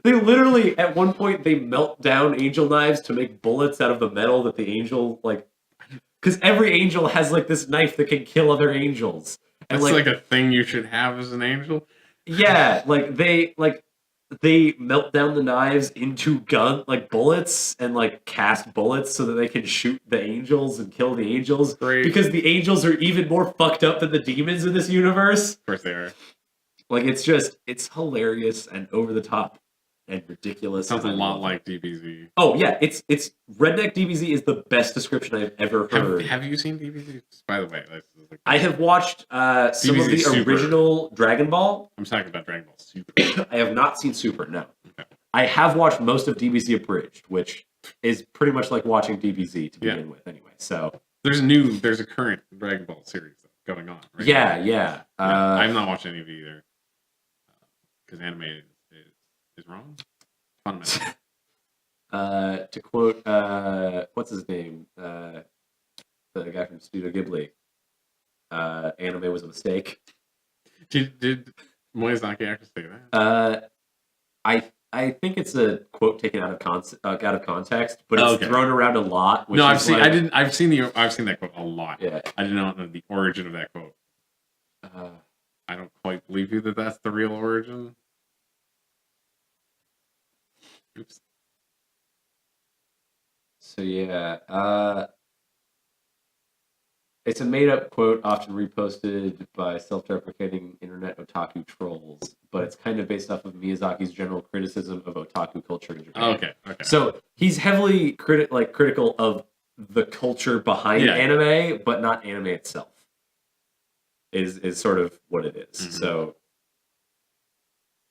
They literally, at one point, they melt down angel knives to make bullets out of the metal that the angel, like... Because every angel has, like, this knife that can kill other angels. And it's like a thing you should have as an angel? Yeah, they melt down the knives into bullets and like cast bullets so that they can shoot the angels and kill the angels. Great. Because the angels are even more fucked up than the demons in this universe. Of course they are. Like, it's hilarious and over the top and ridiculous. Sounds a lot like DBZ. Oh yeah, it's redneck DBZ is the best description I've ever heard. Have you seen DBZ? By the way, I have watched some of the Super. original Dragon Ball. I'm talking about Dragon Ball Super. I have not seen Super, no. Okay. I have watched most of DBZ Abridged, which is pretty much like watching DBZ to begin with anyway. So there's a current Dragon Ball series going on, right? Yeah. I'm not watching any of it either. Because anime is wrong. Fundamentally. To quote, what's his name? The guy from Studio Ghibli. Anime was a mistake. Did Miyazaki actually say that? I think it's a quote taken out of context, but it's thrown around a lot. No, I've seen that quote a lot. Yeah, I did not know the origin of that quote. I don't quite believe you that that's the real origin. Oops. So yeah, it's a made-up quote often reposted by self-deprecating internet otaku trolls, but it's kind of based off of Miyazaki's general criticism of otaku culture in Japan. Okay. So he's heavily critical of the culture behind anime, but not anime itself. Is sort of what it is. Mm-hmm. So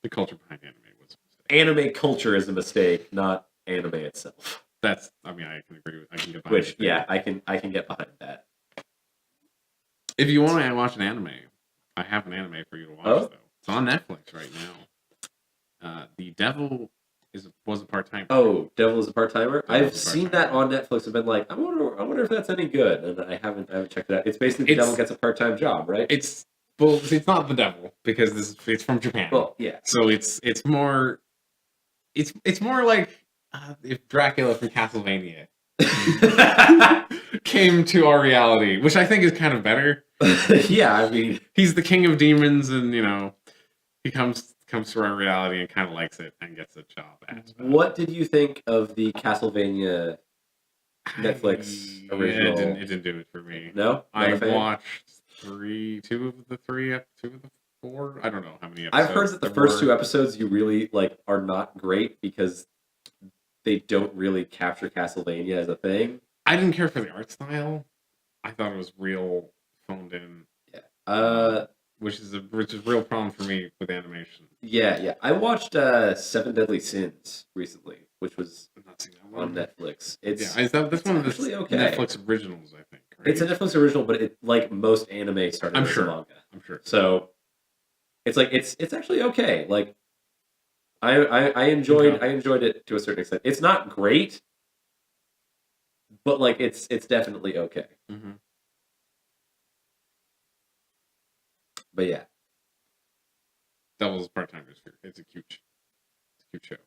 the culture behind anime was a mistake. Anime culture is a mistake, not anime itself. I can agree with. I can get behind. Which, yeah, I can get behind that. If you want to watch an anime, I have an anime for you to watch. Though it's on Netflix right now. The Devil was a part-timer. Oh, Devil is a part-timer. I've seen that on Netflix. I've been like, I wonder if that's any good, and I haven't checked it out. It's basically the devil gets a part-time job, right? It's not the devil because it's from Japan. Well, yeah. So it's more like if Dracula from Castlevania came to our reality, which I think is kind of better. Yeah, I mean, he's the king of demons, and he comes to our reality and kind of likes it and gets a job at. What did you think of the Castlevania Netflix original? It didn't do it for me. No, I watched two of the four. I don't know how many episodes. I've heard that the first two episodes you really are not great because they don't really capture Castlevania as a thing. I didn't care for the art style. I thought it was real phoned in. Yeah. Which is a real problem for me with animation. Yeah. I watched Seven Deadly Sins recently, which was on Netflix. That's one of the Netflix originals, I think. Right? It's a Netflix original, but it like most anime started as a manga. I'm sure. So it's it's actually okay. Like I enjoyed it to a certain extent. It's not great, but it's definitely okay. Mm-hmm. But yeah, Devil's Part-Timers. It's a cute show.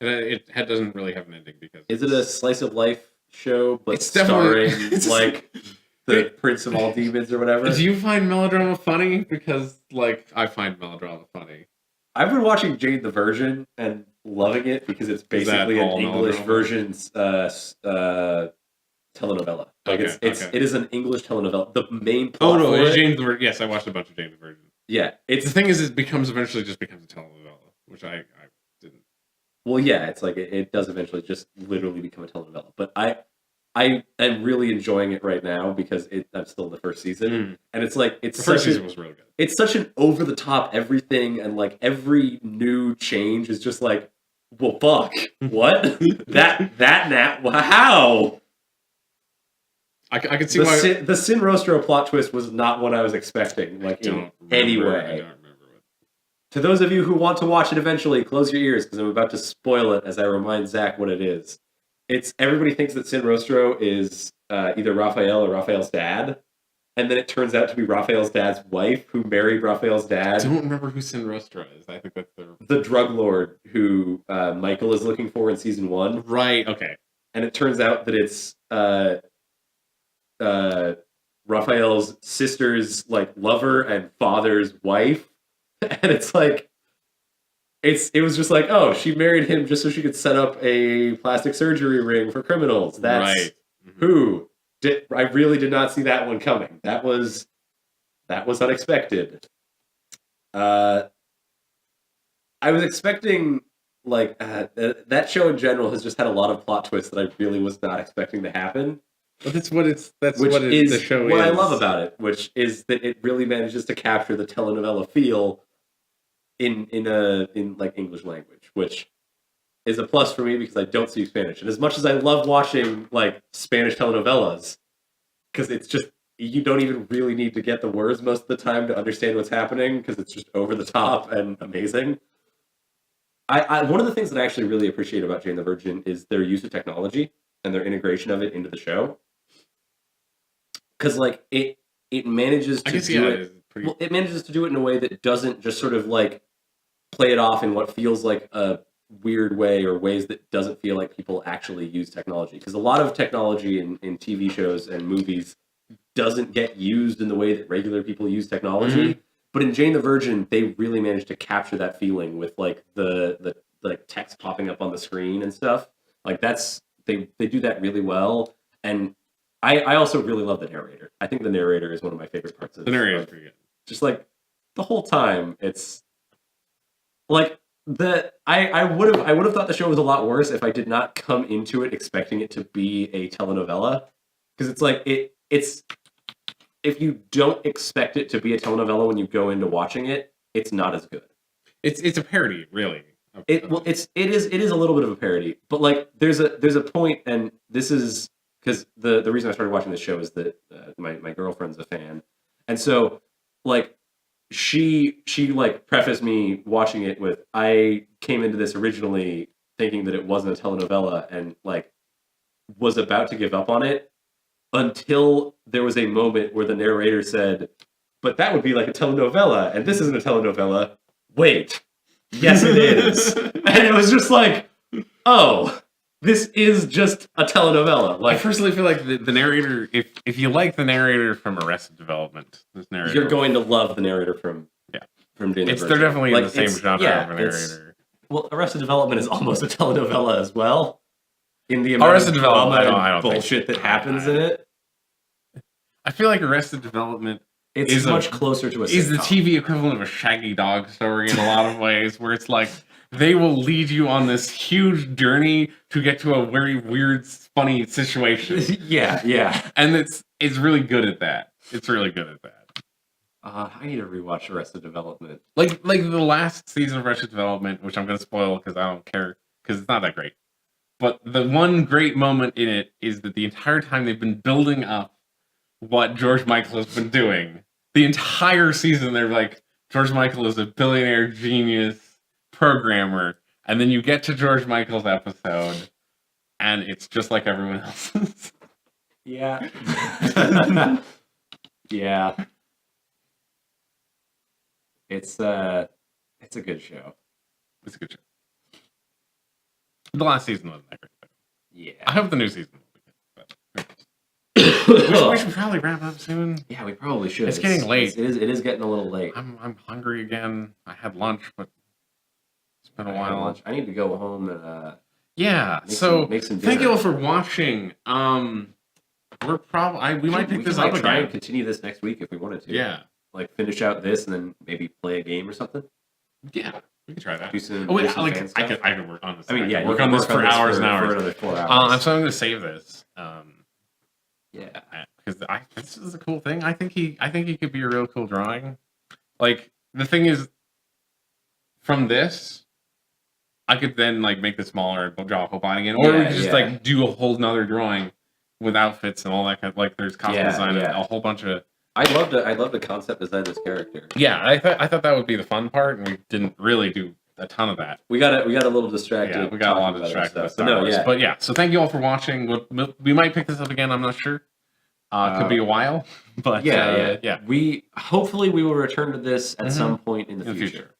It doesn't really have an ending because. Is it a slice of life show? But it's starring the Prince of all demons or whatever. Do you find melodrama funny? Because I find melodrama funny. I've been watching Jane the Virgin and loving it because it's basically an English version's telenovela. It is an English telenovela. The main plot. Oh no, Jane the Virgin. Yes, I watched a bunch of Jane the Virgin. Yeah, the thing is, it eventually just becomes a telenovela, which I didn't. Well, yeah, it's it does eventually just literally become a telenovela. But I am really enjoying it right now because I'm still in the first season, and it's the first season was really good. It's such an over the top everything, and every new change is just well, fuck, what how. I could see why the Sin Rostro plot twist was not what I was expecting. In any way. I don't remember it. To those of you who want to watch it eventually, close your ears because I'm about to spoil it as I remind Zach what it is. It's everybody thinks that Sin Rostro is either Raphael or Raphael's dad, and then it turns out to be Raphael's dad's wife who married Raphael's dad. I don't remember who Sin Rostro is. I think that's the drug lord who Michael is looking for in season 1. Right. Okay. And it turns out that it's Raphael's sister's lover and father's wife, and it's it was just oh, she married him just so she could set up a plastic surgery ring for criminals. That's right. Who did I really did not see that one coming. That was unexpected. I was expecting that show in general has just had a lot of plot twists that I really was not expecting to happen. But that's what the show is. What I love about it, which is that it really manages to capture the telenovela feel in English language, which is a plus for me because I don't speak Spanish. And as much as I love watching Spanish telenovelas, because it's just you don't even really need to get the words most of the time to understand what's happening because it's just over the top and amazing. I one of the things that I actually really appreciate about Jane the Virgin is their use of technology and their integration of it into the show. Because it manages to do it. Well, it manages to do it in a way that doesn't just sort of play it off in what feels like a weird way or ways that doesn't feel like people actually use technology. Because a lot of technology in TV shows and movies doesn't get used in the way that regular people use technology. But in Jane the Virgin, they really managed to capture that feeling with like the like text popping up on the screen and stuff. Like they do that really well. And I also really love the narrator. I think the narrator is one of my favorite parts of the narrator is pretty good. Just like the whole time, it's like I would have thought the show was a lot worse if I did not come into it expecting it to be a telenovela, because it's like it's if you don't expect it to be a telenovela when you go into watching it, it's not as good. It's a parody, really. It is a little bit of a parody, but like there's a point, and this is because the reason I started watching this show is that my girlfriend's a fan, and so like she like prefaced me watching it with, I came into this originally thinking that it wasn't a telenovela and like was about to give up on it until there was a moment where the narrator said, but that would be like a telenovela and this isn't a telenovela. Wait, yes it is. And it was just like, oh, this is just a telenovela. Like, I personally feel like the narrator, if you like the narrator from Arrested Development, this narrator, you're going to love the narrator from Jane the Virgin. They're definitely like, in the same genre of a narrator. Well, Arrested Development is almost a telenovela as well. In the Arrested Development, I don't bullshit that happens in it. I feel like Arrested Development is much closer to a sitcom. Is the TV equivalent of a Shaggy Dog story in a lot of ways, where it's like they will lead you on this huge journey to get to a very weird, funny situation. yeah. And it's really good at that. It's really good at that. I need to rewatch Arrested Development. Like the last season of Arrested Development, which I'm going to spoil because I don't care, because it's not that great. But the one great moment in it is that the entire time they've been building up what George Michael has been doing. The entire season, they're like, George Michael is a billionaire genius programmer, and then you get to George Michael's episode, and it's just like everyone else's. Yeah. Yeah. It's a good show. It's a good show. The last season wasn't that great, though. Yeah. I hope the new season will be good. We should probably wrap up soon. Yeah, we probably should. It's getting late. It is getting a little late. I'm hungry again. I had lunch, but it's been a while. I need to go home and make some thank you all for watching. We might pick this up try again. and continue this next week if we wanted to. Yeah. Like finish out this and then maybe play a game or something. Yeah, we can try that. I could work on this. I mean, yeah, work on this for hours and hours. For another 4 hours. So I'm going to save this. Yeah, because this is a cool thing. I think he could be a real cool drawing. Like the thing is, from this, I could then like make this smaller and draw a whole body again, or we could just like do a whole nother drawing with outfits and all that kind of, like there's costume design and a whole bunch of. I'd love to concept design this character. Yeah, I thought that would be the fun part, and we didn't really do a ton of that. We got a little distracted. Yeah, we got a lot of distracted with Star Wars. But yeah, so thank you all for watching. We might pick this up again. I'm not sure. Could be a while, but yeah. We hopefully we will return to this at some point in the future.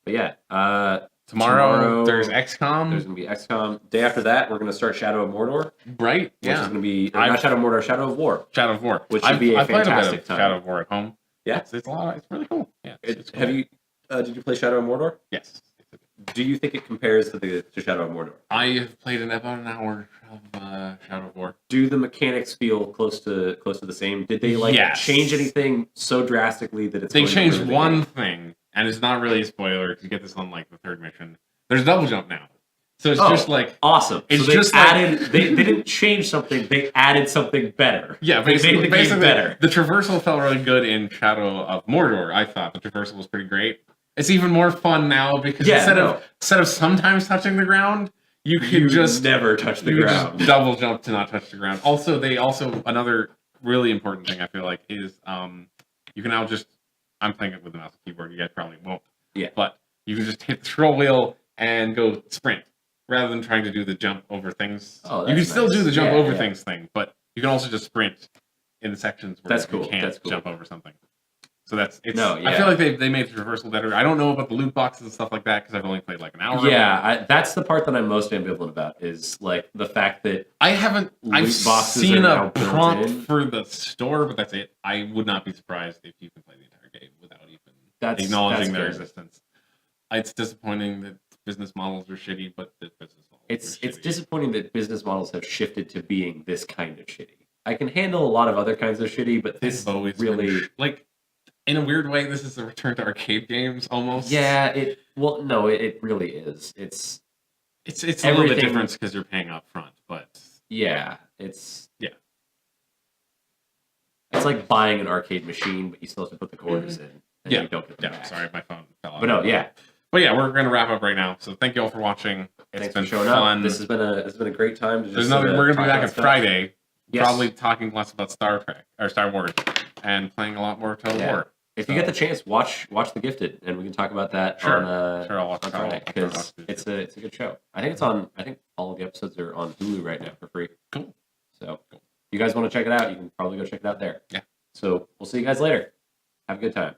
But yeah, tomorrow there's XCOM. There's gonna be XCOM. Day after that, we're gonna start Shadow of Mordor. Right. Which is gonna be not Shadow of Mordor, Shadow of War. Shadow of War, which should be a fantastic time. Shadow of War at home. Yeah, it's a lot. It's really cool. Yeah. Cool. Have you? Did you play Shadow of Mordor? Yes. Do you think it compares to Shadow of Mordor? I have played about an hour of Shadow of War. Do the mechanics feel close to the same? Did they change anything so drastically that it's? They changed one thing, and it's not really a spoiler because you get this on like the third mission. There's double jump now, so it's just like awesome. It's so just added. They didn't change something. They added something better. Yeah, basically, they made the game better. The traversal felt really good in Shadow of Mordor. I thought the traversal was pretty great. It's even more fun now because instead of sometimes touching the ground, you can just never touch the ground. Just double jump to not touch the ground. Also, another really important thing I feel like is you can now just I'm playing it with the mouse and keyboard. You guys probably won't. Yeah. But you can just hit the scroll wheel and go sprint rather than trying to do the jump over things. Oh, that's you can still do the jump over things thing, but you can also just sprint in the sections where you can't jump over something. So I feel like they made the traversal better. I don't know about the loot boxes and stuff like that because I've only played like an hour. Yeah, that's the part that I'm most ambivalent about is like the fact that I've seen a prompt for the store, but that's it. I would not be surprised if you can play the entire game without acknowledging their good. existence. It's disappointing that business models are shitty, but the business models It's disappointing that business models have shifted to being this kind of shitty. I can handle a lot of other kinds of shitty, but this really like in a weird way, this is a return to arcade games almost. Yeah, it really is. It's a little bit different because you're paying up front, but it's like buying an arcade machine, but you still have to put the quarters in. And you don't get them back. Sorry, my phone fell out. But no, yeah. But yeah, we're gonna wrap up right now. So thank you all for watching. Thanks for showing up. This has been a great time. We're gonna be back on Friday, probably talking less about Star Trek or Star Wars, and playing a lot more Total War. If you get the chance, watch The Gifted, and we can talk about that I'll watch on Friday because it's a good show. I think all of the episodes are on Hulu right now for free. Cool. So if you guys want to check it out, you can probably go check it out there. Yeah. So we'll see you guys later. Have a good time.